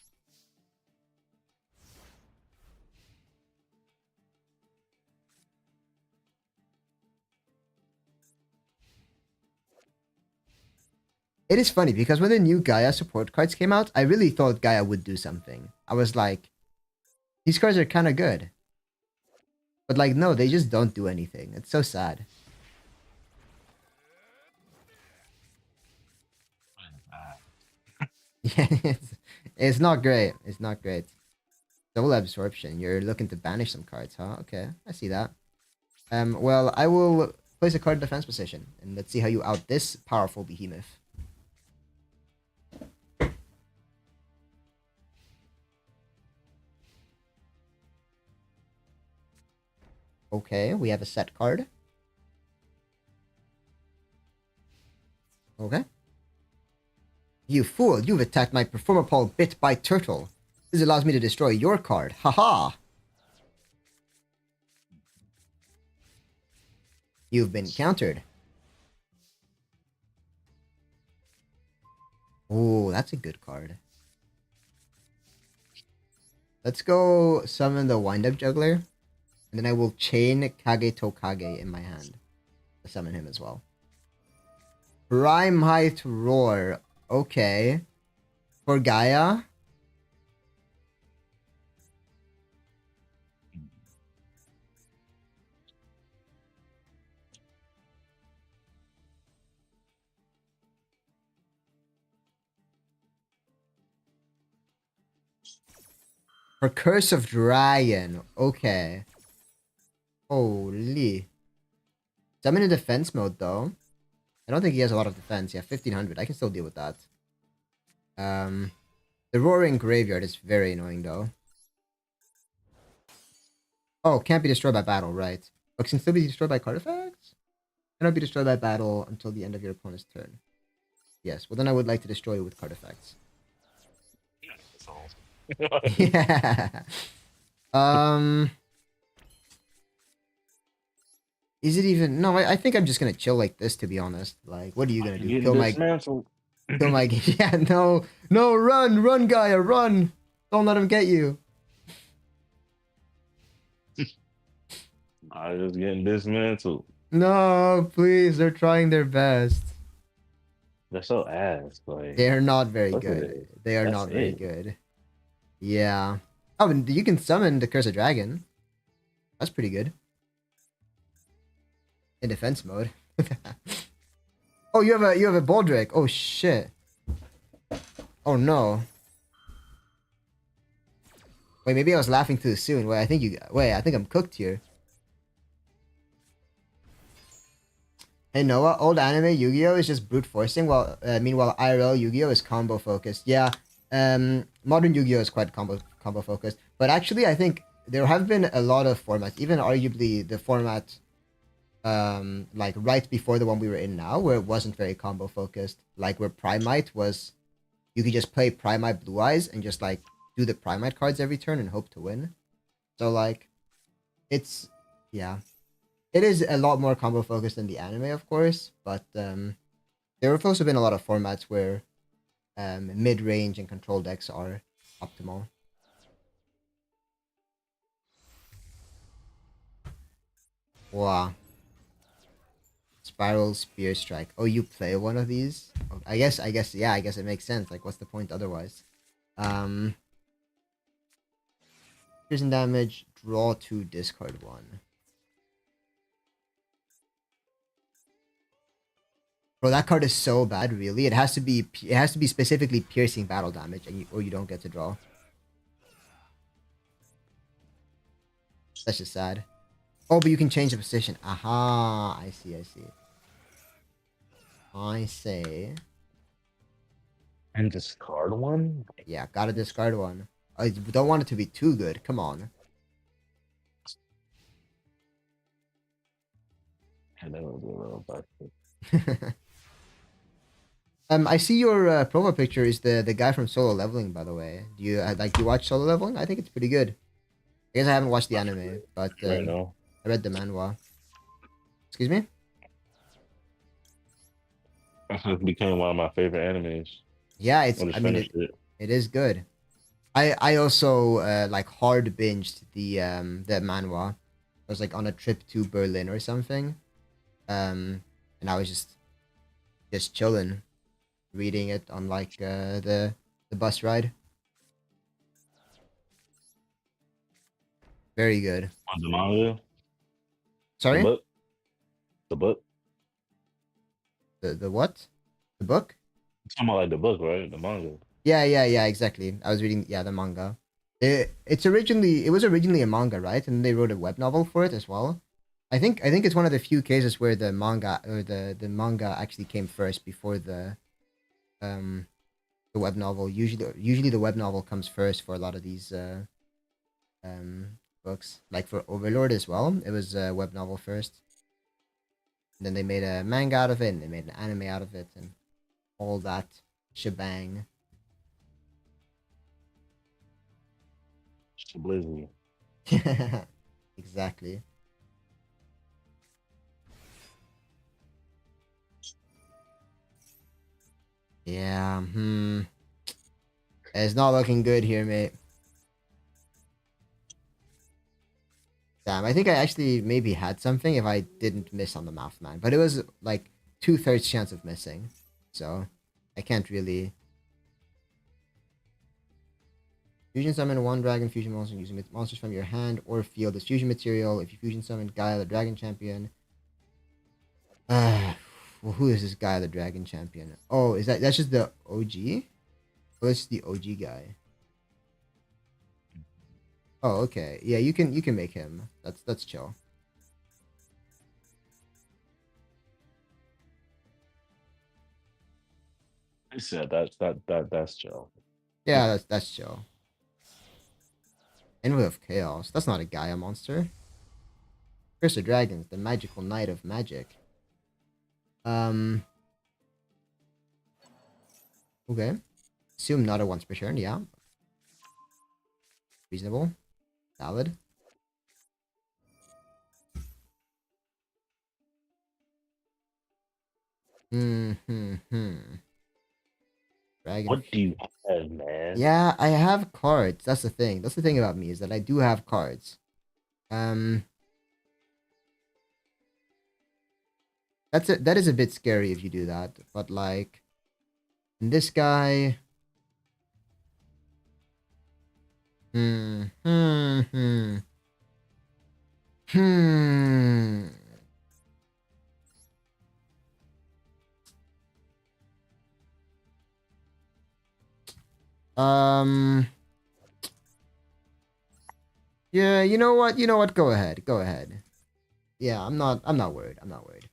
It is funny because when the new Gaia support cards came out, I really thought Gaia would do something. I was like, these cards are kind of good. But like, no, they just don't do anything. It's so sad. Yeah, it's not great. It's not great. Double absorption. You're looking to banish some cards, huh? Okay, I see that. Well, I will place a card in defense position, and let's see how you out this powerful behemoth. Okay, we have a set card. Okay. You fool, you've attacked my Performer Paul Bit by Turtle. This allows me to destroy your card. Haha! You've been countered. Oh, that's a good card. Let's go summon the Wind-Up Juggler. And then I will chain Kage Tokage in my hand. To summon him as well. Prime Height Roar. Okay. For Gaia. For Curse of Dragon. Okay. Holy. Summon in defense mode though. I don't think he has a lot of defense. Yeah, 1500. I can still deal with that. The Roaring Graveyard is very annoying though. Oh, can't be destroyed by battle, right? But can still be destroyed by card effects? Cannot be destroyed by battle until the end of your opponent's turn. Yes, well then I would like to destroy you with card effects. Yeah. Is it even... No, I think I'm just gonna chill like this, to be honest. Like, what are you gonna do? Kill my... Kill my... Yeah, no. No, run! Run, Gaia, run! Don't let him get you. I just getting dismantled. No, please. They're trying their best. They're so ass. Like, They are not very look at good. it. They are That's not very it. good. Yeah. Oh, and you can summon the Curse of Dragon. That's pretty good. In defense mode. Oh, you have a Baldric. Oh shit. Oh no. Wait, maybe I was laughing too soon. Wait, I think I'm cooked here. Hey Noah, old anime Yu-Gi-Oh is just brute forcing, while meanwhile IRL Yu-Gi-Oh is combo focused. Yeah, Modern Yu-Gi-Oh is quite combo focused, but actually I think there have been a lot of formats, even arguably the format like right before the one we were in now, where it wasn't very combo focused, like where Primite was, you could just play Primite Blue Eyes and just like do the Primite cards every turn and hope to win. So like, it's yeah, it is a lot more combo focused than the anime, of course, but there have also been a lot of formats where mid range and control decks are optimal. Wow. Spiral Spear Strike. Oh, you play one of these? Oh, yeah, I guess it makes sense. Like, what's the point otherwise? Um, Piercing damage, draw 2, discard 1. Bro, that card is so bad, really. It has to be specifically piercing battle damage, or you don't get to draw. That's just sad. Oh, but you can change the position. Aha, I see, I see. I say, And discard one? yeah, gotta discard 1. I don't want it to be too good. Come on. And then it'll be a little bit. I see your profile picture is the guy from Solo Leveling, by the way. Do you like you watch Solo Leveling? I think it's pretty good. I guess I haven't watched the anime, but Right now. I read the manhwa. Excuse me? It became one of my favorite animes. Yeah, I just finished it. it is good. I also like hard binged the manhwa. I was like on a trip to Berlin or something. And I was just chilling, reading it on like the bus ride. Very good. On the manga? The Sorry? book? The book? The what? The book? It's talking about like the book, right? The manga. Yeah, exactly. I was reading, yeah, the manga. It was originally a manga, right? And they wrote a web novel for it as well. I think it's one of the few cases where the manga or the manga actually came first before um the web novel. Usually the web novel comes first for a lot of these books. Like for Overlord as well, it was a web novel first. And then they made a manga out of it, and they made an anime out of it, and all that shebang. It's a Blizzy. Exactly. Yeah, it's not looking good here, mate. Damn, I think I actually maybe had something if I didn't miss on the mouth man. But it was like 2/3 chance of missing. So I can't really. Fusion summon one dragon fusion monster using monsters from your hand or field as fusion material. If you fusion summon Gaia the Dragon Champion. Well, who is this Gaia the Dragon Champion? Oh, that's just the OG? Oh, that's just the OG guy. Oh, okay. Yeah, you can make him. That's chill. I said that's chill. Yeah, that's chill. Envy of Chaos. That's not a Gaia monster. Curse of Dragons, the magical knight of magic. Um. Okay. Assume not a once per turn. Yeah. Reasonable. Valid. Dragon. What do you have, man? Yeah, I have cards. That's the thing. That's the thing about me is that I do have cards. Um. That is a bit scary if you do that. But like, this guy. Hmm. Hmm. Hmm. Hmm. Um. Yeah. You know what? You know what? Go ahead. Go ahead. Yeah. I'm not worried. I'm not worried.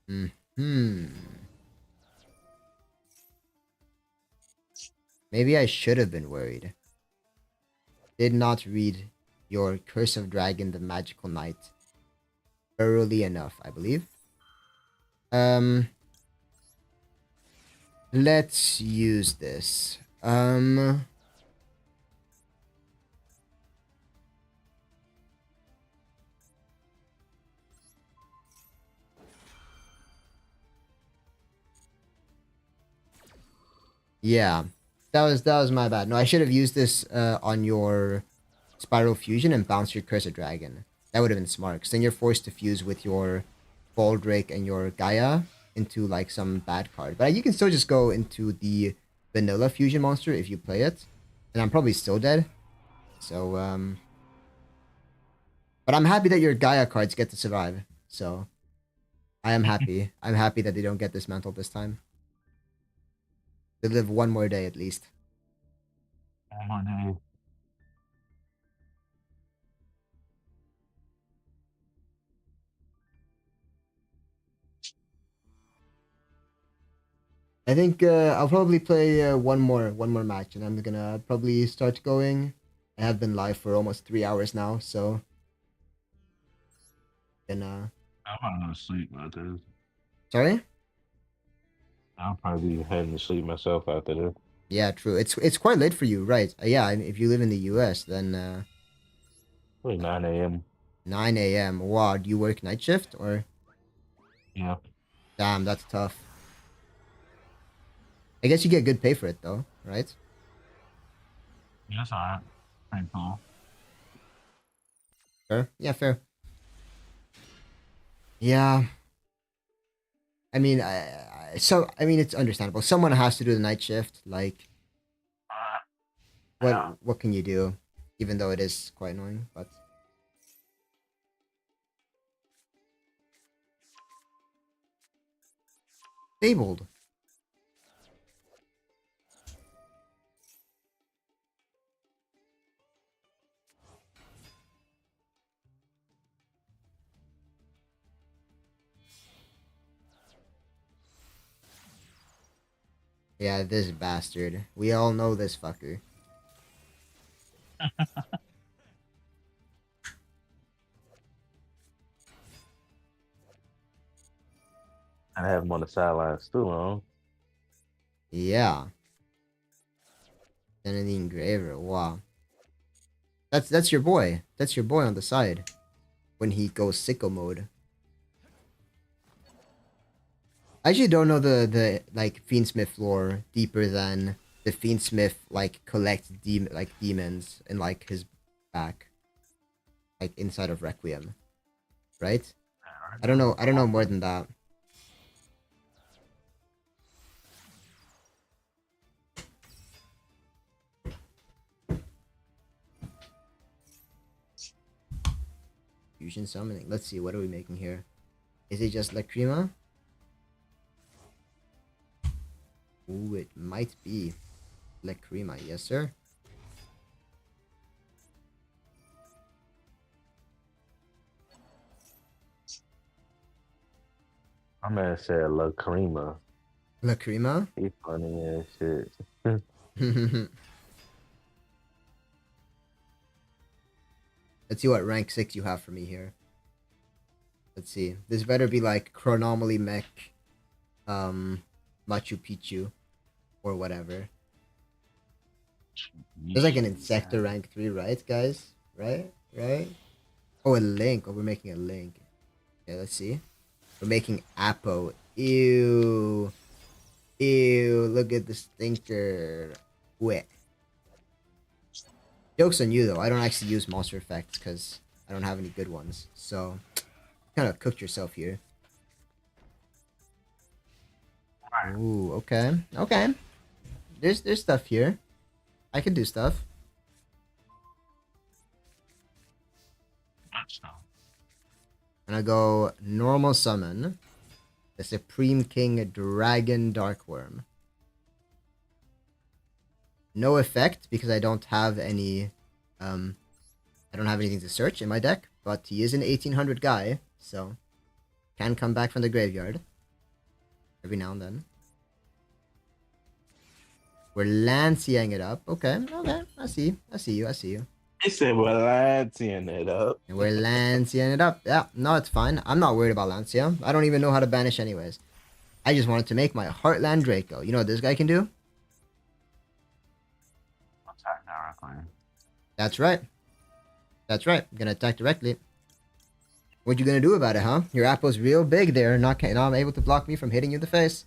Hmm. Maybe I should have been worried. Did not read your Curse of Dragon, the Magical Knight thoroughly enough, I believe. Let's use this. Yeah. That was my bad. No, I should have used this on your Spiral Fusion and bounce your Curse of Dragon. That would have been smart, because then you're forced to fuse with your Baldric and your Gaia into like some bad card. But you can still just go into the vanilla fusion monster if you play it. And I'm probably still dead. So, but I'm happy that your Gaia cards get to survive. So, I am happy. I'm happy that they don't get dismantled this time. They live one more day at least. Oh my God. I think I'll probably play one more match, and I'm gonna probably start going. I have been live for almost 3 hours now, so then I'm gonna go to sleep after this. sorry. I'll probably be heading to sleep myself after this. Yeah, true. It's quite late for you, right? Yeah, if you live in the U.S., then Probably 9 a.m. 9 a.m. Wow, do you work night shift or? Yeah. Damn, that's tough. I guess you get good pay for it though, right? That's alright. Pretty cool. Fair. Yeah, fair. Yeah. I mean, I mean, it's understandable. Someone has to do the night shift. Like, Yeah. what can you do? Even though it is quite annoying, but stabled. Yeah, this bastard. We all know this fucker. I have him on the sidelines too long. Yeah. Then the engraver. Wow. That's your boy. That's your boy on the side. When he goes sicko mode. I actually don't know the like Fiendsmith lore deeper than the Fiendsmith like collects demons in like his back. Like inside of Requiem. Right? I don't know more than that. Fusion summoning. Let's see, what are we making here? Is it just Lacrima? Ooh, it might be Lacrima, yes sir. My man said La Crema. Lacrima? He funny as shit. Let's see what rank 6 you have for me here. Let's see. This better be like Chronomaly Mech, Machu Picchu, or whatever. There's like an Insector rank 3, right, guys? Right? Right? Oh, a Link. Oh, we're making a Link. Yeah, let's see. We're making Apo. Ew. Ew, look at the stinker. Wet. Joke's on you, though. I don't actually use monster effects because I don't have any good ones. So, kind of cooked yourself here. Ooh, okay. Okay. There's stuff here. I can do stuff. And I go normal summon the Supreme King Dragon Darkworm. No effect because I don't have any I don't have anything to search in my deck, but he is an 1800 guy, so can come back from the graveyard. every now and then. We're Lanciaing it up. Okay, okay. I see you. I see you. He said we're Lanciaing it up. And we're Lanciaing it up. Yeah, no, it's fine. I'm not worried about Lancia. I don't even know how to banish anyways. I just wanted to make my Heartland Draco. You know what this guy can do? Attack directly. That's right. That's right. I'm gonna attack directly. What you gonna do about it, huh? Your apple's real big there, not able to block me from hitting you in the face.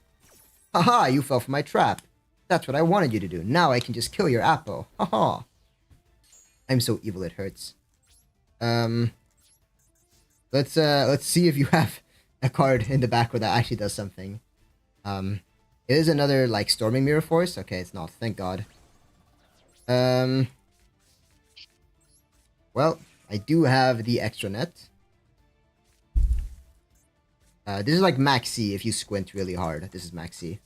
Haha, you fell for my trap. That's what I wanted you to do. Now I can just kill your apple. Haha. I'm so evil it hurts. Let's see if you have a card in the back where that actually does something. It is another like Storming Mirror Force. Okay, it's not. Thank God. Well, I do have the extra net. This is like Max C if you squint really hard. This is Max C.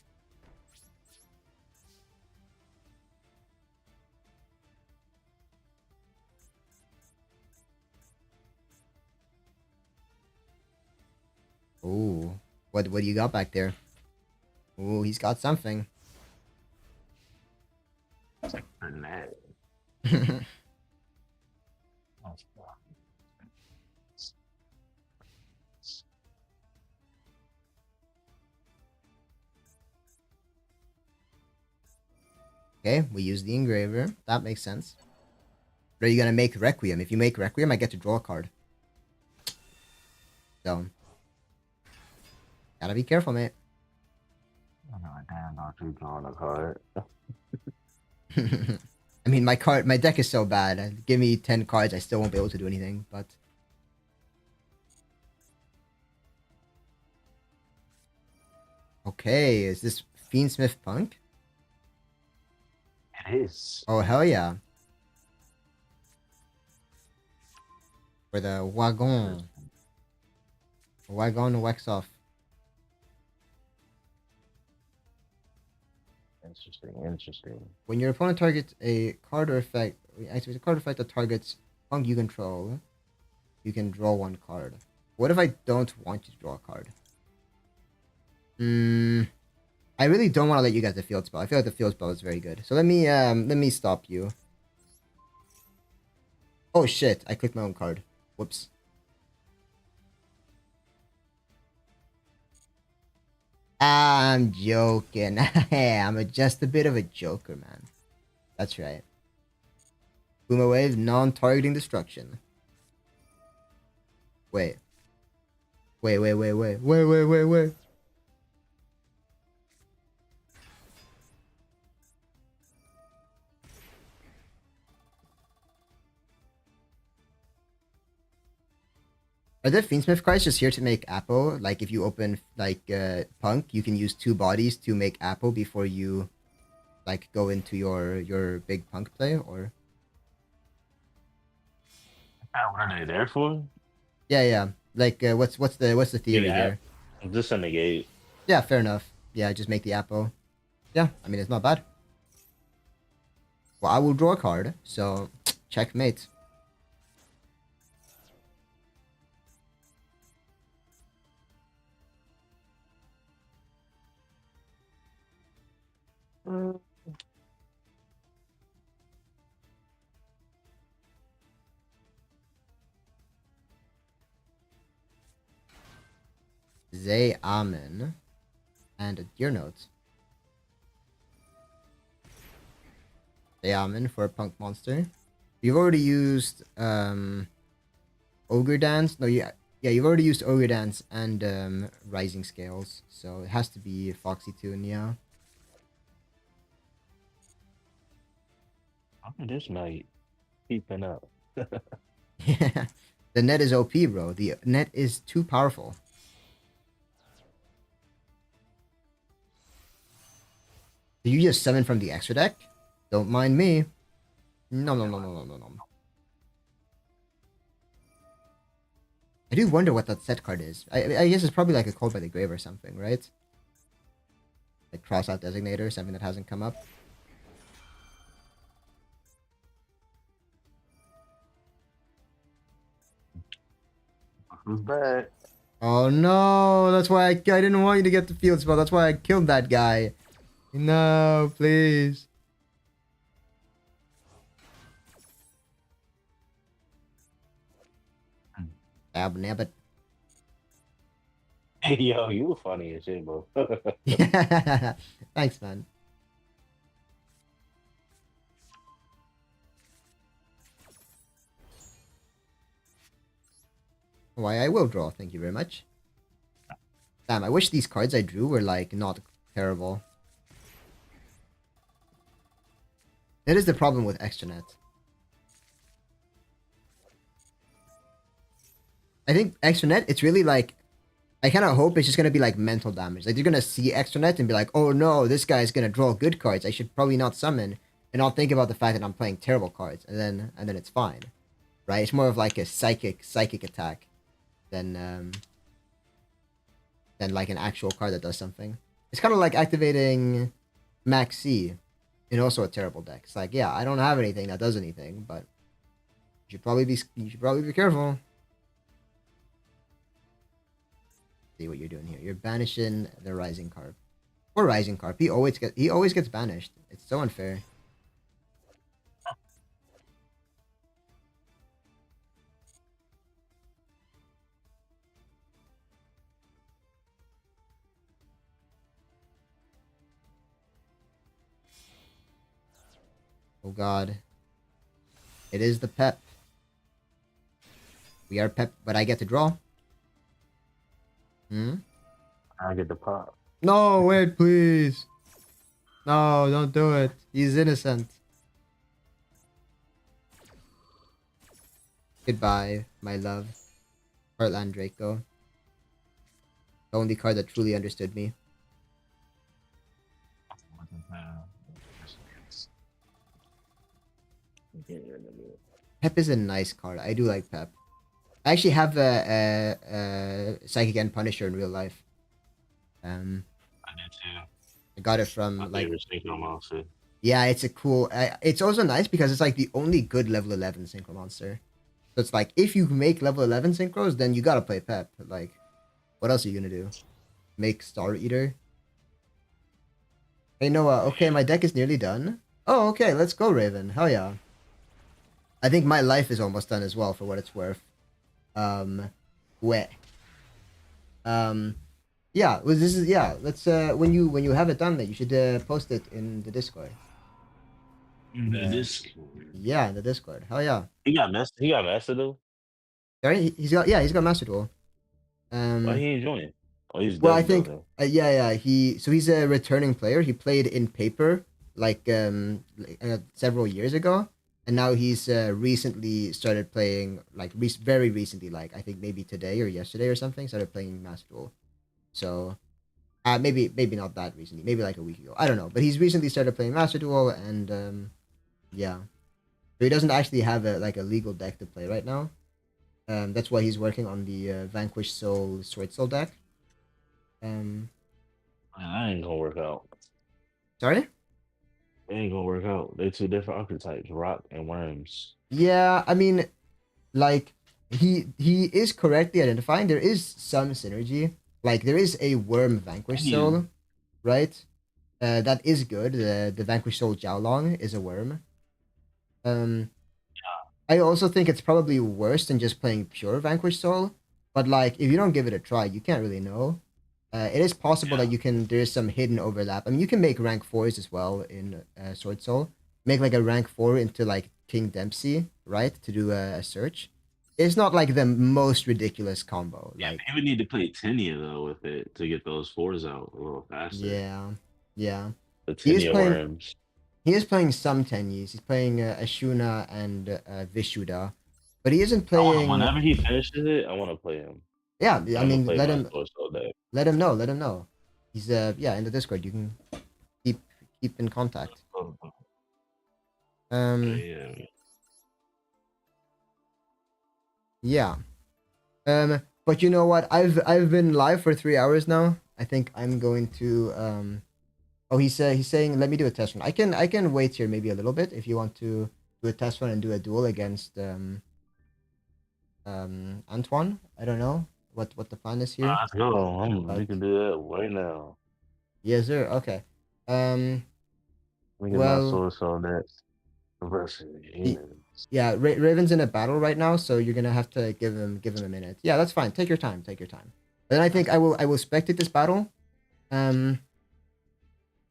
Oh, what do you got back there? Oh, he's got something. Okay, we use the engraver. That makes sense. But are you gonna make Requiem? If you make Requiem, I get to draw a card. So, gotta be careful, mate. Damn, not you drawing a card. I mean, my deck is so bad. Give me 10 cards, I still won't be able to do anything. But okay, is this Fiendsmith Punk? It is. Oh hell yeah! For the Wagon wax off. Interesting. When your opponent targets a card or effect, activates a card effect that targets Punk you control, you can draw one card. What if I don't want you to draw a card? I really don't want to let you guys the field spell. I feel like the field spell is very good. So let me stop you. Oh shit! I clicked my own card. Whoops. I'm joking. I'm just a bit of a joker, man. That's right. Boomer Wave, non-targeting destruction. Wait. Wait. Are the Fiendsmith cards just here to make Apple? Like, if you open, like, Punk, you can use 2 bodies to make Apple before you, like, go into your big Punk play, or? What are they there for? Yeah. Like, what's the theory here? Just a negate. Yeah, fair enough. Yeah, just make the Apple. Yeah, I mean, it's not bad. Well, I will draw a card, so checkmate. Zay Amen and a Gear Note. Zay Amen for a Punk monster. You've already used Ogre Dance. No, yeah, you've already used Ogre Dance and Rising Scales, so it has to be Foxy Tune, yeah. This night keeping up. Yeah. The net is OP, bro. The net is too powerful. Did you just summon from the extra deck? Don't mind me. No. I do wonder what that set card is. I guess it's probably like a Called by the Grave or something, right? Like Cross Out Designator, something that hasn't come up. Who's back? Oh no, that's why I didn't want you to get the field spell. That's why I killed that guy. No, please. Dab nabbit. Hey, yo, you were funny as shit, bro. Yeah. Thanks, man. Why I will draw. Thank you very much. Damn, I wish these cards I drew were like not terrible. That is the problem with extranet. I think extranet, it's really like I kind of hope it's just gonna be like mental damage. Like you're gonna see extranet and be like, oh no, this guy's gonna draw good cards. I should probably not summon, and not think about the fact that I'm playing terrible cards, and then it's fine, right? It's more of like a psychic attack than like an actual card that does something. It's kind of like activating Max C in also a terrible deck. It's like, yeah, I don't have anything that does anything, but you should probably be careful. See what you're doing here. You're banishing the Rising Carp. Or Rising Carp. He always gets banished. It's so unfair. Oh god. It is the pep. We are pep, but I get to draw. Hmm? I get the pop. No, wait, please. No, don't do it. He's innocent. Goodbye, my love. Heartland Draco. The only card that truly understood me. Pep is a nice card. I do like Pep. I actually have a Psychic End Punisher in real life. I did too. I got it My from like favorite synchro monster. yeah, it's a cool. It's also nice because it's like the only good level 11 synchro monster. So it's like if you make level 11 synchros, then you gotta play Pep. Like, what else are you gonna do? Make Star Eater? Hey Noah, okay, my deck is nearly done. Oh, okay, let's go, Raven. Hell yeah. I think my life is almost done as well, for what it's worth. Weh. Yeah, well, this is yeah. Let's when you have it done, then you should post it in the Discord. The Discord. Yeah, in the Discord. Hell yeah. He got messed. He got master though. Sorry, he's got Master Duel. Why he ain't join? Oh, he's Well, I dead though. think yeah, he's a returning player. He played in paper several years ago, and now he's recently started playing like very recently, like I think maybe today or yesterday or something. Started playing Master Duel. So maybe not that recently, maybe like a week ago. I don't know, but he's recently started playing Master Duel, and yeah, so he doesn't actually have a legal deck to play right now. That's why he's working on the Vanquish Soul Sword Soul deck. Man, that ain't gonna work out. Sorry? It ain't gonna work out. They're two different archetypes, rock and worms. Yeah, I mean, like he is correctly identifying there is some synergy. Like there is a worm Vanquish Yeah. Soul, right? That is good. The Vanquish Soul Jiaolong is a worm. I also think it's probably worse than just playing pure Vanquish Soul. But like, if you don't give it a try, you can't really know. It is possible that there is some hidden overlap. I mean, you can make rank 4s as well in Sword Soul. Make like a rank 4 into like King Dempsey, right? To do a search. It's not like the most ridiculous combo. Yeah, Like, he would need to play Tenia though with it to get those fours out a little faster. yeah. The He is Tenia playing. worms. He is playing some Tenyis. He's playing Ashuna and Vishuda, but he isn't playing. Whenever he finishes it, I want to play him. Yeah, I I'm gonna mean, play my Torso deck. let him know. Let him know. He's yeah in the Discord. You can keep in contact. Yeah. Yeah. But you know what? I've been live for 3 hours now. I think I'm going to Oh, he's saying let me do a test run. I can wait here maybe a little bit if you want to do a test run and do a duel against Antoine. I don't know. what the plan is here? Let's go. But We can do that right now. yes, sir. Okay. Um. We get my Well, source on that versus y- humans. yeah. Raven's in a battle right now, so you're gonna have to give him a minute. Yeah, that's fine. Take your time. Take your time. Then I think I will spectate this battle. Um.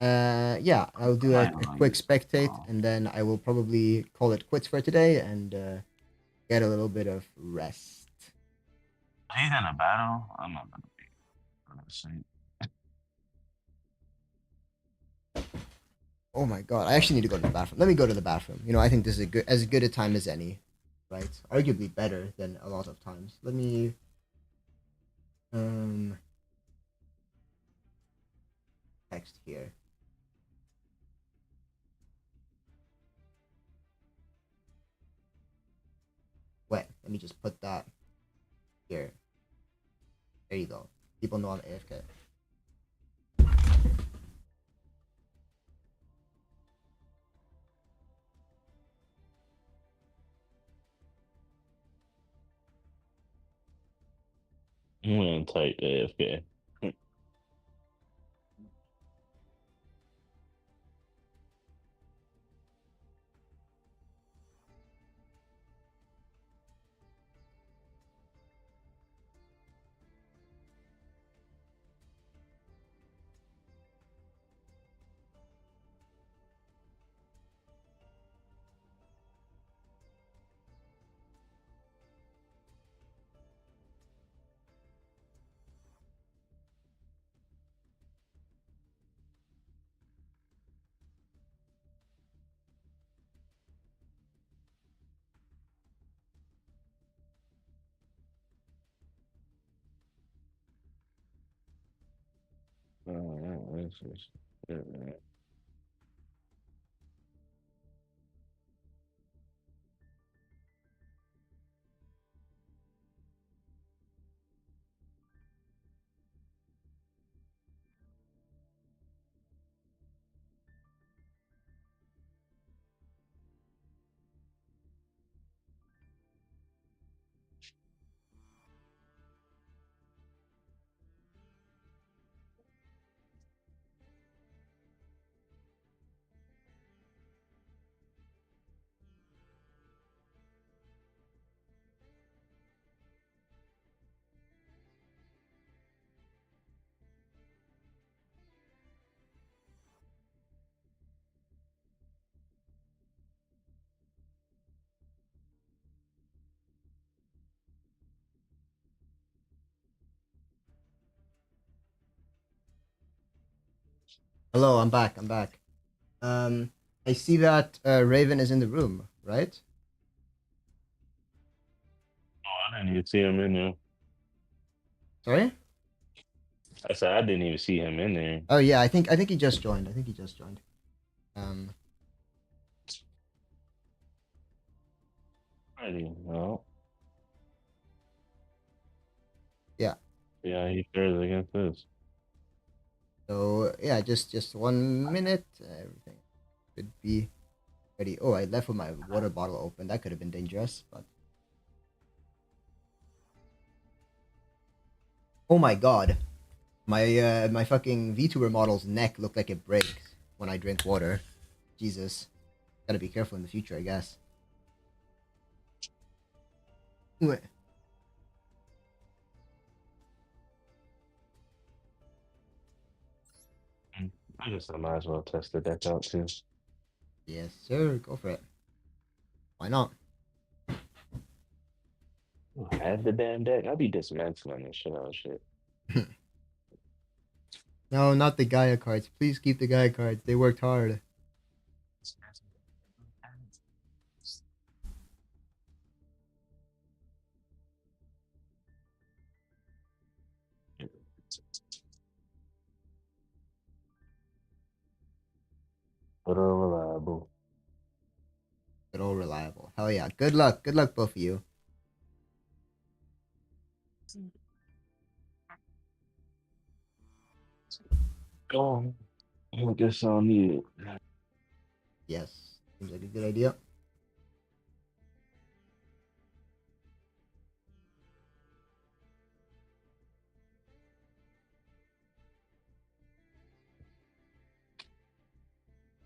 Yeah, I'll do a quick spectate, and then I will probably call it quits for today and get a little bit of rest. He's in a battle. I'm not gonna be honest. Oh my god, I actually need to go to the bathroom. Let me go to the bathroom. I think this is as good a time as any, right? Arguably better than a lot of times. Let me um text here. Wait, let me just put that here. There you go. People know I'm AFK. I'm gonna type AFK. This is good, man. Hello, I'm back. I'm back. Um, I see that Raven is in the room, right? Oh, I didn't even see him in there. Sorry? I said I didn't even see him in there. Oh yeah, I think he just joined. I think he just joined. Um, I didn't know. yeah. Yeah, he fares against this. So yeah, just 1 minute. Everything should be ready. Oh, I left with my water bottle open. That could have been dangerous, but oh my god, my fucking VTuber model's neck looked like it breaks when I drink water. Jesus, gotta be careful in the future, I guess. Wait. I guess I might as well test the deck out too. Yes, sir. Go for it. Why not? You have the damn deck. I'll be dismantling this shit out shit. No, not the Gaia cards. Please keep the Gaia cards. They worked hard. But reliable. Good old reliable. Hell yeah. Good luck. Good luck, both of you. Oh, I guess I'll need it. Yes. Seems like a good idea.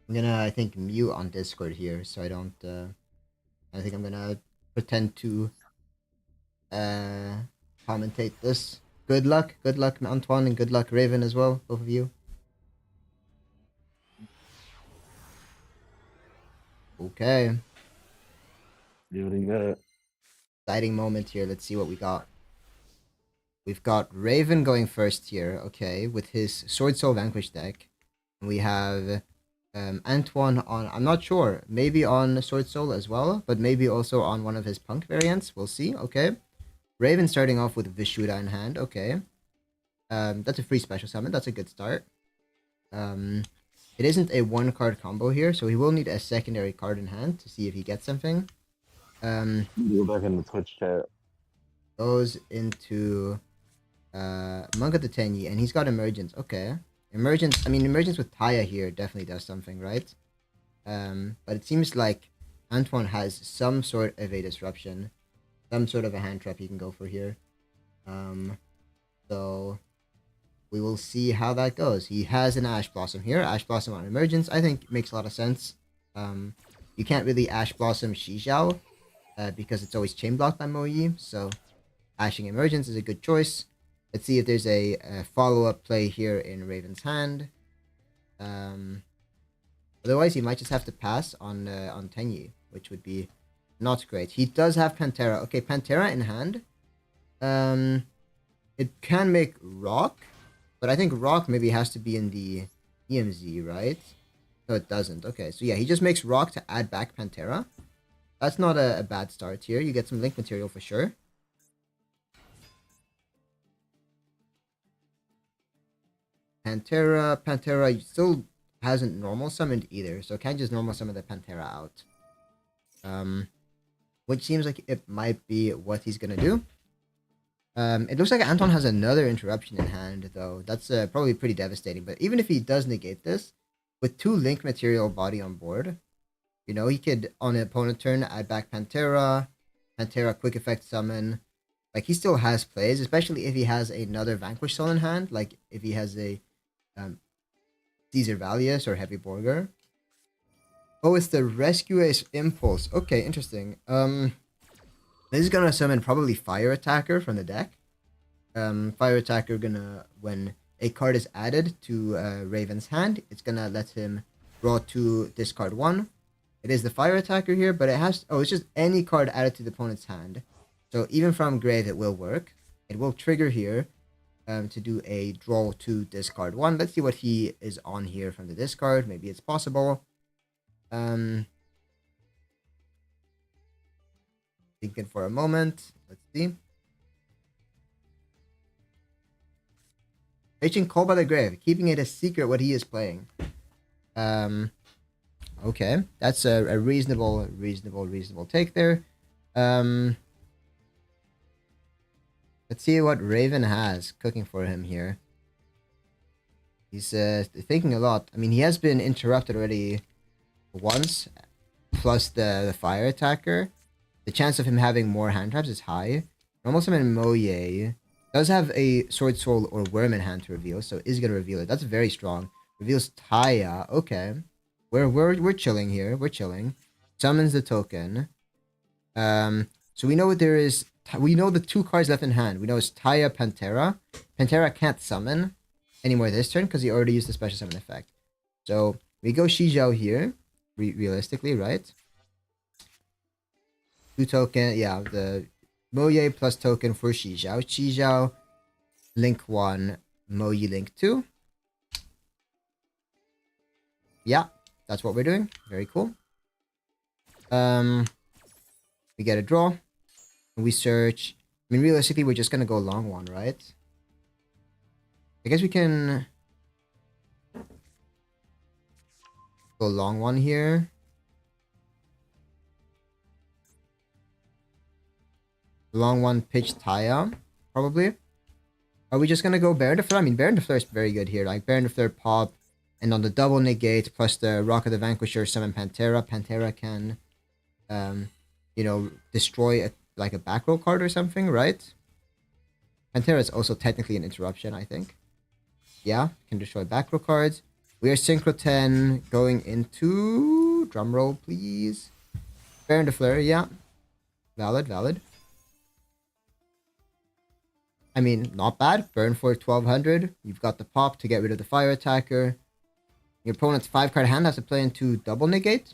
I'm gonna, I think, mute on Discord here, so I don't. I think I'm gonna pretend to commentate this. Good luck, Antoine, and good luck, Raven, as well, both of you. Okay, Doing good. exciting moment here. Let's see what we got. We've got Raven going first here, okay, with his Sword Soul Vanquish deck. We have Antoine on, I'm not sure, maybe on Sword Soul as well, but maybe also on one of his Punk variants. We'll see, okay. Raven starting off with Vishuda in hand, okay. That's a free special summon, that's a good start. It isn't a one card combo here, so he will need a secondary card in hand to see if he gets something. Go back in the Twitch chat. Goes into Monk of the Tenyi, and he's got Emergence, okay. Emergence, I mean, Emergence with Taya here definitely does something, right? But it seems like Antoine has some sort of a disruption, some sort of a hand trap he can go for here. So we will see how that goes. He has an Ash Blossom here. Ash Blossom on Emergence, I think makes a lot of sense. You can't really Ash Blossom Xijiao because it's always chain blocked by Moyi, so Ashing Emergence is a good choice. Let's see if there's a follow-up play here in Raven's hand. Otherwise, he might just have to pass on Tenyi, which would be not great. He does have Pantera. Okay, Pantera in hand. It can make Rock, but I think Rock maybe has to be in the EMZ, right? No, it doesn't. Okay, so yeah, he just makes Rock to add back Pantera. That's not a bad start here. You get some link material for sure. Pantera still hasn't normal summoned either, so can't just normal summon the Pantera out. Which seems like it might be what he's gonna do. It looks like Anton has another interruption in hand, though. That's probably pretty devastating. But even if he does negate this, with 2 link material body on board, you know, he could, on an opponent turn, add back Pantera, quick effect summon. Like, he still has plays, especially if he has another Vanquish Soul in hand, like if he has a Caesar Valius or Heavy Borger. Oh, it's the Rescue Ace Impulse. Okay, interesting. This is gonna summon probably Fire Attacker from the deck. Fire Attacker gonna, when a card is added to Raven's hand, it's gonna let him draw 2, discard 1. It is the Fire Attacker here, but it has, oh, it's just any card added to the opponent's hand. So even from grave, it will work. It will trigger here to do a draw 2, discard 1. Let's see what he is on here from the discard. Maybe it's possible. Thinking for a moment. Let's see. Reaching Call by the Grave, keeping it a secret what he is playing. Okay, that's a reasonable take there. Let's see what Raven has cooking for him here. He's thinking a lot. I mean, he has been interrupted already once, plus the Fire Attacker. The chance of him having more hand traps is high. Normal Summon Moye does have a Sword Soul or Worm in hand to reveal, so is gonna reveal it. That's very strong. Reveals Taya. Okay, we're chilling here. We're chilling. Summons the token. So we know what there is. We know the 2 cards left in hand. We know it's Taya, Pantera. Pantera can't summon anymore this turn because he already used the special summon effect. So we go Xijiao here, realistically, right? 2 token, yeah, the Moye plus token for Xijiao. Xijiao, link 1, Moye link 2. Yeah, that's what we're doing. Very cool. We get a draw. We search. I mean, realistically, we're just gonna go long one, right? I guess we can go long one here. Long one, pitch Taya, probably. Are we just gonna go Baron de Fleur? I mean, Baron de Fleur is very good here. Like, Baron de Fleur pop, and on the double negate, plus the Rock of the Vanquisher, summon Pantera. Pantera can, you know, destroy like a back row card or something, right? Pantera is also technically an interruption, I think. Yeah, can destroy back row cards. We are Synchro 10 going into... Drumroll, please. Baron de Fleur, yeah. Valid, valid. I mean, not bad. Burn for 1200. You've got the pop to get rid of the fire attacker. Your opponent's 5-card hand has to play into double negate.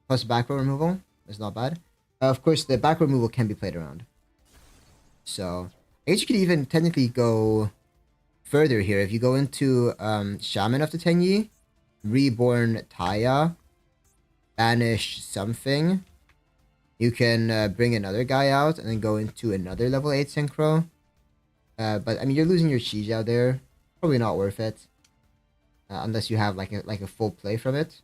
Plus back row removal. That's not bad. Of course, the back row removal can be played around. So, I guess you could even technically go further here. If you go into Shaman of the Tenyi, Reborn Taya, banish something, you can bring another guy out and then go into another level 8 synchro. But I mean, you're losing your Shijao there. Probably not worth it. Unless you have like a full play from it.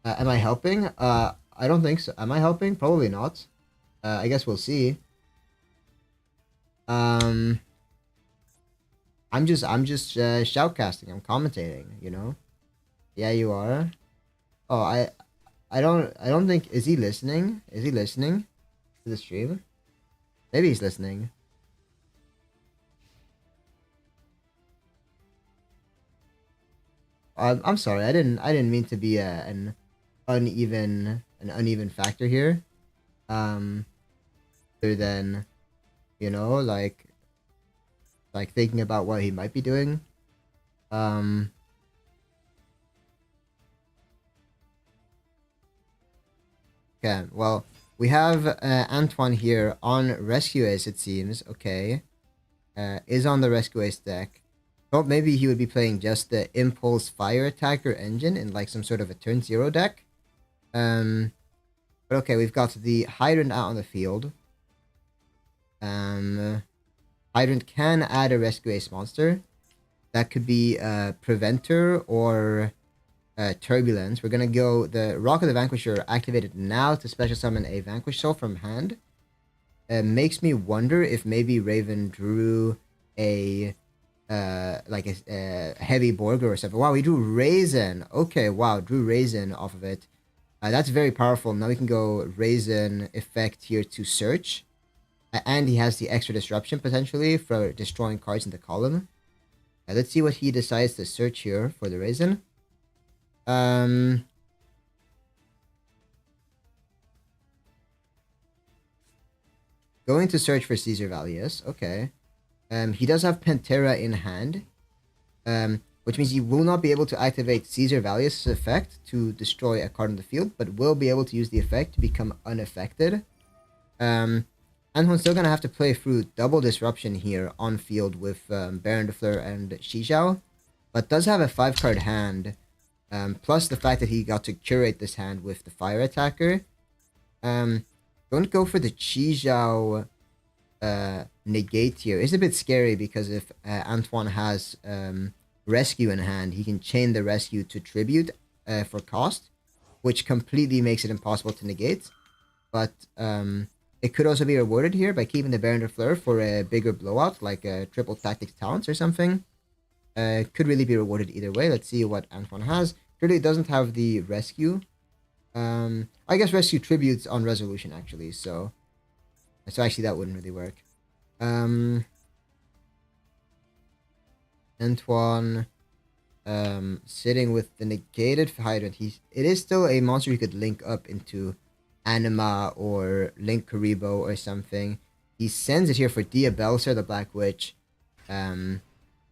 Am I helping? I don't think so. Am I helping? Probably not. I guess we'll see. I'm just shoutcasting. I'm commentating, you know? Yeah, you are. Oh, I don't think, is he listening? Is he listening to the stream? Maybe he's listening. I'm sorry. I didn't mean to be an uneven factor here. Other than, you know, like thinking about what he might be doing. Okay, well, we have Antoine here on Rescue Ace, it seems. Okay. Is on the Rescue Ace deck. Thought maybe he would be playing just the Impulse Fire Attacker engine in like some sort of a turn 0 deck. But okay, we've got the Hydrant out on the field. Hydrant can add a Rescue Ace monster. That could be Preventer or Turbulence. We're gonna go the Rock of the Vanquisher activated now to special summon a Vanquish Soul from hand. Makes me wonder if maybe Raven drew a like a heavy Borger or something. Wow, we drew Raisin. Okay, wow, drew Raisin off of it. That's very powerful. Now we can go Raisin effect here to search. And he has the extra disruption potentially for destroying cards in the column. Let's see what he decides to search here for the Raisin. Going to search for Caesar Valius. Okay. He does have Pantera in hand. Which means he will not be able to activate Caesar Valius' effect to destroy a card on the field, but will be able to use the effect to become unaffected. Antoine's still gonna have to play through double disruption here on field with Baron de Fleur and Shijao, but does have a 5-card hand. Plus the fact that he got to curate this hand with the fire attacker. Don't go for the Shijao negate here. It's a bit scary because if Antoine has rescue in hand, he can chain the rescue to tribute for cost, which completely makes it impossible to negate. But it could also be rewarded here by keeping the Baron de Fleur for a bigger blowout, like a triple tactics talents or something. Could really be rewarded either way. Let's see what Antoine has. Clearly doesn't have the rescue. I guess rescue tributes on resolution actually, so actually that wouldn't really work. Antoine sitting with the negated Hydrant. It is still a monster you could link up into Anima or Link Karibo or something. He sends it here for Diabelser, the Black Witch.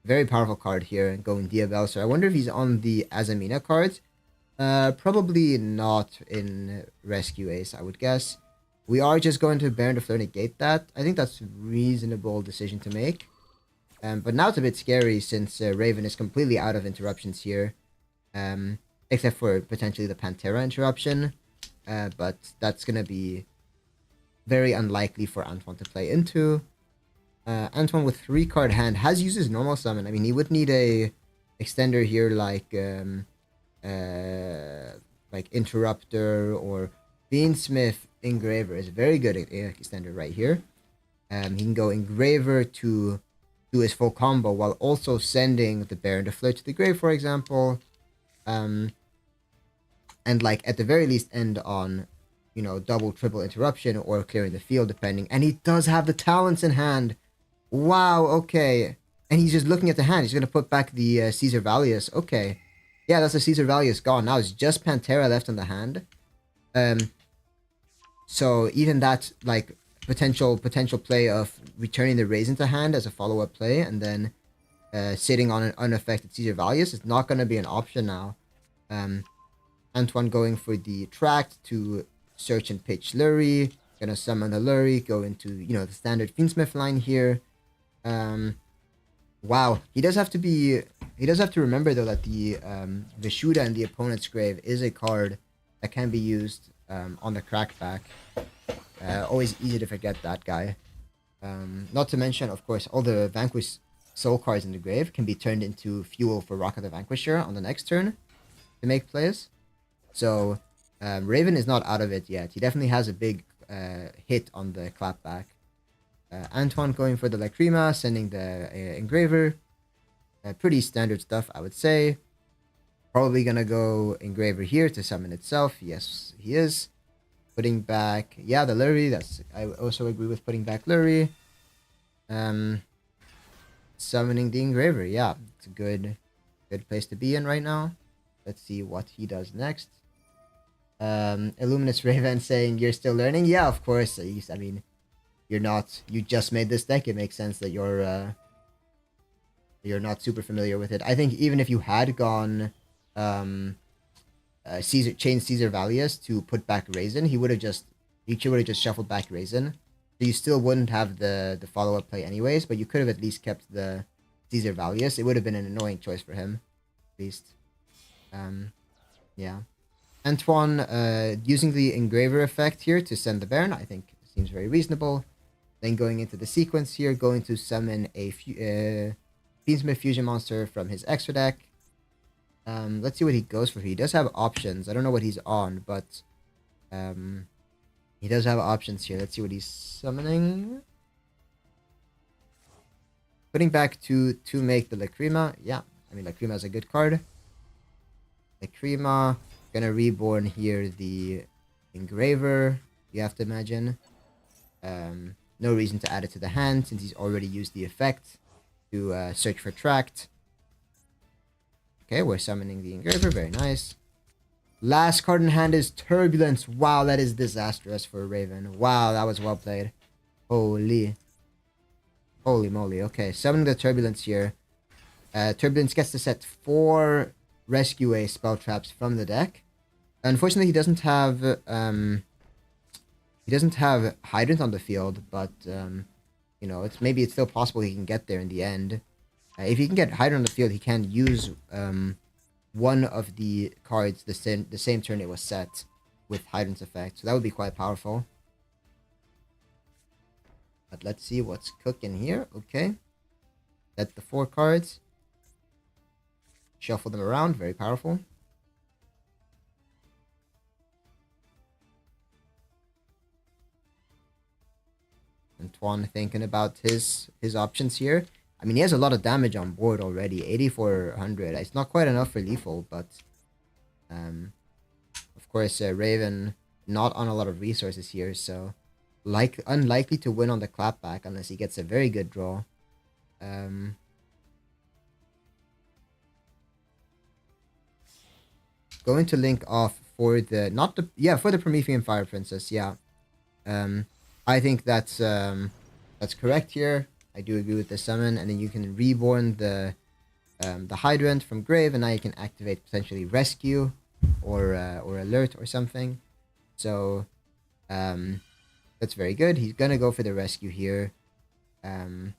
Very powerful card here, going Diabelser. I wonder if he's on the Azamina cards. Probably not in Rescue Ace, I would guess. We are just going to Baron de Fleur negate that. I think that's a reasonable decision to make. But now it's a bit scary since Raven is completely out of interruptions here. Except for potentially the Pantera interruption. But that's going to be very unlikely for Antoine to play into. Antoine with 3-card hand has used his normal summon. I mean, he would need a extender here like Interrupter or Beansmith Engraver is a very good extender right here. He can go Engraver to do his full combo while also sending the Baron de Fleur to the grave, for example. And like at the very least end on, you know, double, triple interruption or clearing the field depending. And he does have the talents in hand. Wow, okay. And he's just looking at the hand. He's going to put back the Caesar Valius. Okay. Yeah, that's a Caesar Valius gone. Now it's just Pantera left on the hand. So even that, like, potential play of returning the raise into hand as a follow-up play and then sitting on an unaffected Caesar Valius is not going to be an option now. Antoine going for the tract to search and pitch Lurie. Gonna summon the Lurie, go into, the standard Fiendsmith line here. Wow. He does have to remember, though, that the Vishuda in the opponent's grave is a card that can be used on the crackback. Always easy to forget that guy. Not to mention, of course, all the Vanquish soul cards in the grave can be turned into fuel for Rock of the Vanquisher on the next turn to make plays. So Raven is not out of it yet. He definitely has a big hit on the clapback. Antoine going for the Lacrima, sending the Engraver. Pretty standard stuff, I would say. Probably gonna go Engraver here to summon itself. Yes, he is. Putting back, yeah, the Lurie. I also agree with putting back Lurie. Summoning the Engraver. Yeah, it's a good place to be in right now. Let's see what he does next. Illuminous Raven saying you're still learning. Yeah, of course. I mean, you're not. You just made this deck. It makes sense that you're not super familiar with it. I think even if you had gone Caesar Valius to put back Raisin, he would have just shuffled back Raisin. So you still wouldn't have the follow-up play anyways, but you could have at least kept the Caesar Valius. It would have been an annoying choice for him, at least. Yeah. Antoine using the Engraver effect here to send the Baron, I think seems very reasonable. Then going into the sequence here, going to summon a Fiendsmith Fusion monster from his extra deck. Let's see what he goes for. He does have options. I don't know what he's on, but he does have options here. Let's see what he's summoning. Putting back to make the Lacrima. Yeah, I mean, Lacrima is a good card. Lacrima. Gonna reborn here the Engraver, you have to imagine. No reason to add it to the hand since he's already used the effect to search for tract. Okay, we're summoning the Engraver. Very nice. Last card in hand is Turbulence. Wow, that is disastrous for Raven. Wow, that was well played. Holy moly. Okay, summoning the Turbulence here. Turbulence gets to set 4 Rescue A spell traps from the deck. Unfortunately, he doesn't have Hydrant on the field, but maybe it's still possible he can get there in the end. If he can get Hydrant on the field, he can use one of the cards the same turn it was set with Hydrant's effect, so that would be quite powerful. But let's see what's cooking here. Okay, set the 4 cards. Shuffle them around, very powerful. Antoine thinking about his options here. I mean, he has a lot of damage on board already. 8,400. It's not quite enough for lethal, but of course, Raven not on a lot of resources here, so unlikely to win on the clapback unless he gets a very good draw. Going to link off for for the Promethean Fire Princess. Yeah, I think that's correct here. I do agree with the summon, and then you can reborn the Hydrant from grave, and now you can activate potentially Rescue or Alert or something. So that's very good. He's gonna go for the Rescue here, to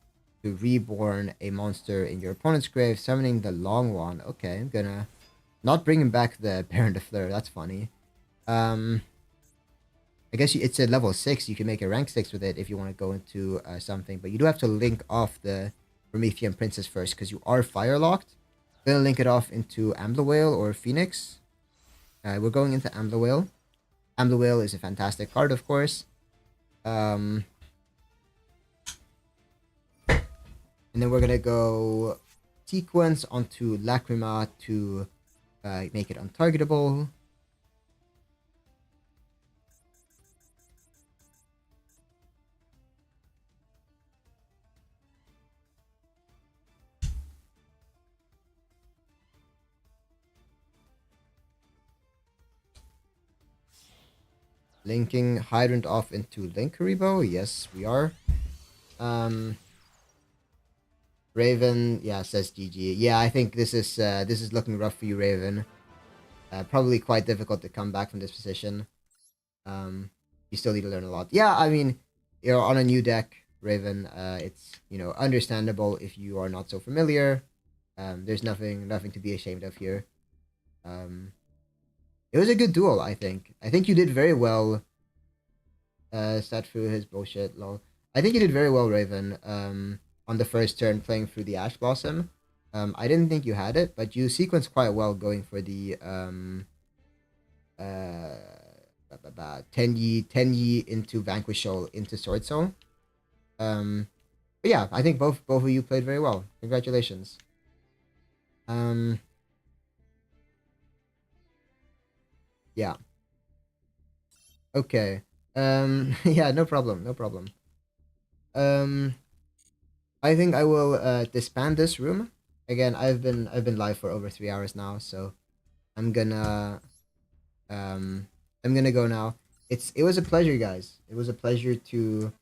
reborn a monster in your opponent's grave, summoning the Long One. Okay, I'm gonna not bringing back the Baron de Fleur. That's funny. I guess it's a level 6. You can make a rank 6 with it if you want to go into something. But you do have to link off the Promethean Princess first because you are fire locked. Gonna link it off into Amblawale or Phoenix. We're going into Amblawale. Amblawale is a fantastic card, of course. And then we're gonna go sequence onto Lacrima to make it untargetable. Linking Hydrant off into Linkaribo. Yes, we are. Raven, yeah, says GG. Yeah, I think this is looking rough for you, Raven. Probably quite difficult to come back from this position. You still need to learn a lot. Yeah, I mean, you're on a new deck, Raven. It's understandable if you are not so familiar. There's nothing to be ashamed of here. It was a good duel, I think. I think you did very well. Sat through his bullshit, lol. I think you did very well, Raven. On the first turn playing through the Ash Blossom. I didn't think you had it, but you sequenced quite well going for the 10 Yi into Vanquish Soul into Sword Soul. But yeah, I think both of you played very well. Congratulations. Yeah. Okay. Yeah, no problem. I think I will disband this room. Again, I've been live for over 3 hours now, so I'm gonna go now. It was a pleasure, guys. It was a pleasure to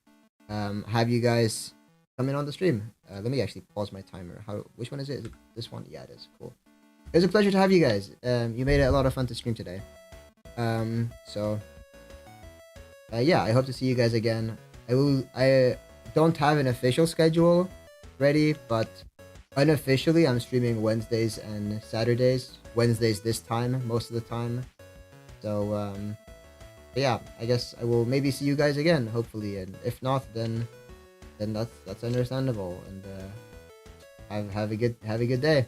have you guys come in on the stream. Let me actually pause my timer. Which one is it? Is it this one? Yeah, it is. Cool. It was a pleasure to have you guys. You made it a lot of fun to stream today. So yeah, I hope to see you guys again. I don't have an official schedule ready, but unofficially I'm streaming Wednesdays and Saturdays. Wednesdays this time, most of the time. So yeah, I guess I will maybe see you guys again, hopefully, and if not, then that's understandable. And have a good day.